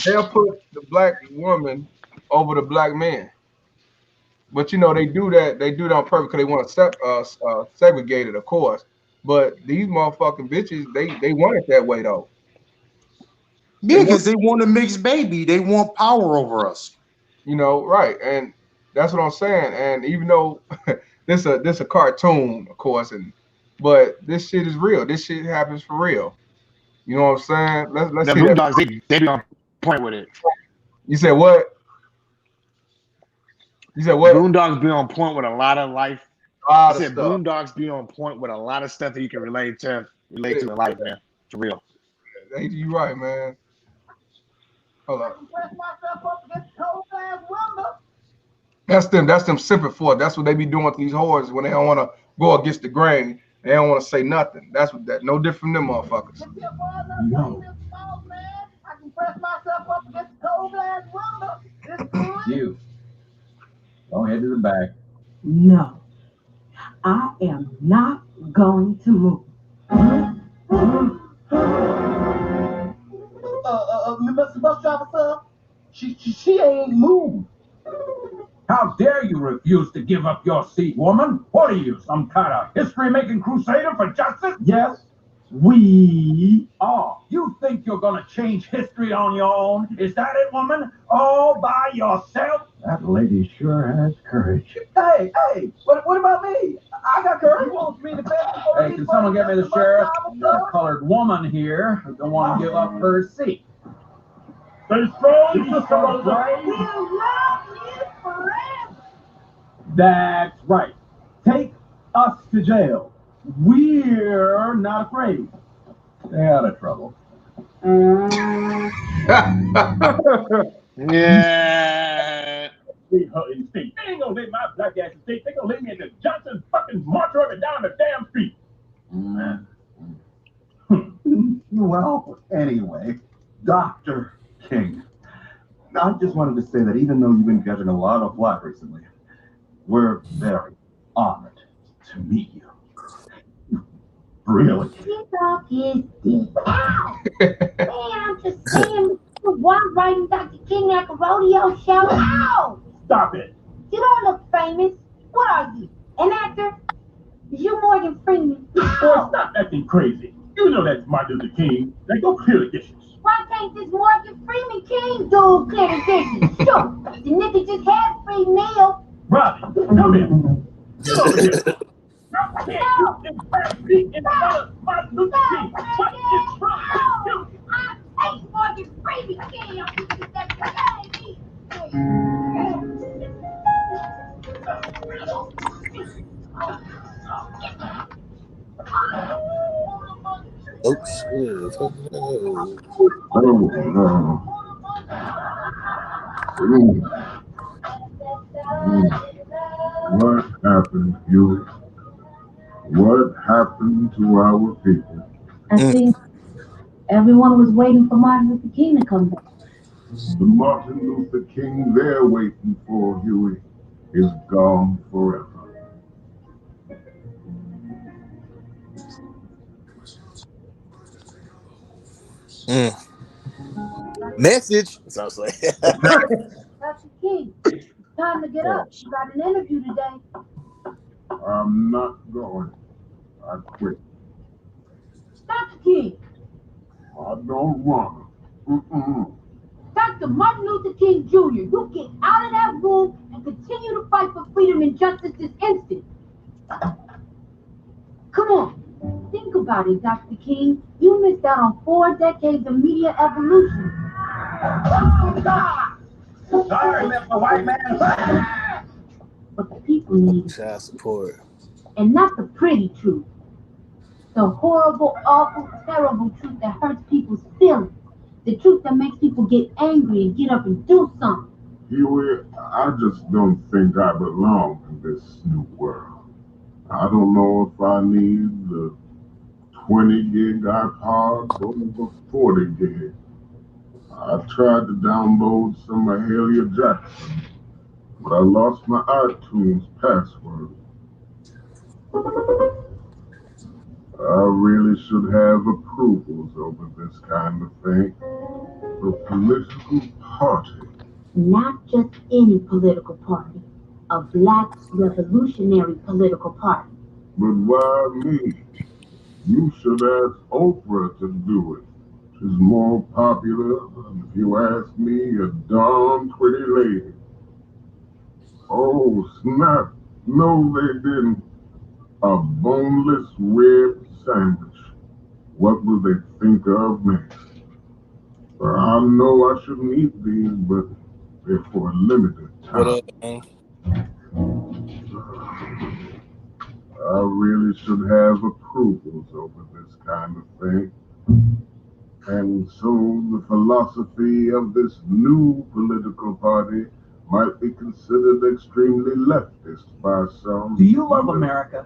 They'll put the black woman over the black man. But you know, they do that on purpose because they want to segregate it, of course. But these motherfucking bitches, they want it that way though. Yeah, because they want a mixed baby. They want power over us. You know, right? And that's what I'm saying. And even though this a cartoon, of course, but this shit is real. This shit happens for real. You know what I'm saying? Let's the see that. Boondocks, they be on point with it. You said what? You said what? Boondocks be on point with a lot of life. I said Boondocks be on point with a lot of stuff that you can relate to in life, man. For real. You right, man. Hold on. That's them simping for it. That's what they be doing to these whores when they don't want to go against the grain. They don't want to say nothing. That's what that no different from them motherfuckers. No. You. Go ahead to the back. No, I am not going to move. Mr. Bus Driver, sir, she ain't moved. How dare you refuse to give up your seat, woman? What are you, some kind of history-making crusader for justice? Yes, we. Oh, you think you're gonna change history on your own? Is that it, woman? All by yourself? That lady sure has courage. Hey, what about me? I got courage. You want me to Hey, can someone get me the sheriff? Got a colored woman here who don't want to give up her seat. Stay strong, Sister Rosa. We'll love you forever. That's right. Take us to jail. We're not afraid. Stay out of trouble. Yeah. They ain't gonna let my black ass escape. They gonna let me in the Johnson fucking mortuary down the damn street. Well, anyway, Dr. King, I just wanted to say that even though you've been catching a lot of flack recently, we're very honored to meet you. Really? TikTok is dead. Ow! Man, I'm just saying, why writing Dr. King like a rodeo show? Ow! Stop it. You don't look famous. What are you? An actor? Is you Morgan Freeman? Boy, stop acting crazy. You know that's Martin Luther King. Now go clear the dishes. Why can't this Morgan Freeman King dude clear the dishes? Sure, the nigga just had free meal. Robbie, come here. Get over here. How can't you embarrass me in front of Martin Luther King? What is wrong with you? I hate Morgan Freeman King. I'm just that crazy. What happened, Huey? What happened to our people? I think everyone was waiting for Martin Luther King to come back. The Martin Luther King they're waiting for, Huey, is gone forever. Message. So I was like, Dr. King, it's time to get up. You got an interview today. I'm not going. I quit. Dr. King, I don't want to. Dr. Martin Luther King Jr., you get out of that room and continue to fight for freedom and justice this instant. Come on. Think about it, Dr. King. You missed out on 4 decades of media evolution. Sorry, Mr. White Man. But the people need child support. And not the pretty truth. The horrible, awful, terrible truth that hurts people's feelings. The truth that makes people get angry and get up and do something. Huey, I just don't think I belong in this new world. I don't know if I need the 20 gig iPod or the 40 gig. I tried to download some Mahalia Jackson, but I lost my iTunes password. I really should have approvals over this kind of thing. A political party. Not just any political party. A black revolutionary political party. But why me? You should ask Oprah to do it. She's more popular, and if you ask me, a darn pretty lady. Oh, snap. No, they didn't. A boneless rib sandwich. What will they think of me? I know I shouldn't eat these, but they're for a limited time. What up, man? I really should have approvals over this kind of thing. And so the philosophy of this new political party might be considered extremely leftist by some. Do you love America?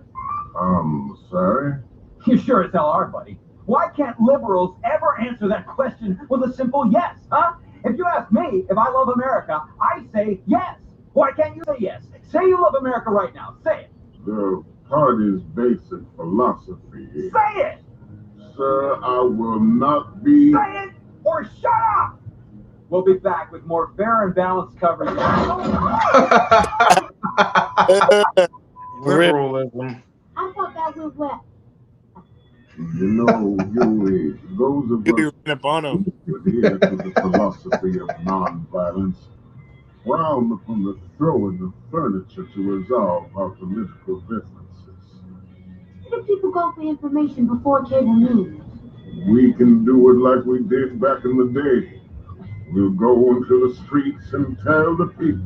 Sorry? You sure as hell are, buddy. Why can't liberals ever answer that question with a simple yes, huh? If you ask me if I love America, I say yes. Why can't you say yes? Say you love America right now. Say it. The party's basic philosophy is... Say it! Sir, I will not be... Say it or shut up! We'll be back with more fair and balanced coverage. Liberalism. I thought that was well. You know, Huey, those of us who adhere to the philosophy of nonviolence frown upon the throwing of furniture to resolve our political differences. Where do people go for information before cable news? We can do it like we did back in the day. We'll go into the streets and tell the people.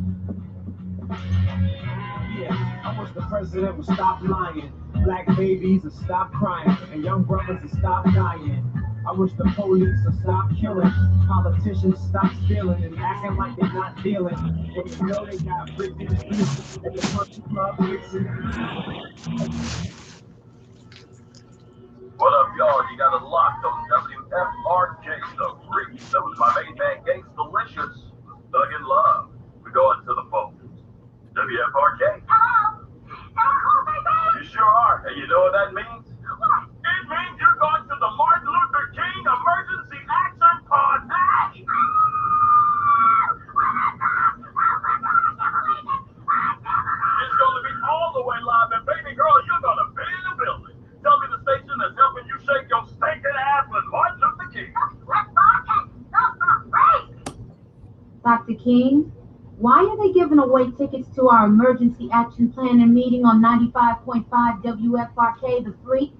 Yeah, I wish the president would stop lying. Black babies would stop crying, and young brothers would stop dying. I wish the police would stop killing, politicians stop stealing and acting like they're not dealing. But you know they got brick in the streets at the country club mixing. What up, y'all? You got it locked on WFRK, the freak. That was my main man, Gates Delicious. Thug in Love. We going to the phone. WFRK. Hello? Hello, baby? You sure are. And you know what that means? What? It means you're going to the Martin Luther King Emergency Action Party. It's going to be all the way live, and baby girl, you're going to be in the building. Tell me the station that's helping you shake your stinking ass with Martin Luther King. Dr. King, why are they giving away tickets to our emergency action plan and meeting on 95.5 WFRK, the freak?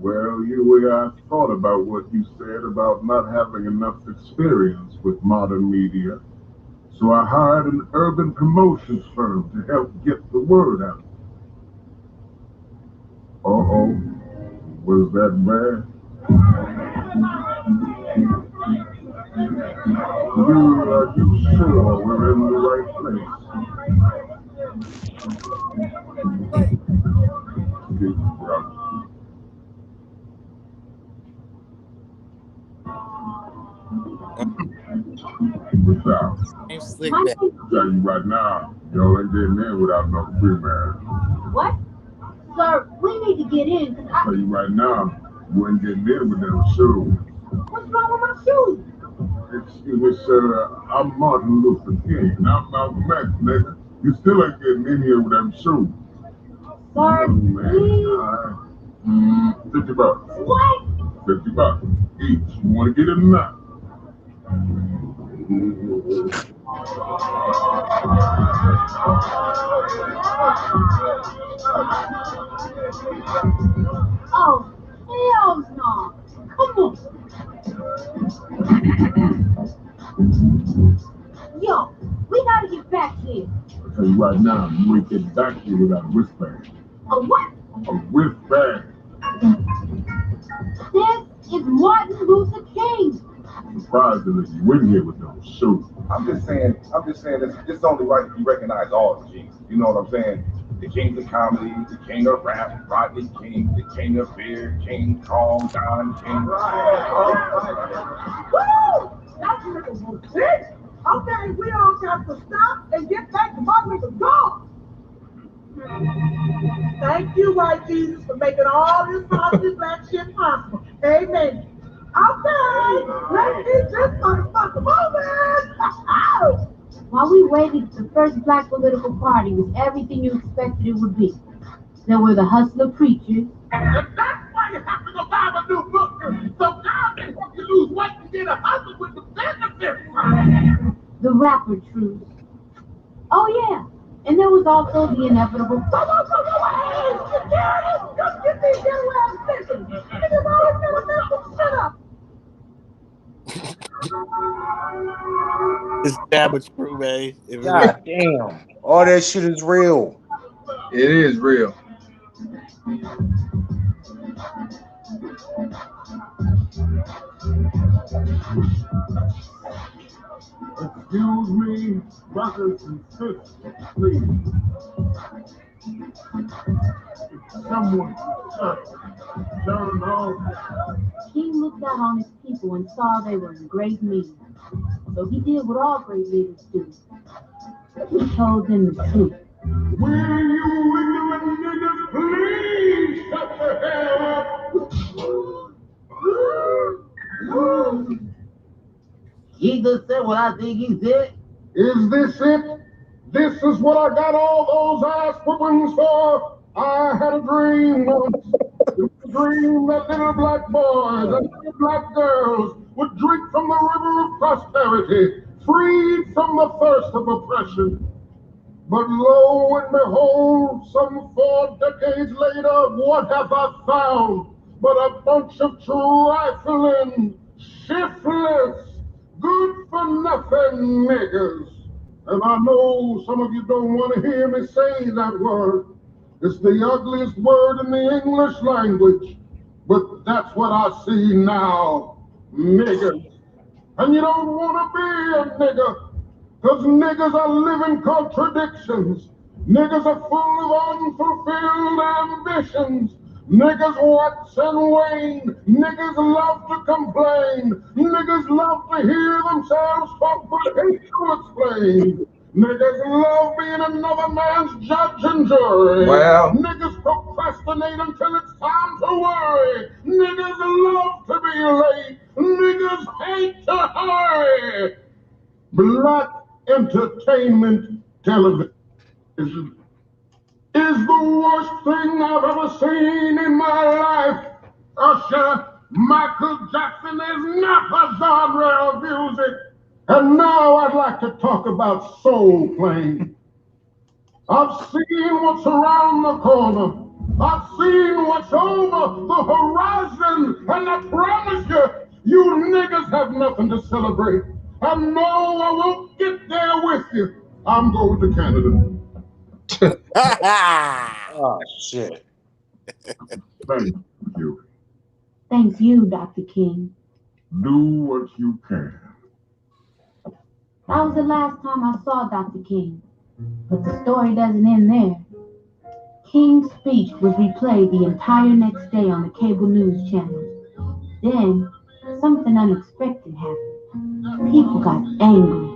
Well, Huey, I thought about what you said about not having enough experience with modern media. So I hired an urban promotions firm to help get the word out. Uh-oh. Was that bad? You sure we're in the right place? Big brother. What's up? Slick back. I'll tell you right now, y'all ain't getting in without no pre-marriage. What? Sir, we need to get in because I'll tell you right now, you ain't getting in with them shoes. What's wrong with my shoes? Excuse me, sir, I'm Martin Luther King, and I'm Malcolm X, nigga. You still ain't getting in here with them shoes. Sir, please. All right. $50. What? $50 each. You want to get it or not? Oh, hell no. Come on. Yo, we gotta get back here. I'll tell you right now, you ain't getting back here without a wristband. A what? A wristband. This is Martin Luther King. Surprisingly, you in here with those shoes. I'm just saying it's only right that you recognize all the kings. You know what I'm saying? The king of comedy, the king of rap, Rodney King, the king of beer, King Kong, Don King. Woo! That's nigga shit. Okay, we all got to stop and get back to my nigga God. Thank you, white Jesus, for making all this positive black shit possible. Amen. Okay, let's get this motherfucker moving. While we waited, the first black political party was everything you expected it would be. There were the hustler preachers. And that's why you have to go buy a new book. So now they help you lose weight and get a husband with the benefits. The rapper troops. Oh yeah, and there was also the inevitable. Just get these young ass bitches. Niggas always gonna mess some shit up. It's damage proof, man. God damn. All that shit is real. It is real. Excuse me, brothers and sisters, please. Someone turn off. King looked out on his people and saw they were in great need. So he did what all great leaders do. He told them the truth. Will you ignorant niggas please shut the hell up? Jesus said what I think he said. Is this it? This is what I got all those ass whoopings for? I had a dream once. It was a dream that little black boys and little black girls would drink from the river of prosperity, freed from the thirst of oppression. But lo and behold, some 4 decades later, what have I found but a bunch of trifling, shiftless, good-for-nothing niggas? And I know some of you don't want to hear me say that word. It's the ugliest word in the English language, but that's what I see now, niggas. And you don't want to be a nigger, because niggas are living contradictions. Niggas are full of unfulfilled ambitions. Niggas wax and wane. Niggas love to complain. Niggas love to hear themselves talk but hate to explain. Niggas love being another man's judge and jury. Wow. Niggas procrastinate until it's time to worry. Niggas love to be late. Niggas hate to hurry. Black entertainment television is the worst thing I've ever seen in my life. Usher, Michael Jackson is not a genre of music. And now I'd like to talk about soul playing. I've seen what's around the corner. I've seen what's over the horizon. And I promise you, you niggas have nothing to celebrate. And no, I won't get there with you. I'm going to Canada. Oh, shit. Thank you. Thank you, Dr. King. Do what you can. That was the last time I saw Dr. King. But the story doesn't end there. King's speech was replayed the entire next day on the cable news channels. Then, something unexpected happened. People got angry.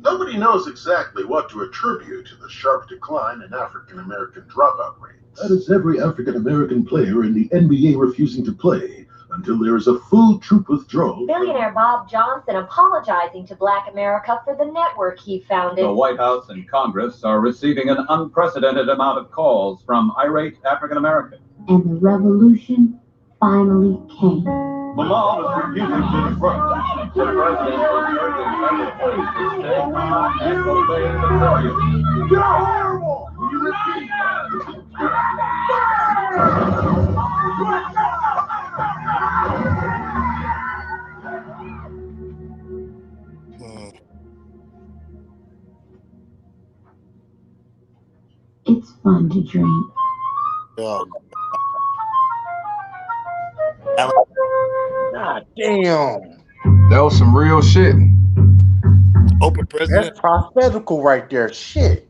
Nobody knows exactly what to attribute to the sharp decline in African American dropout rates. That is every African American player in the NBA refusing to play until there is a full troop withdrawal. Billionaire Bob Johnson apologizing to Black America for the network he founded. The White House and Congress are receiving an unprecedented amount of calls from irate African Americans. And the revolution finally came. The mob is refusing to disrupt. The president is urging member states to stay calm and obey the curfew. You're horrible! You repeat. It's fun to drink. Oh, God damn. That was some real shit. open president. That's prophetical right there. Shit.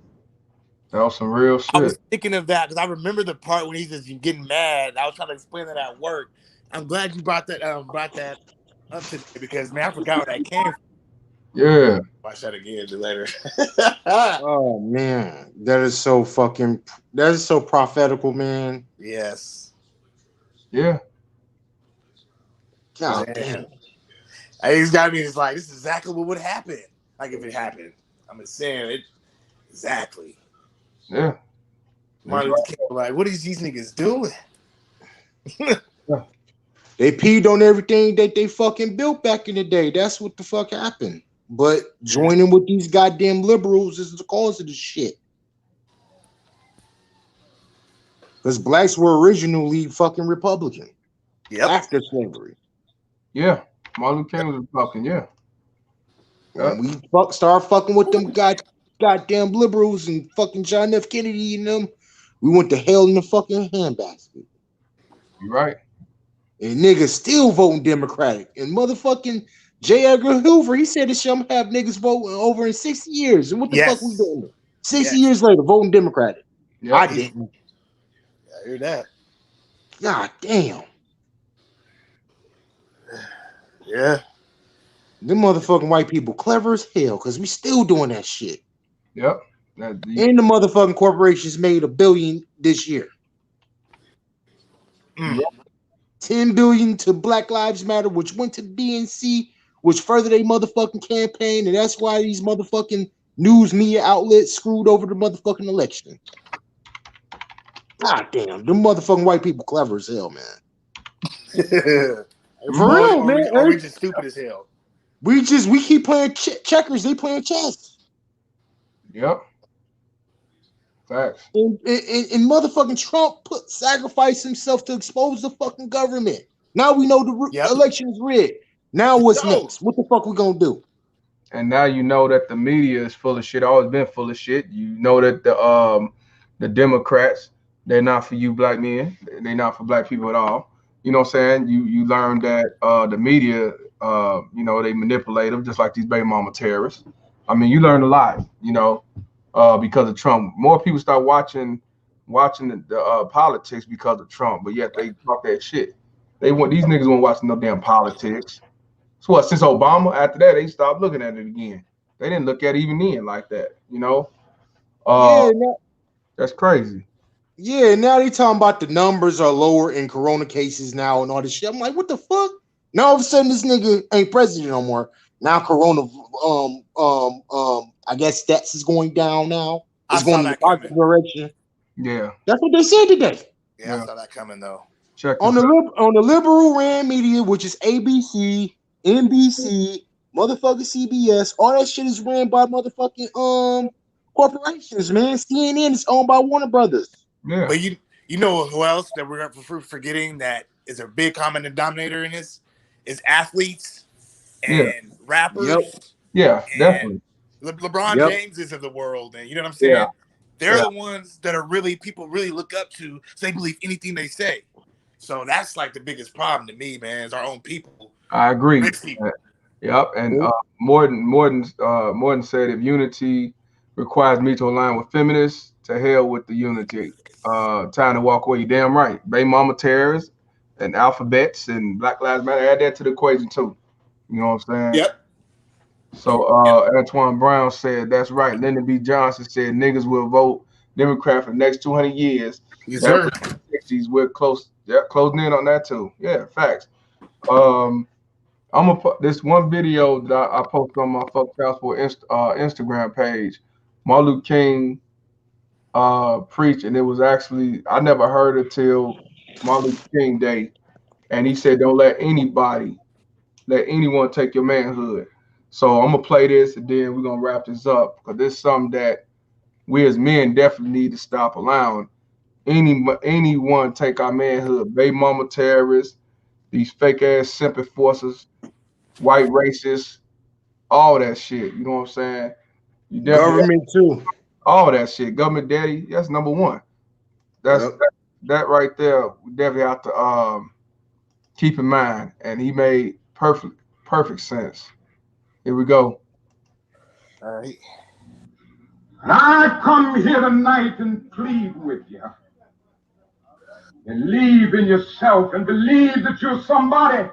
That was some real shit. I was thinking of that because I remember the part when he says you're getting mad. I was trying to explain that at work. I'm glad you brought that up today because man, I forgot where that came from. Yeah. Watch that again later. Oh man, that is so prophetical, man. Yes. Yeah. God damn. He's got me. It's like this is exactly what would happen. Like if it happened. I'm just saying it exactly. Yeah. Martin Luther King was like, what is these niggas doing? They peed on everything that they fucking built back in the day. That's what the fuck happened. But joining with these goddamn liberals is the cause of this shit. Because blacks were originally fucking Republican. Yep. After slavery. Yeah. Martin Luther King was a Republican, yeah. When we start fucking with them goddamn liberals and fucking John F. Kennedy and them, we went to hell in the fucking handbasket. You right. And niggas still voting Democratic. And motherfucking J. Edgar Hoover, he said this shit, I'm gonna have niggas voting over in 60 years. And what the fuck we doing? 60 years later, voting Democratic. Yep. I didn't. I hear that. God damn. Yeah. Them motherfucking white people clever as hell because we still doing that shit. Yep. And the motherfucking corporations made $1 billion this year. Yep. 10 billion to Black Lives Matter, which went to the DNC, which furthered a motherfucking campaign, and that's why these motherfucking news media outlets screwed over the motherfucking election. God damn, them motherfucking white people clever as hell, man. For real, man. Or we just stupid as hell. We keep playing checkers, they playing chess. Yep. Facts. And motherfucking Trump sacrificed himself to expose the fucking government. Now we know the election is rigged. Now what's next? What the fuck we gonna do? And now you know that the media is full of shit. Always been full of shit. You know that the Democrats, they're not for you black men. They're not for black people at all. You know what I'm saying? You learn that the media, they manipulate them just like these baby mama terrorists. I mean, you learn a lot, because of Trump. More people start watching the politics because of Trump, but yet they talk that shit. These niggas won't watch no damn politics. So what? Since Obama, after that, they stopped looking at it again. They didn't look at it even then like that, that's crazy. Yeah, now they talking about the numbers are lower in corona cases now and all this shit. I'm like, what the fuck? Now all of a sudden this nigga ain't president no more. Now corona, I guess stats is going down now. It's going in the opposite direction. Yeah, that's what they said today. Yeah, I saw that coming though. On the liberal ran media, which is ABC, NBC, motherfucking CBS, all that shit is ran by motherfucking corporations, man. CNN is owned by Warner Brothers. Yeah. But you know who else that we're forgetting that is a big common denominator in this is athletes and rappers. Yep. Yeah, and definitely. LeBron Jameses of the world, and you know what I'm saying? Yeah. They're the ones that are people really look up to, so they believe anything they say. So that's like the biggest problem to me, man, is our own people. I agree. Yep, and Morton said, if unity requires me to align with feminists, to hell with the unity. Time to walk away. You damn right. Bay Mama terrorists and alphabets and Black Lives Matter. Add that to the equation too. You know what I'm saying? Yep. So Antoine Brown said, that's right. Lyndon B. Johnson said niggas will vote Democrat for the next 200 years. Yes, That sir. was in the 60s. We're closing in on that too. Yeah, facts. I'm gonna put this one video that I posted on my Fuck Passport Instagram page. Martin Luther King preached, and it was actually I never heard it till Martin Luther King Day, and he said, "Don't let anyone take your manhood." So I'm gonna play this, and then we're gonna wrap this up because this is something that we as men definitely need to stop allowing anyone take our manhood. Baby mama terrorists, these fake ass sympathy forces, white racists, all that shit. You know what I'm saying? You definitely Government too. all that shit. Government daddy, that's number one. That's Yep. that right there. We definitely have to keep in mind. And he made perfect sense. Here we go. All right. I come here tonight and plead with you. Believe in yourself and believe that you're somebody.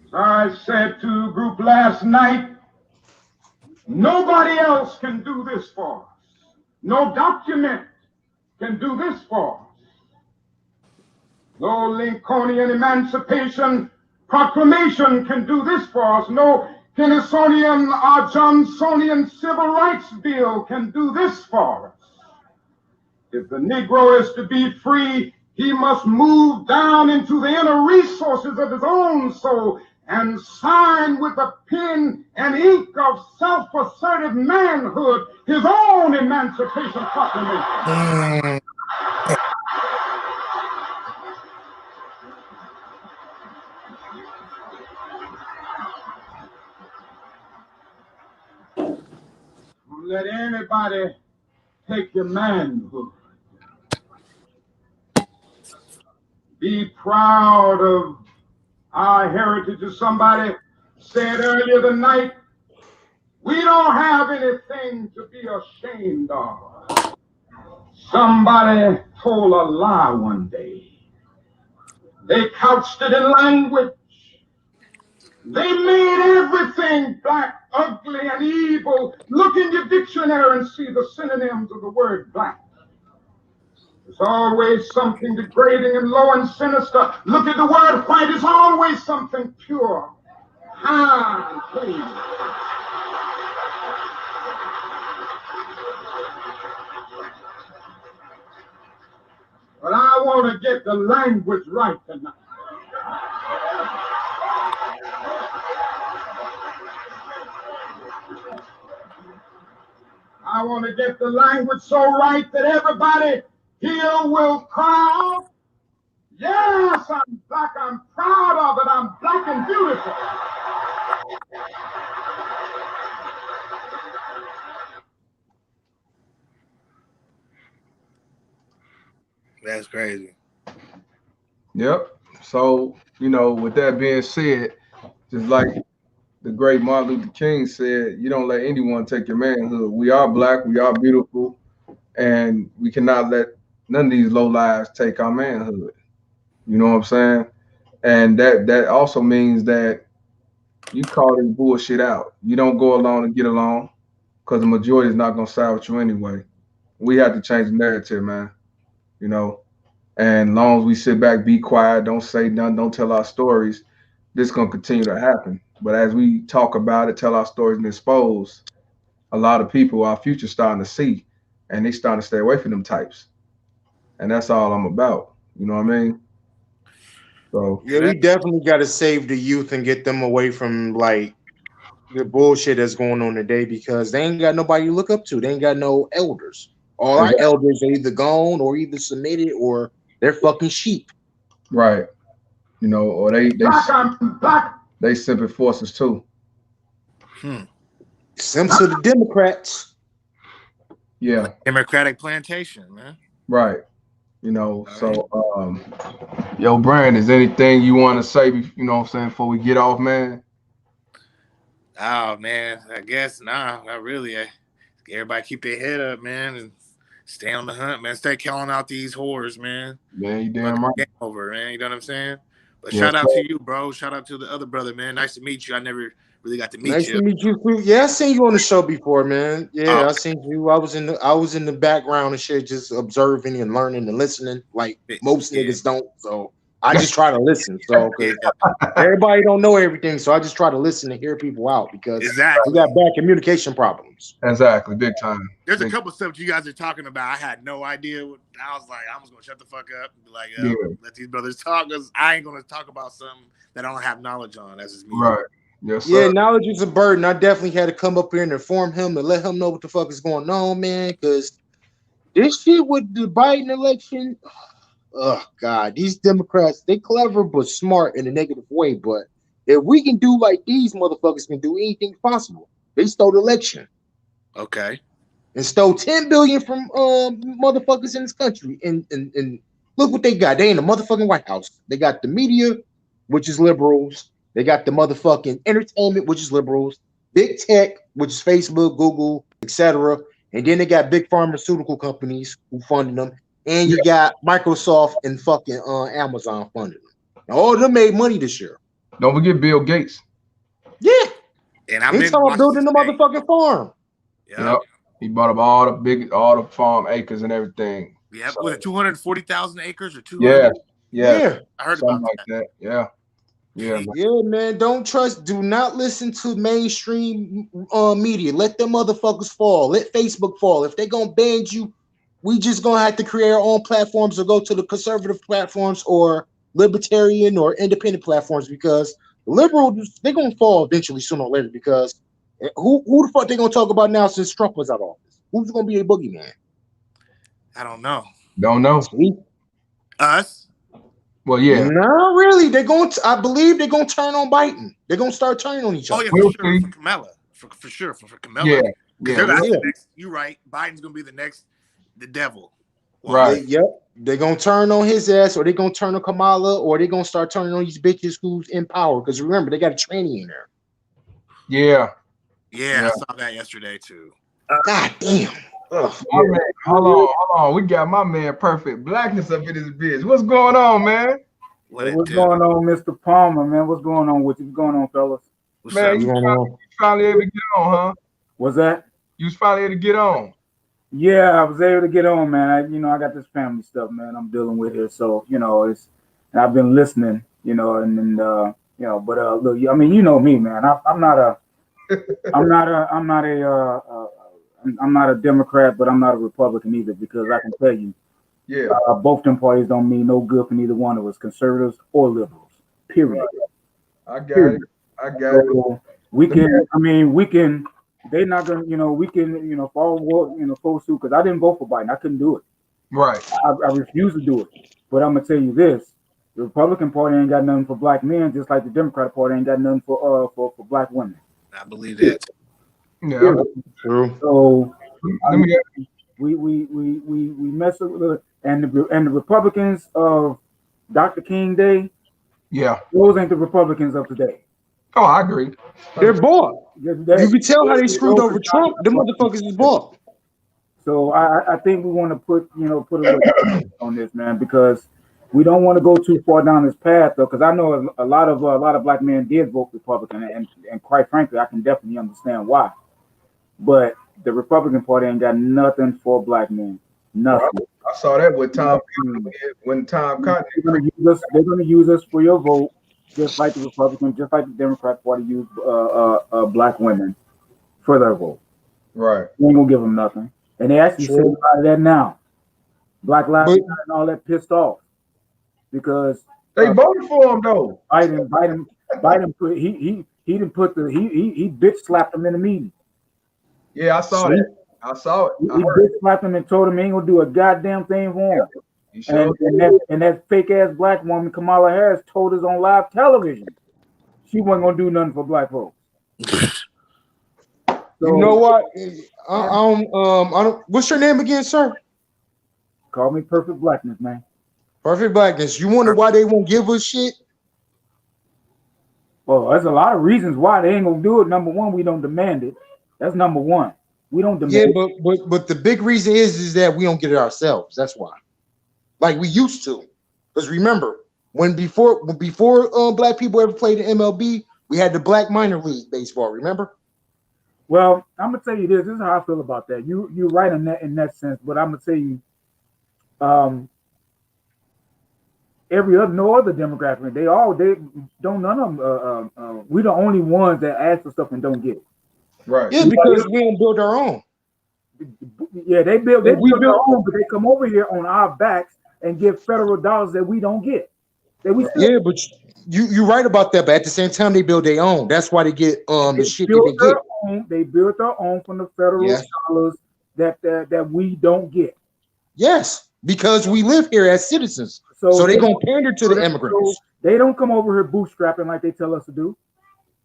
As I said to a group last night, nobody else can do this for us. No document can do this for us. No Lincolnian Emancipation Proclamation can do this for us. No Kennisonian or Johnsonian Civil Rights Bill can do this for us. If the Negro is to be free, he must move down into the inner resources of his own soul and sign with the pen and ink of self-assertive manhood his own Emancipation Proclamation. Don't let anybody take your manhood. Be proud of our heritage. As somebody said earlier tonight, we don't have anything to be ashamed of. Somebody told a lie one day. They couched it in language. They made everything black, ugly, and evil. Look in your dictionary and see the synonyms of the word black. There's always something degrading and low and sinister. Look at the word white. It's always something pure, high, and clean. But I want to get the language right tonight. I want to get the language so right that everybody here will cry out, yes, I'm black, I'm proud of it, I'm black and beautiful. That's crazy. Yep. So, with that being said, just like the great Martin Luther King said, you don't let anyone take your manhood. We are black, we are beautiful, and we cannot let none of these low lives take our manhood. You know what I'm saying? And that also means that you call this bullshit out. You don't go along and get along because the majority is not gonna side with you anyway. We have to change the narrative, man. You know, and as long as we sit back, be quiet, don't say nothing, don't tell our stories, this is gonna continue to happen. But as we talk about it, tell our stories and expose, a lot of people, our future starting to see, and they starting to stay away from them types. And that's all I'm about. You know what I mean? So yeah, we definitely got to save the youth and get them away from like the bullshit that's going on today because they ain't got nobody to look up to. They ain't got no elders. All our elders are either gone or either submitted or they're fucking sheep. Right. Or they simply forces too. Simps of the Democrats. Yeah. Democratic plantation, man. Right. You know, so yo, Brand, is anything you want to say? You know what I'm saying before we get off, man? Oh man, I guess not really. Everybody keep their head up, man, and stay on the hunt, man. Stay calling out these whores, man. Man, you damn Fucking right. game over, man. You know what I'm saying? But Yes, shout out sir. to you, bro. Shout out to the other brother, man. Nice to meet you. I never really got to meet Nice to you. meet you too. Yeah, I seen you on the show before, man. Yeah, Oh, I seen you. I was in the background and shit, just observing and learning and listening, like most niggas don't. So I just try to listen. So because everybody don't know everything, so I just try to listen and hear people out because we got bad communication problems. Exactly, big time. There's a couple stuff you guys are talking about. I had no idea. I was like, I'm just gonna shut the fuck up and be like, let these brothers talk, because I ain't gonna talk about something that I don't have knowledge on. That's just me. Right. Yes, Yeah, sir. knowledge is a burden. I definitely had to come up here and inform him and let him know what the fuck is going on, man. Because this shit with the Biden election, oh God, these Democrats, they clever but smart in a negative way. But if we can do like these motherfuckers can do, anything's possible. They stole the election. Okay. And stole 10 billion from motherfuckers in this country. And look what they got. They in the motherfucking White House. They got the media, which is liberals. They got the motherfucking entertainment, which is liberals. Big tech, which is Facebook, Google, etc. And then they got big pharmaceutical companies who funding them. And you got Microsoft and fucking Amazon funding them. Now, all of them made money this year. Don't forget Bill Gates. Yeah. And I'm He's talking building the motherfucking farm. Yep. He bought up all the farm acres and everything. Yep. So, Was it 240,000 acres or 200? Yeah. I heard something about like that. Yeah. Yeah. Yeah, man. Don't trust. Do not listen to mainstream media. Let them motherfuckers fall. Let Facebook fall. If they gonna ban you, we just gonna have to create our own platforms or go to the conservative platforms or libertarian or independent platforms because liberals they gonna fall eventually sooner or later because who the fuck they gonna talk about now since Trump was out of office? Who's gonna be a boogeyman? I don't know. Don't know. Us? Well, yeah. No, really. They're going to, I believe they're going to turn on Biden. They're going to start turning on each other. Oh, yeah, for sure. For Kamala. For sure. For Kamala. Yeah. Because that's the next, you're right. Biden's going to be the devil. Right. Yep. They're going to turn on his ass or they're going to turn on Kamala or they're going to start turning on these bitches who's in power. Because remember, they got a tranny in there. Yeah. Yeah, I saw that yesterday, too. God damn. Man, hold on. We got my man Perfect Blackness up in this bitch. What's going on, man? What's going on, Mr. Palmer, man? What's going on with you? What's going on, fellas? Man, you finally able to get on, huh? What's that? You was finally able to get on. Yeah, I was able to get on, man. I got this family stuff, man. I'm dealing with here, so and I've been listening, and but look, I mean, you know me, man. I'm not a Democrat, but I'm not a Republican either, because I can tell you, both them parties don't mean no good for neither one of us, conservatives or liberals. Period. I got it. So we can. They're not gonna, we can, follow, folks who, because I didn't vote for Biden, I couldn't do it. Right. I refuse to do it. But I'm gonna tell you this: the Republican Party ain't got nothing for black men, just like the Democratic Party ain't got nothing for black women. I believe that. Yeah. True. So we mess with and the Republicans of Dr. King Day. Yeah. Those ain't the Republicans of today. Oh, I agree. They're bought. You can tell how they screwed over Trump. The motherfuckers is bought. So I think we want to put a little on this, man, because we don't want to go too far down this path, though, because I know a lot of black men did vote Republican, and quite frankly, I can definitely understand why. But the Republican Party ain't got nothing for black men. Nothing. I saw that with Tom when Tom Cotton. They're going to use us for your vote, just like the Republicans, just like the Democrat Party used black women for their vote. Right. We ain't gonna give them nothing, and they actually say a lot of that now. Black Lives Matter and all that pissed off because they voted for him though. Biden put he didn't put he bitch slapped him in the meeting. Yeah, I saw that. I saw it. He bitch slapped him and told him he ain't gonna do a goddamn thing for him. And that fake ass black woman Kamala Harris told us on live television she wasn't gonna do nothing for black folks. So, you know what? I don't. What's your name again, sir? Call me perfect blackness, man. Perfect blackness. You wonder why they won't give us shit? Well, there's a lot of reasons why they ain't gonna do it. Number one, we don't demand it. That's number one. We don't demand it. But the big reason is that we don't get it ourselves. That's why. Like we used to. Because remember, before black people ever played in MLB, we had the Black Minor League baseball, remember? Well, I'm gonna tell you this. This is how I feel about that. You're right in that sense, but I'm gonna tell you, no other demographic, they don't, none of them. We the only ones that ask for stuff and don't get it. Right. Yeah, because we don't build our own. Yeah, they build their own, but they come over here on our backs and get federal dollars that we don't get. Yeah, but you're right about that. But at the same time, they build their own. That's why they get the shit that they get. They build their own from the federal dollars that we don't get. Yes, because we live here as citizens. So they're gonna pander to the immigrants. They don't come over here bootstrapping like they tell us to do.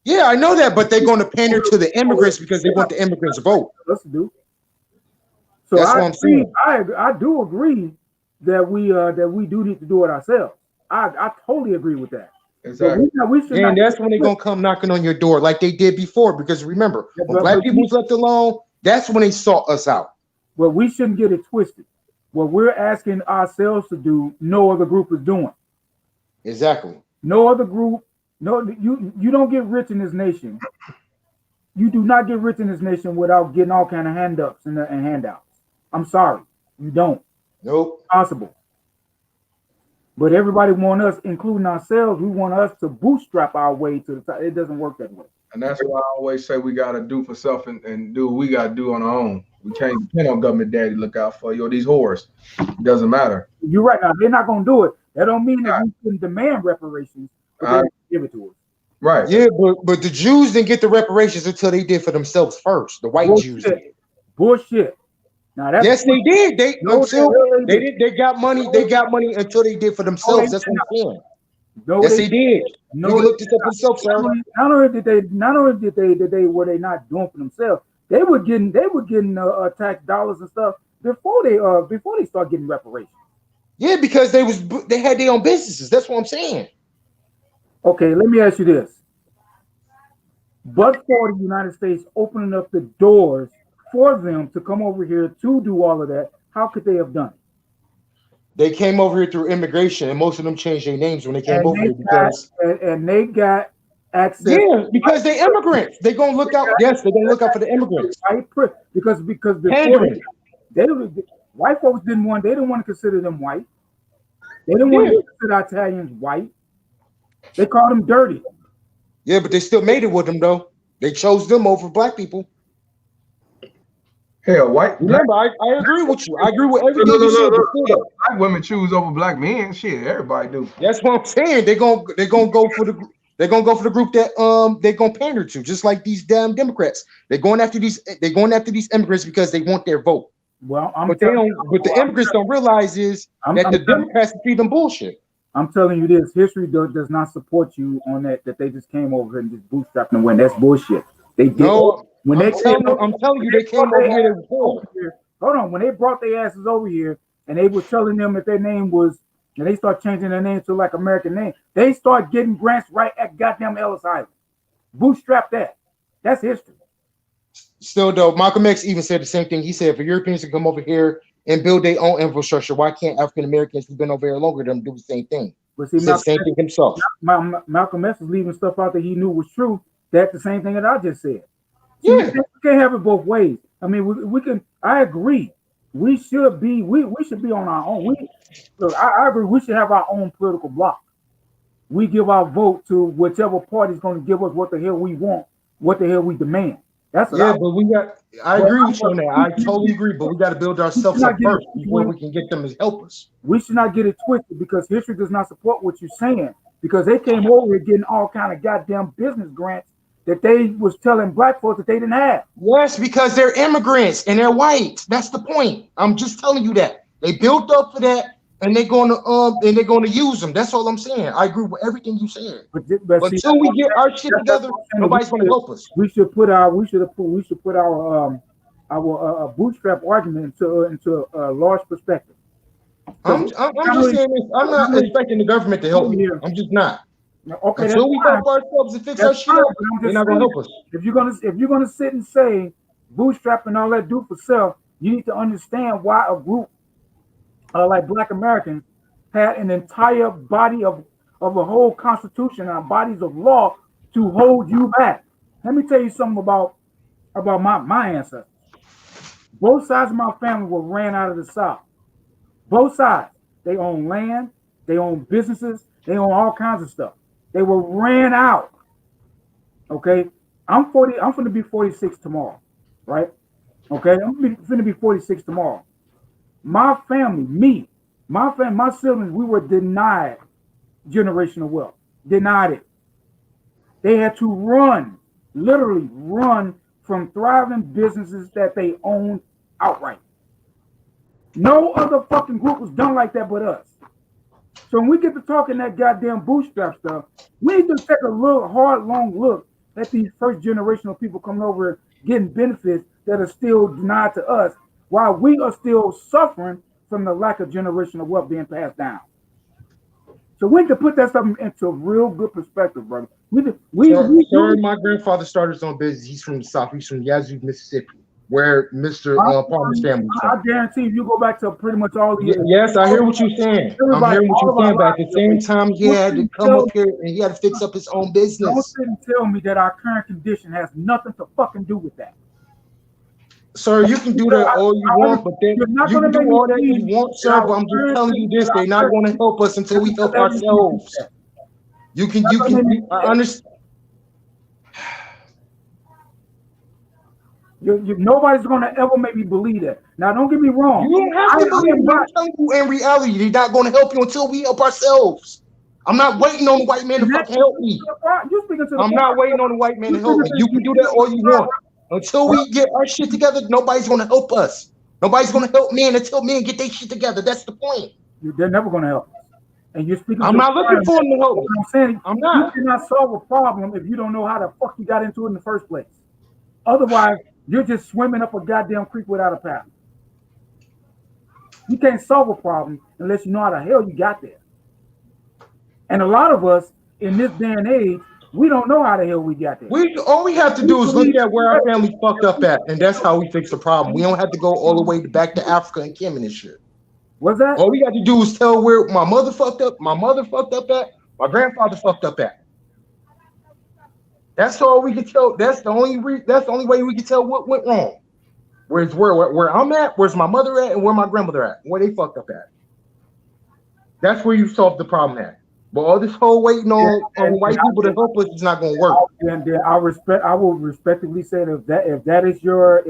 Yeah, I know that, but they're gonna pander to the immigrants because they want the immigrants to vote. Us to do. So that's what I'm saying. I do agree that we do need to do it ourselves. I totally agree with that. Exactly. And that's when they're gonna come knocking on your door like they did before. Because remember, when black people was left alone, that's when they sought us out. Well, we shouldn't get it twisted. What we're asking ourselves to do, no other group is doing. Exactly. No other group. No, you don't get rich in this nation. You do not get rich in this nation without getting all kind of hand-ups and handouts. I'm sorry, you don't. Nope. Possible. But everybody want us, including ourselves, we want us to bootstrap our way to the top. It doesn't work that way. And that's why I always say we got to do for self and do what we got to do on our own. We can't depend on government daddy to look out for you or these whores. It doesn't matter. You're right. Now, they're not going to do it. That don't mean that we can demand reparations, but they give it to us. Right. Yeah, but the Jews didn't get the reparations until they did for themselves first. The white Jews did. Bullshit. Now that's yes, they did. They got money. They got money until they did for themselves. That's what I'm saying. No, yes, they did. No, you can look this up themselves, sir. Not only did they were they not doing for themselves. They were getting tax dollars and stuff before they start getting reparations. Yeah, because they had their own businesses. That's what I'm saying. Okay, let me ask you this. But for the United States opening up the doors for them to come over here to do all of that, how could they have done it? They came over here through immigration, and most of them changed their names when they came over here because they got access. Yeah, because they immigrants. They're gonna look out. Yes, they're gonna look out for the immigrants. Because before white folks didn't want to consider them white. They didn't want to consider Italians white. They called them dirty. Yeah, but they still made it with them though. They chose them over black people. Hell, white. Remember, I agree with you. I agree with everything you said. Black women choose over black men. Shit, everybody do. That's what I'm saying. They're gonna go for the group that they're gonna pander to, just like these damn Democrats. They're going after these immigrants because they want their vote. Well, but the immigrants don't realize is that the Democrats feed them bullshit. I'm telling you this: history does not support you on that they just came over and just bootstrapped and went. That's bullshit. They did. No, I'm telling you, they came over here before. Hold on, when they brought their asses over here and they were telling them that their name was, and they start changing their name to like American name, they start getting grants right at goddamn Ellis Island. Bootstrap that. That's history. Still though, Malcolm X even said the same thing. He said, for Europeans to come over here and build their own infrastructure, why can't African Americans who've been over here longer than them do the same thing? But see, the same thing himself. Malcolm X is leaving stuff out that he knew was true. That's the same thing that I just said. Yeah, we can't have it both ways. I mean, we can. I agree. We should be. We should be on our own. I agree. We should have our own political bloc. We give our vote to whichever party is going to give us what the hell we want, what the hell we demand. That's but we got. I agree with you on that. I totally agree. But we got to build ourselves up first before we can get them as helpers. We should not get it twisted because history does not support what you're saying. Because they came over here getting all kind of goddamn business grants that they was telling black folks that they didn't have. Yes, because they're immigrants and they're white. That's the point. I'm just telling you that. They built up for that and they're gonna use them. That's all I'm saying. I agree with everything you said. But until we get our shit together, nobody's gonna help us. We should put our bootstrap argument into a large perspective. I'm just saying this. I'm not expecting the government to help me. I'm just not. Okay, until we help ourselves and fix our shit up, they're not gonna help us. If you're gonna sit and say bootstrap and all that do for self, you need to understand why a group like Black Americans had an entire body of a whole constitution and bodies of law to hold you back. Let me tell you something about my ancestors. Both sides of my family were ran out of the South. Both sides. They own land, they own businesses, they own all kinds of stuff. They were ran out. Okay, I'm 40. I'm going to be 46 tomorrow, right? Okay, I'm going to be 46 tomorrow. My family, my siblings, we were denied generational wealth. Denied it. They had to run, literally run from thriving businesses that they owned outright. No other fucking group was done like that but us. So when we get to talking that goddamn bootstrap stuff, we need to take a hard, long look at these first generational people coming over getting benefits that are still denied to us while we are still suffering from the lack of generational wealth being passed down. So we need to put that stuff into a real good perspective, brother. Sir, my grandfather started his own business. He's from the South. He's from Yazoo, Mississippi, where Mr. Palmer's family is from. I guarantee you go back to pretty much all the Yes, I hear what you're saying. I'm hearing what you're saying, but at the same time, he had to come up here and he had to fix up his own business. Don't sit and tell me that our current condition has nothing to fucking do with that. Sir, you can do that all you want, but then you can do all that you want, sir, but I'm just telling you this, they're not going to help us until we help ourselves. I understand. Nobody's going to ever make me believe that. Now, don't get me wrong. You don't have to believe it. I'm telling you, in reality, they're not going to help you until we help ourselves. I'm not waiting on the white man to fucking help me. I'm not waiting on the white man to help me. You can do that all you want. Until we get our shit together, nobody's going to help us. Nobody's going to help men until men get their shit together. That's the point. They're never going to help us. And you're speaking. I'm not looking for them to help me. I'm saying I'm not. You cannot solve a problem if you don't know how the fuck you got into it in the first place. Otherwise, you're just swimming up a goddamn creek without a paddle. You can't solve a problem unless you know how the hell you got there. And a lot of us in this day and age, we don't know how the hell we got there. All we have to do is look at where our family fucked up at, and that's how we fix the problem. We don't have to go all the way back to Africa and Kim and this shit. What's that? All we got to do is tell where my mother fucked up, my grandfather fucked up at. That's all we can tell. That's the only way we can tell what went wrong. Where I'm at, where's my mother at, and where my grandmother at, where they fucked up at. That's where you solve the problem at. But all this whole waiting on white people to help us is not going to work. And then I will respectively say that if that is your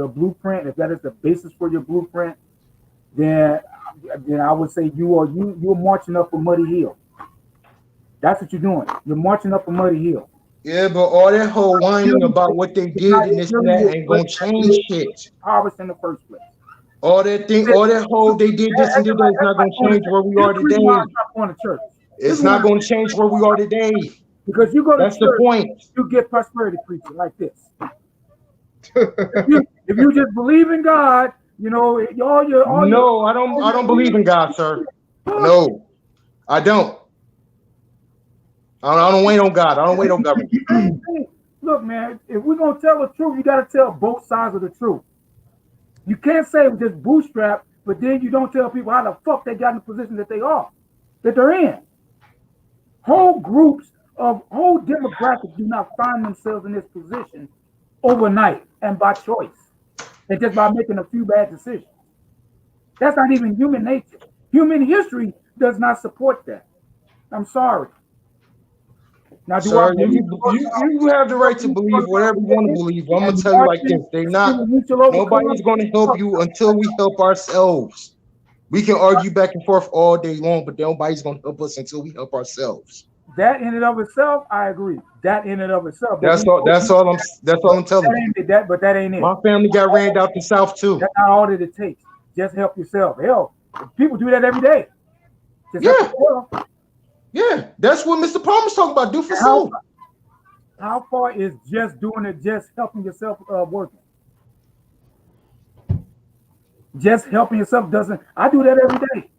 blueprint, if that is the basis for your blueprint, then I would say you're marching up a muddy hill. That's what you're doing. You're marching up a muddy hill. Yeah, but all that whole whining about what they did and this and that ain't gonna change shit. Harvest in the first place. All that whole they did this and did that is not gonna change where we are today. It's not gonna change where we are today. Because you go to that's church, the point. You get prosperity preaching like this. if you just believe in God, No, I don't believe in God, sir. No, I don't. I don't wait on God. I don't wait on government. Look, man, if we're gonna tell the truth, you gotta tell both sides of the truth. You can't say just bootstrap, but then you don't tell people how the fuck they got in the position that they're in. Whole demographics do not find themselves in this position overnight and by choice, and just by making a few bad decisions. That's not even human nature. Human history does not support that. I'm sorry. Now, sir, you have the right to believe whatever you want to believe. I'm gonna tell you like this: nobody's gonna help you until we help ourselves. We can argue back and forth all day long, but nobody's gonna help us until we help ourselves. That in and of itself, I agree. That in and of itself. That's all I'm telling you. But that ain't it. My family got ran out the South too. That's not all that it takes. Just help yourself. Hell, people do that every day. Yeah, that's what Mr. Palmer's talking about. Do for self. How far is just doing it, just helping yourself working? just helping yourself doesn't. I do that every day.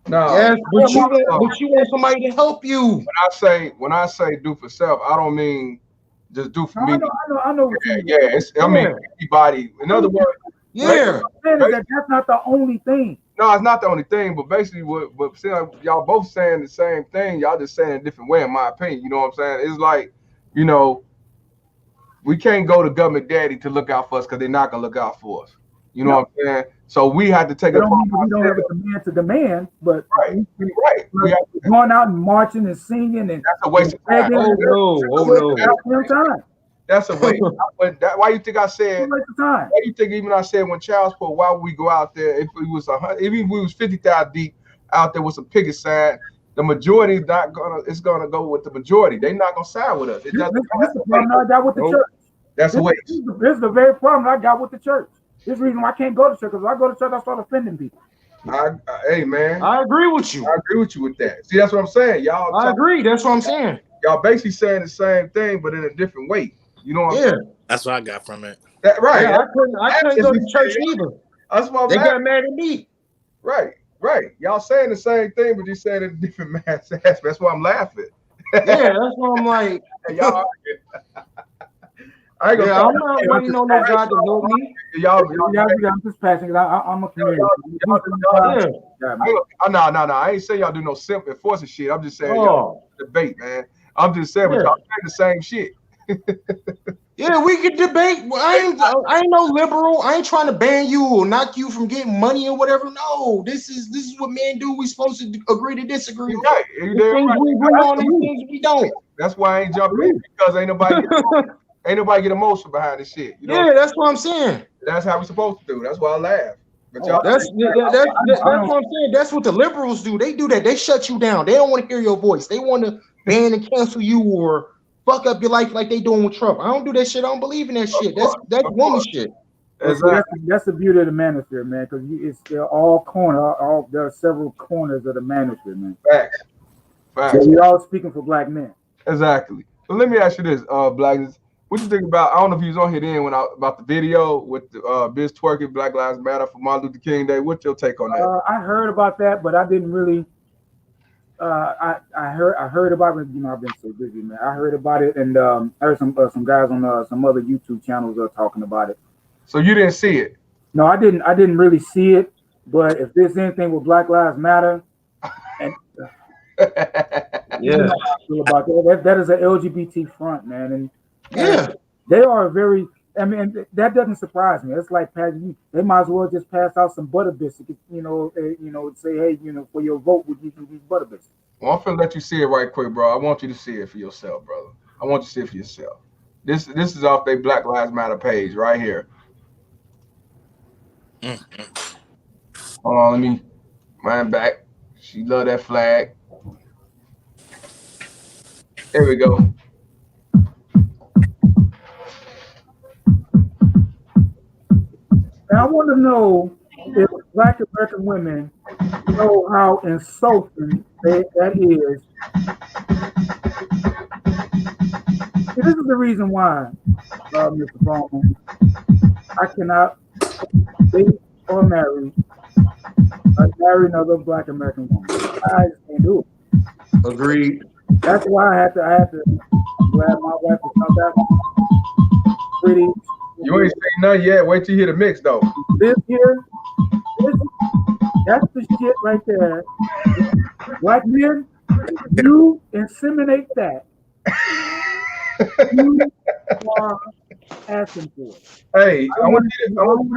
No, yes, but you want somebody to help you. When I say do for self, I don't mean just do for me. I know what you mean. Yeah, I mean everybody. In other words, that's not the only thing. No, it's not the only thing, but basically, what y'all both saying the same thing. Y'all just saying it a different way, in my opinion. You know what I'm saying? It's like, you know, we can't go to government daddy to look out for us because they're not gonna look out for us. You know what I'm saying? So we have to take it. We don't have a demand to demand, but right. We have to going out and marching and singing, and that's a waste of time. That's a waste. Why you think I said? Why do you think even I said when child support? Why would we go out there if it was even if we was 50,000 deep out there with some picket sign? The majority is not gonna. It's gonna go with the majority. They're not gonna side with us. That's the problem I got with the church. That's a waste. This is the very problem I got with the church. This is the reason why I can't go to church, because if I go to church, I start offending people. Hey man, I agree with you. I agree with you with that. See, that's what I'm saying, y'all. I agree. That's what I'm saying. Y'all basically saying the same thing, but in a different way. You know what I'm saying? That's what I got from it. Right. Yeah, I couldn't go to church either. That's why they got mad at me. Right. Y'all saying the same thing, but you saying it in different aspects. That's why I'm laughing. Yeah, that's why I'm like, y'all. I ain't gonna I'm not waiting on no God to know me. I'm just passing. I'm a community. No. I ain't saying y'all do no simp enforcing shit. I'm just saying y'all debate, man. I'm just saying, but y'all saying the same shit. Yeah, we could debate. I ain't no liberal. I ain't trying to ban you or knock you from getting money or whatever. No, this is what men do. We supposed to agree to disagree. Right. Things we agree on and things we don't. That's why I ain't jumping in, because ain't nobody get emotional behind this shit. You know? Yeah, that's what I'm saying. That's how we supposed to do. That's why I laugh. But that's what I'm saying. That's what the liberals do. They do that. They shut you down. They don't want to hear your voice. They want to ban and cancel you or fuck up your life like they doing with Trump. I don't do that shit. I don't believe in that shit. That's woman shit. Exactly. That's the beauty of the manosphere, man. Because they're all corner. There are several corners of the manosphere, man. Facts. So we're all speaking for black men. Exactly. So let me ask you this, Blackness. What you think about? I don't know if you was on here then about the video with Biz twerking Black Lives Matter for Martin Luther King Day. What's your take on that? I heard about that, but I didn't really. I heard about it. You know, I've been so busy, man. I heard about it, and I heard some guys on some other YouTube channels talking about it. So you didn't see it? No, I didn't. I didn't really see it. But if there's anything with Black Lives Matter, and yeah, about that is an LGBT front, man, and they are very. I mean, that doesn't surprise me. It's like they might as well just pass out some butter biscuits, say, hey, for your vote, would you do these butter biscuits? Well, I'm gonna let you see it right quick, bro. I want you to see it for yourself, brother. I want you to see it for yourself. This is off their Black Lives Matter page right here. Hold on, let me mind back. She love that flag. There we go. Now, I want to know if Black American women know how insulting that is. See, this is the reason why, Mr. Palmer, I cannot date or marry another Black American woman. I just can't do it. Agreed. That's why I had to grab my wife to come back. Pretty. You ain't saying nothing yet. Wait till you hear the mix, though. This here, that's the shit right there. Black men, you inseminate that. You are asking for it. Hey, I want to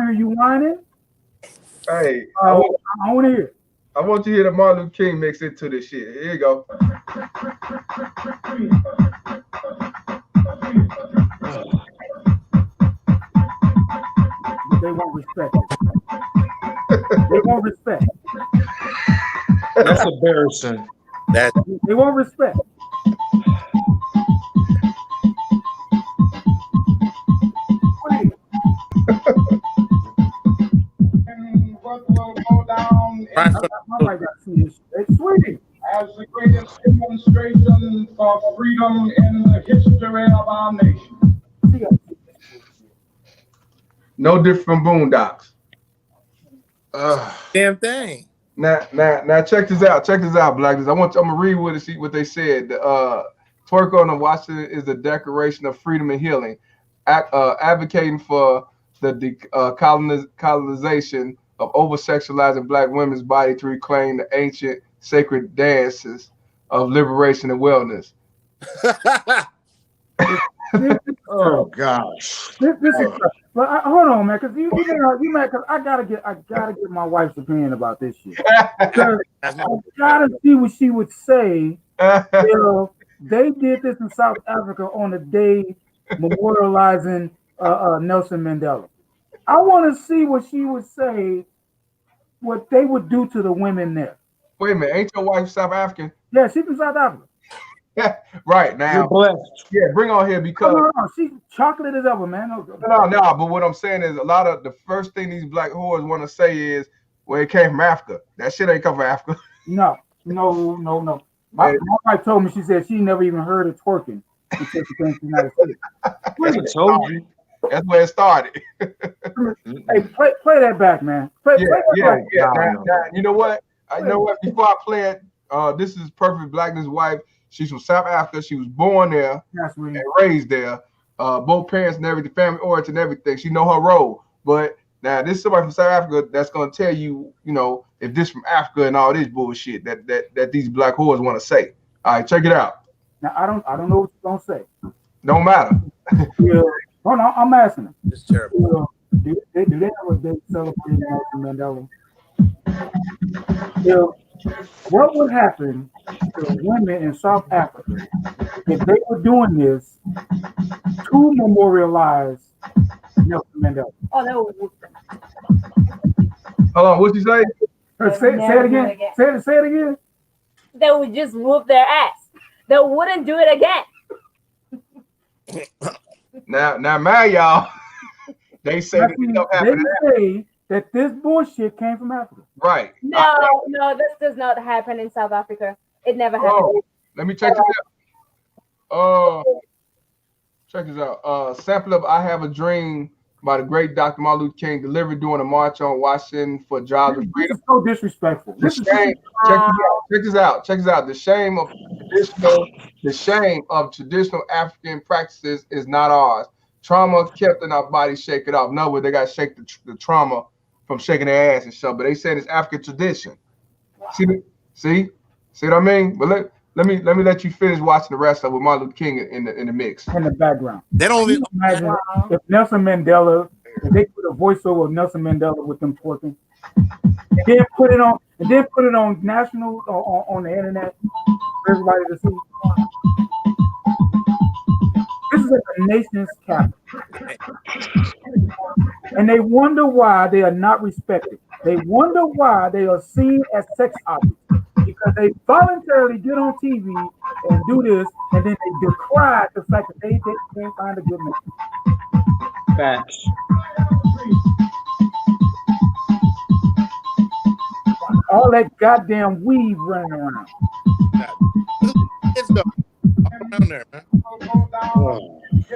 hear you whining. Hey, I want to hear it. I want you to hear the Martin Luther King mix into this shit. Here you go. They won't respect it. They won't respect. That's embarrassing. They won't respect. Sweetie. As the greatest demonstration for freedom in the history of our nation. No different from Boondocks. Damn thing. Now, check this out. Check this out, Blackness. I'm gonna read what they said. Twerk on the Washington is a declaration of freedom and healing, advocating for the colonization of over-sexualizing Black women's body to reclaim the ancient sacred dances of liberation and wellness. Oh gosh. This is. But hold on, man, because you mad because I gotta get my wife's opinion about this shit. Because I gotta see what she would say if they did this in South Africa on the day memorializing Nelson Mandela. I want to see what she would say, what they would do to the women there. Wait a minute, ain't your wife South African? Yeah, she's from South Africa. Right now, you're blessed. Yeah, bring on here because no, she's chocolate as ever, man. No. But what I'm saying is, a lot of the first thing these black whores want to say is, "Well, it came from Africa." That shit ain't come from Africa. No. My wife told me, she said she never even heard of twerking until she came to the United States. I told you. That's where it started. Hey, play that back, man. Play Yeah. Now, you know what? Before I play it, this is Perfect Blackness' wife. She's from South Africa. She was born there and raised there. Both parents and everything, family origin, everything. She know her role. But now this is somebody from South Africa that's gonna tell you, if this from Africa and all this bullshit that these black whores want to say. All right, check it out. Now I don't know what you're gonna say. Don't matter. Yeah. Hold on, I'm asking them. It's terrible. Do they have a day celebrating Nelson Mandela? What would happen to women in South Africa if they were doing this to memorialize Nelson Mandela? Oh, that would whoop them. Hold on, what'd you say? Say it again. Say it again. They would just whoop their ass. They wouldn't do it again. Now, man, y'all, they say that this bullshit came from Africa. Right. No, this does not happen in South Africa. It never happened. Let me check this out. Check this out. Sample of "I Have a Dream" by the great Dr. Martin Luther King, delivered during a march on Washington for jobs and freedom. This is so disrespectful. Check this out. The shame of traditional African practices is not ours. Trauma kept in our bodies, shake it off. In other words, they got to shake the trauma from shaking their ass and stuff. But they said it's African tradition. See what I mean? But let me let you finish watching the rest of it with Martin Luther King in the mix. In the background. They don't even imagine if Nelson Mandela, if they put a voiceover of Nelson Mandela with them twerking, and then put it on national on the internet for everybody to see. This is at the nation's capital. And they wonder why they are not respected. They wonder why they are seen as sex objects. Because they voluntarily get on TV and do this, and then they decry the fact that they can't find a good man. Facts. All that goddamn weed running around. It's around there, man.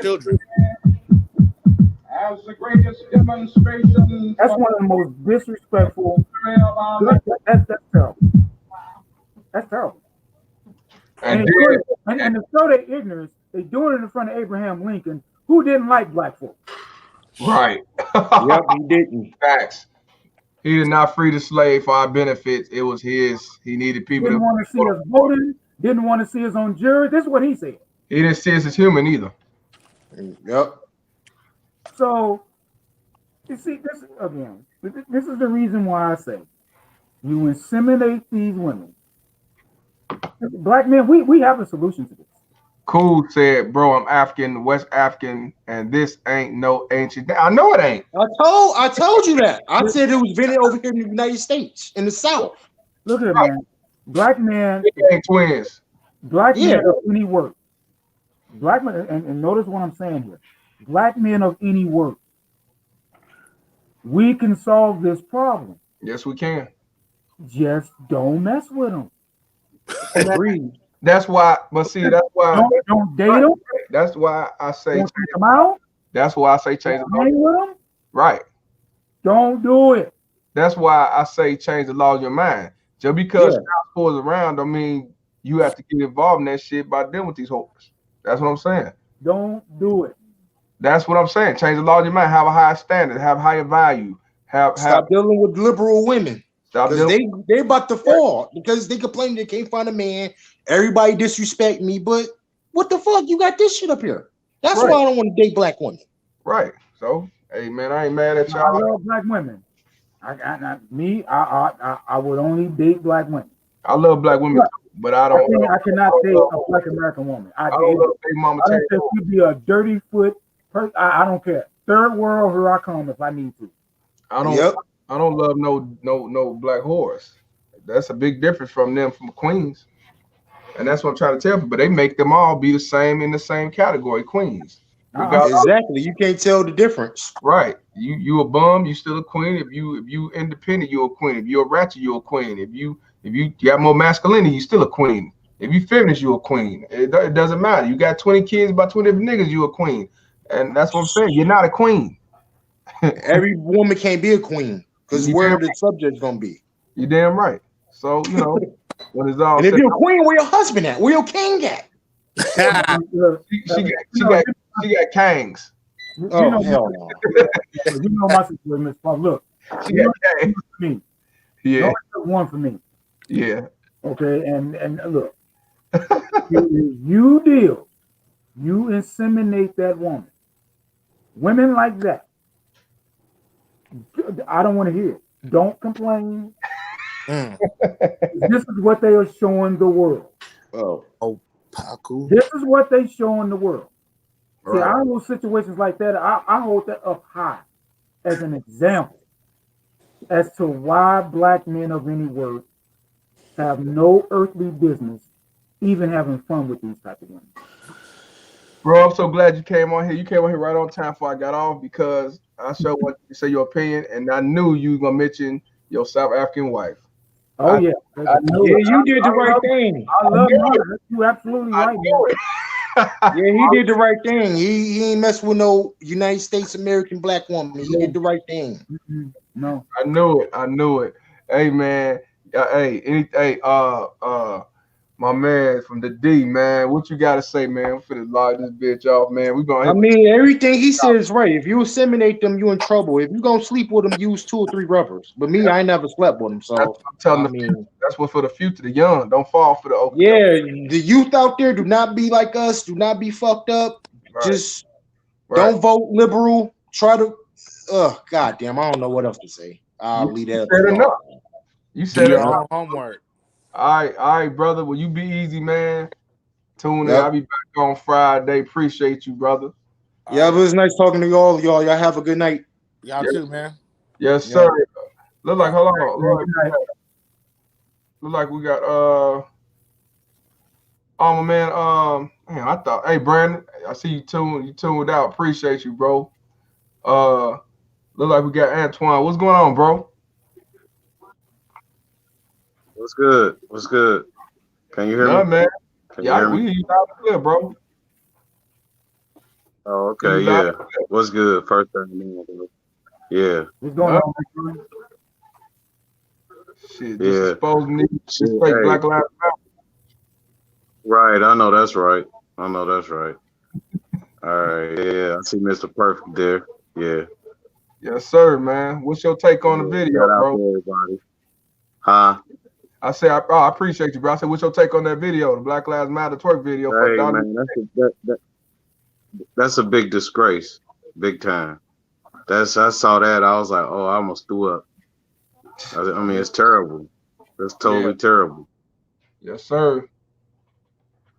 Children. As the greatest demonstration. That's one of the most disrespectful. That's terrible. That's terrible. And to show their ignorance, they doing it in front of Abraham Lincoln, who didn't like black folk. Right. Yep, he didn't. Facts. He did not free the slave for our benefits. It was his. He needed people didn't want to see us voting, didn't want to see us on jury. This is what he said. He didn't see us as human either. Yep. So, you see, this is the reason why I say you inseminate these women. Black men, we have a solution to this. Cool said, "Bro, I'm African, West African, and this ain't no ancient." I know it ain't. I told you that. I said it was invented over here in the United States, in the South. Look at it, man. Black men ain't twins. Black men of any work. Black men, and notice what I'm saying here. Black men of any work. We can solve this problem. Yes, we can. Just don't mess with them. Agreed. That's why. But see, that's why. Don't date them. That's why I say. Don't take them out. That's why I say change them. Hang with them. Right. Don't do it. That's why I say change the law in your mind. Just because child support is around, don't mean you have to get involved in that shit by dealing with these whores. That's what I'm saying. Don't do it. That's what I'm saying. Change the law in your mind. Have a higher standard. Have higher value. Stop dealing with liberal women. Because they about to fall because they complain they can't find a man. Everybody disrespect me, but what the fuck? You got this shit up here. That's why I don't want to date black women. Right. So, hey man, I ain't mad at I y'all. love black women. I would only date black women. I love black women, but I don't. I cannot date a black American woman. I don't love Big Mama I don't Terry. care if you be a dirty foot person. I don't care. Third world, here I come if I need to. I don't love no black whores. That's a big difference from them from Queens. And that's what I'm trying to tell you. But they make them all be the same in the same category, Queens. Exactly. You can't tell the difference. Right. You a bum, you still a queen. If you independent, you're a queen. If you're a ratchet, you're a queen. If you got more masculinity, you still a queen. If you feminist, you're a queen. It doesn't matter. You got 20 kids by 20 different niggas, you're a queen. And that's what I'm saying. You're not a queen. Every woman can't be a queen because where the subject's gonna be. You're damn right. So when it's all and if you're a queen, where your husband at? Where your king at? she got kangs. Oh hell no! You know my situation, Miss Paul. Look, she got kangs. Me. Yeah, one for me. Yeah. Okay, and look, you inseminate that woman. Women like that. I don't want to hear it. Don't complain. This is what they are showing the world. Oh, Paku. This is what they showing the world. Right. See, I hold situations like that. I hold that up high as an example as to why black men of any worth have no earthly business even having fun with these type of women. Bro, I'm so glad you came on here. You came on here right on time before I got off because I sure want you to say your opinion, and I knew you were gonna mention your South African wife. Oh yeah, I knew it. You did the right thing. I love her. You absolutely right. Yeah, he did the right thing. He ain't mess with no United States American black woman. He did the right thing. No, I knew it. Hey man, my man from the D, man, what you gotta say, man? I'm finna log this bitch off, man. We gonna. I mean, everything he said is right. If you inseminate them, you in trouble. If you gonna sleep with them, use 2 or 3 rubbers. But me, I never slept with them, so I'm telling that's what for the future, the young. Don't fall for the open. Yeah, the youth out there do not be like us. Do not be fucked up. Right. Just don't vote liberal. Try to. Goddamn, I don't know what else to say. I'll leave that. You said your own homework. All right, brother. Well, you be easy, man. Tune in. I'll be back on Friday. Appreciate you, brother. Yeah, it was nice talking to y'all. Y'all have a good night. Y'all too, man. Yes, sir. Look like look like we got my man. Man, I thought, hey Brandon, I see you tuned out. Appreciate you, bro. Look like we got Antoine. What's going on, bro? What's good? What's good? Can you hear me? Man. Can you hear we me? hear you loud and clear, bro. Oh, okay, yeah. What's good? First thing, yeah. What's going on? Shit, just exposing these fake Black Lives Matter. Right, I know that's right. All right, yeah. I see Mr. Perfect there. Yeah. Yes, sir, man. What's your take on the video, Shout out bro? to everybody. Huh? I say I appreciate you, bro. I said, what's your take on that video, the Black Lives Matter twerk video? Hey, man, that's a big disgrace, big time. I saw that, I was like, oh, I almost threw up. I mean, it's terrible. That's totally terrible. Yes, sir.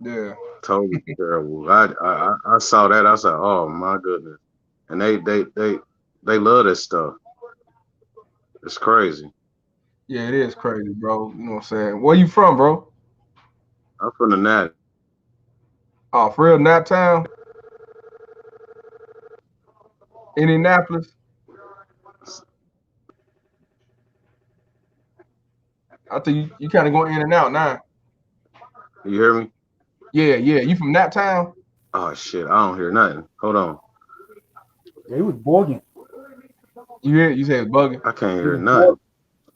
Yeah. Totally terrible. I saw that. I was like, oh my goodness. And they love this stuff. It's crazy. Yeah, it is crazy, bro. You know what I'm saying? Where you from, bro? I'm from the Nat. Oh, for real, Nap Town? Indianapolis? I think you kind of going in and out now. You hear me? Yeah. You from Nap Town? Oh shit, I don't hear nothing. Hold on. Yeah, he was bugging. You said bugging? I can't hear nothing.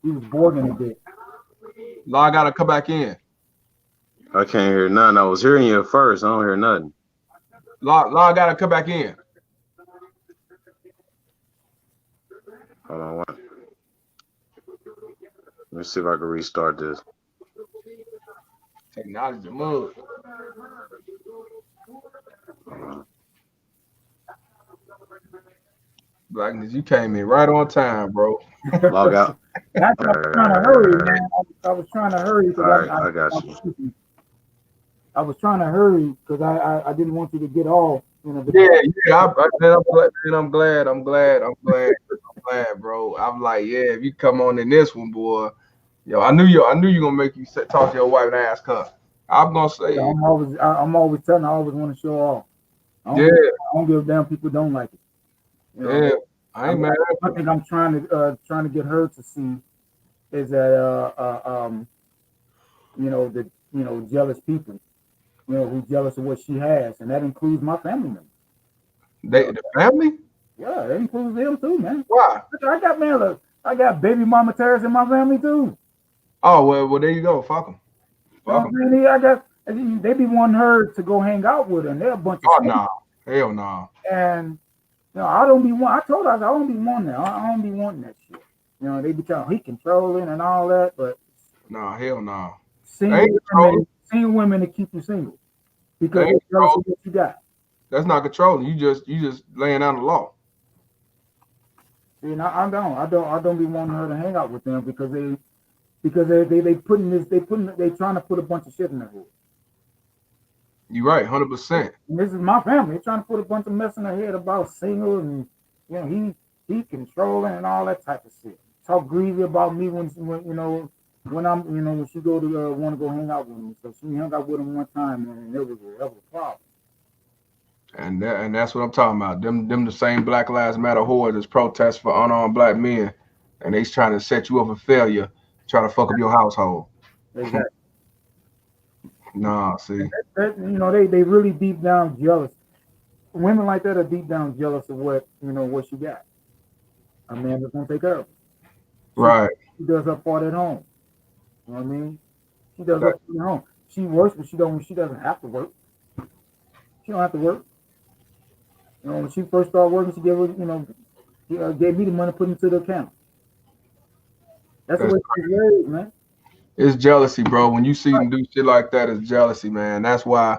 He was boarding a bit. Law, I gotta come back in. I can't hear nothing. I was hearing you at first. I don't hear nothing. Law, I gotta come back in. Hold on. Let me see if I can restart this. Technology move. Blackness, you came in right on time, bro. Log out. That's what I was trying to hurry, man. I was trying to hurry because I got you. I was trying to hurry because I didn't want you to get off. You know, Yeah. I'm glad, bro. I'm like, yeah, if you come on in this one, boy, yo, I knew you gonna make you talk to your wife and ask her. I'm gonna say, I'm always telling. I always want to show off. I don't give a damn. People don't like it. You know? Yeah, I ain't mad. I think I'm trying to get her to see is that jealous people, who's jealous of what she has, and that includes my family members. The family? Yeah, that includes them too, man. Why? I got baby mama terrorists in my family too. Oh well, there you go. Fuck them. They be wanting her to go hang out with her, and they're a bunch of. Oh no, hell no. And I don't be want. I told her I don't be wanting that. I don't be wanting that shit. They be trying he controlling and all that, but no, hell no. Single women to keep you single because they're jealous of what you got. That's not controlling. You just laying down the law. See, I don't be wanting her to hang out with them because they trying to put a bunch of shit in their head. You're right, 100%. This is my family. They're trying to put a bunch of mess in their head about single and he controlling and all that type of shit. Talk greasy about me when I'm when she go to want to go hang out with me. So she hung out with him one time and it was a problem. And that's what I'm talking about. Them the same Black Lives Matter whores as protests for unarmed black men, and they trying to set you up for failure, trying to fuck up your household. Exactly. Nah, see. They really deep down jealous. Women like that are deep down jealous of what she got. A man that's gonna take care of her. Right. She does her part at home. You know what I mean? She does her part at home. She works, but she doesn't have to work. She don't have to work. When she first started working, she gave me the money, put into the account. That's the way she's raised, man. It's jealousy, bro. When you see them do shit like that, it's jealousy, man. That's why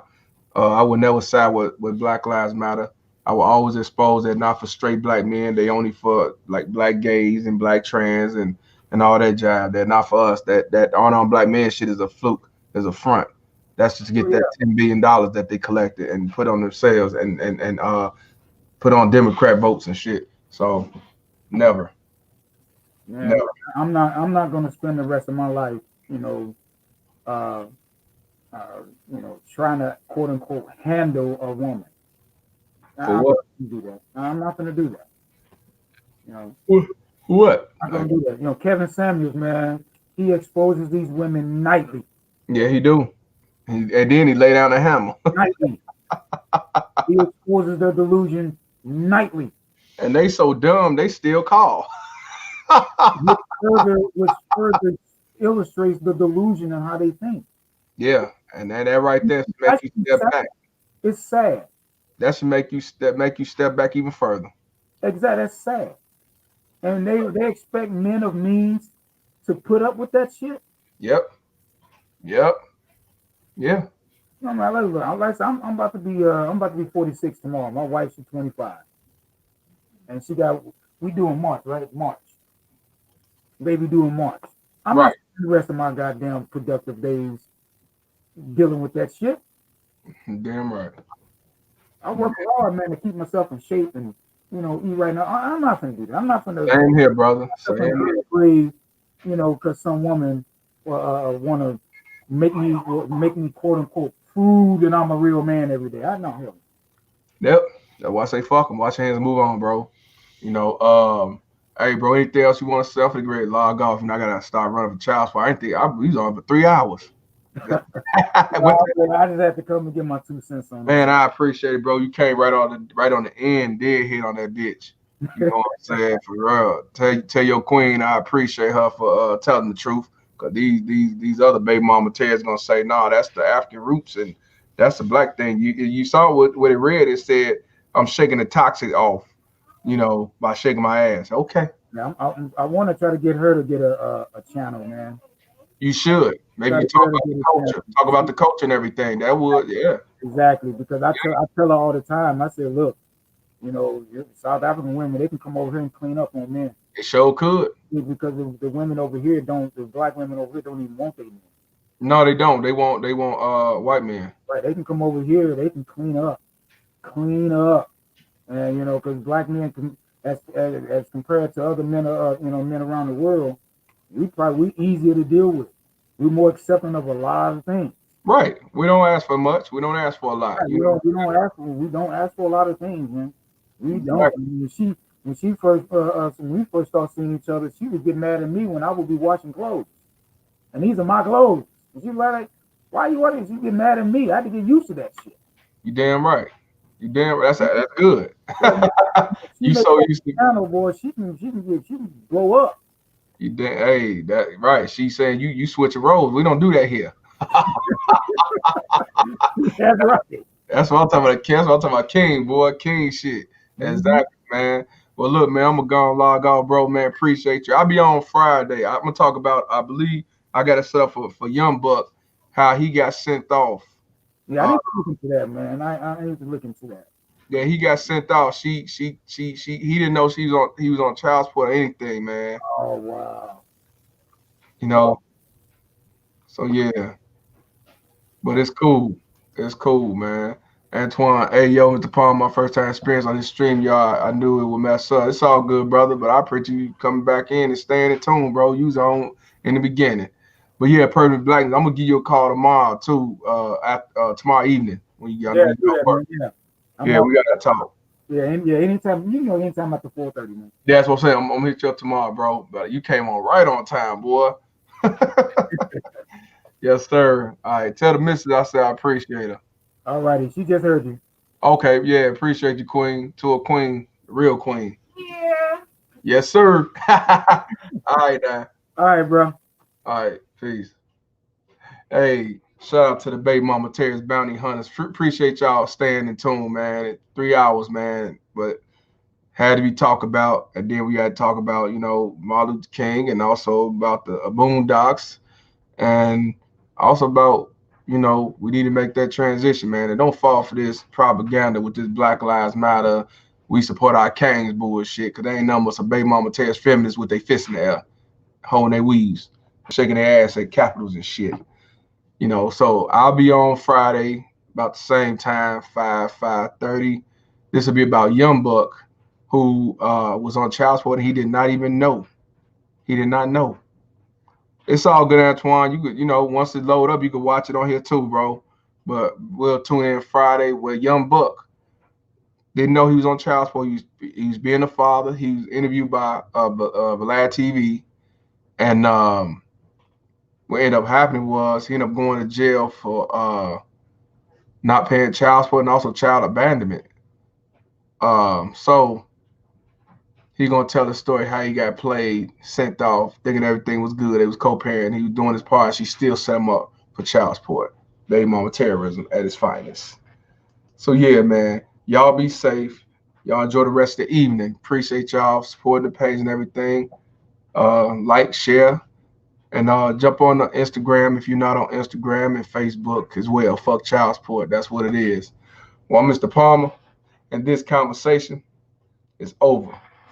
I would never side with Black Lives Matter. I will always expose that not for straight black men. They only for like black gays and black trans and all that jive. They're not for us. That unarmed black man shit is a fluke. Is a front. That's just to get that $10 billion that they collected and put on themselves and put on Democrat votes and shit. So never. Yeah, never. I'm not gonna spend the rest of my life, trying to quote unquote handle a woman. For what? I'm not gonna do that. What? I'm not gonna do that. Kevin Samuels, man, he exposes these women nightly. Yeah, he do. And then he lay down the hammer. Nightly. He exposes their delusion nightly. And they so dumb, they still call. which further illustrates the delusion and how they think. Yeah, and that right there should make you step back. It's sad. That should make you step back even further. Exactly, that's sad. And they expect men of means to put up with that shit. Yep. Yeah. I'm about to be 46 tomorrow. My wife, she's 25, and we doing March, right? March. Baby doing March. I'm not spending the rest of my goddamn productive days dealing with that shit. Damn right. I work hard, man, to keep myself in shape and eat right now. I'm not gonna do that. I'm not gonna. Same here, brother. Same here. Because some woman want to make me quote unquote prove that I'm a real man every day. I know him. Yep. That's why I say fuck them. Wash your hands and move on, bro. Hey, bro, anything else you want to say? I'm great. Log off, and I gotta start running for child support. We was on for 3 hours. I just have to come and get my 2 cents on it. Man, I appreciate it, bro. You came right on the end, dead hit on that bitch. You know what I'm saying? For real. Tell your queen I appreciate her for telling the truth. Cause these other baby mama Ted's gonna say, nah, that's the African roots and that's the black thing. You saw what it read. It said, I'm shaking the toxic off, by shaking my ass. Okay. Now, I want to try to get her to get a channel, man. You should. Maybe Try you to get talk her to about get the a culture. Talk about the channel. culture and everything. That would, yeah. Exactly, because I tell her all the time. I say, look, South African women, they can come over here and clean up on men. It sure could. Because the women over here don't, the black women over here don't even want their men. No, they don't. They want white men. Right, they can come over here, they can clean up, and because black men can, as compared to other men, men around the world, we easier to deal with. We're more accepting of a lot of things. Right. We don't ask for much. We don't ask for a lot. Right, we don't ask for a lot of things, man. We don't. Right. When she first when we first started seeing each other, she would get mad at me when I would be washing clothes, and these are my clothes. And she's like, "Why you washing?" She get mad at me. I had to get used to that shit. You damn right. You damn right. That's good. You so used to. Channel, boy, she can blow up. You damn. Hey, that right. She's saying you switching roles. We don't do that here. That's right. That's what I'm talking about. That's what I'm talking about. King, boy, king shit. Exactly, man. Well, look, man, I'm gonna go and log off, bro. Man, appreciate you. I'll be on Friday. I'm gonna talk about. I believe I got a set up for Young Buck, how he got sent off. Yeah, I need to look into that, man. I need to look into that. Yeah, he got sent off. He didn't know he was on child support or anything, man. Oh wow. So yeah. But it's cool. It's cool, man. Antoine, hey yo, Mr. Palm, my first time experience on this stream, y'all. I knew it would mess up. It's all good, brother. But I appreciate you coming back in and staying in tune, bro. You was on in the beginning. But yeah, Perfect Blackness, I'm gonna give you a call tomorrow too. Tomorrow evening when you got work. Yeah, we gotta talk. Yeah, anytime anytime after 4:30, man. Yeah, that's what I'm saying. I'm gonna hit you up tomorrow, bro. But you came on right on time, boy. Yes, sir. All right. Tell the missus I said I appreciate her. All righty. She just heard you. Okay. Yeah. Appreciate you, queen. To a queen. Real queen. Yeah. Yes, sir. All right, now. All right, bro. All right. Peace. Hey, shout out to the baby mama Terry's Bounty Hunters. Appreciate y'all staying in tune, man. 3 hours, man. But had to be talked about. And then we had to talk about, Martin Luther King and also about the Boondocks. And also about, we need to make that transition, man. And don't fall for this propaganda with this Black Lives Matter, we support our kings bullshit, because they ain't nothing but some baby mama Terrence feminists with their fists in the air, holding their weaves, shaking their ass at capitals and shit. So I'll be on Friday about the same time, 5:30. This will be about Young Buck, who was on child support and he did not even know. He did not know. It's all good, Antoine. You could, once it load up, you can watch it on here too, bro. But we'll tune in Friday with Young Buck. Didn't know he was on child support. He was being a father. He was interviewed by Vlad TV, and what ended up happening was he ended up going to jail for not paying child support and also child abandonment. So he's gonna tell the story how he got played, sent off, thinking everything was good. It was co-parent. He was doing his part. She still set him up for child support. Baby mama terrorism at its finest. So yeah, man, y'all be safe. Y'all enjoy the rest of the evening. Appreciate y'all supporting the page and everything. Like, share, and jump on the Instagram if you're not on Instagram and Facebook as well. Fuck child support. That's what it is. Well, I'm Mr. Palmer, and this conversation is over.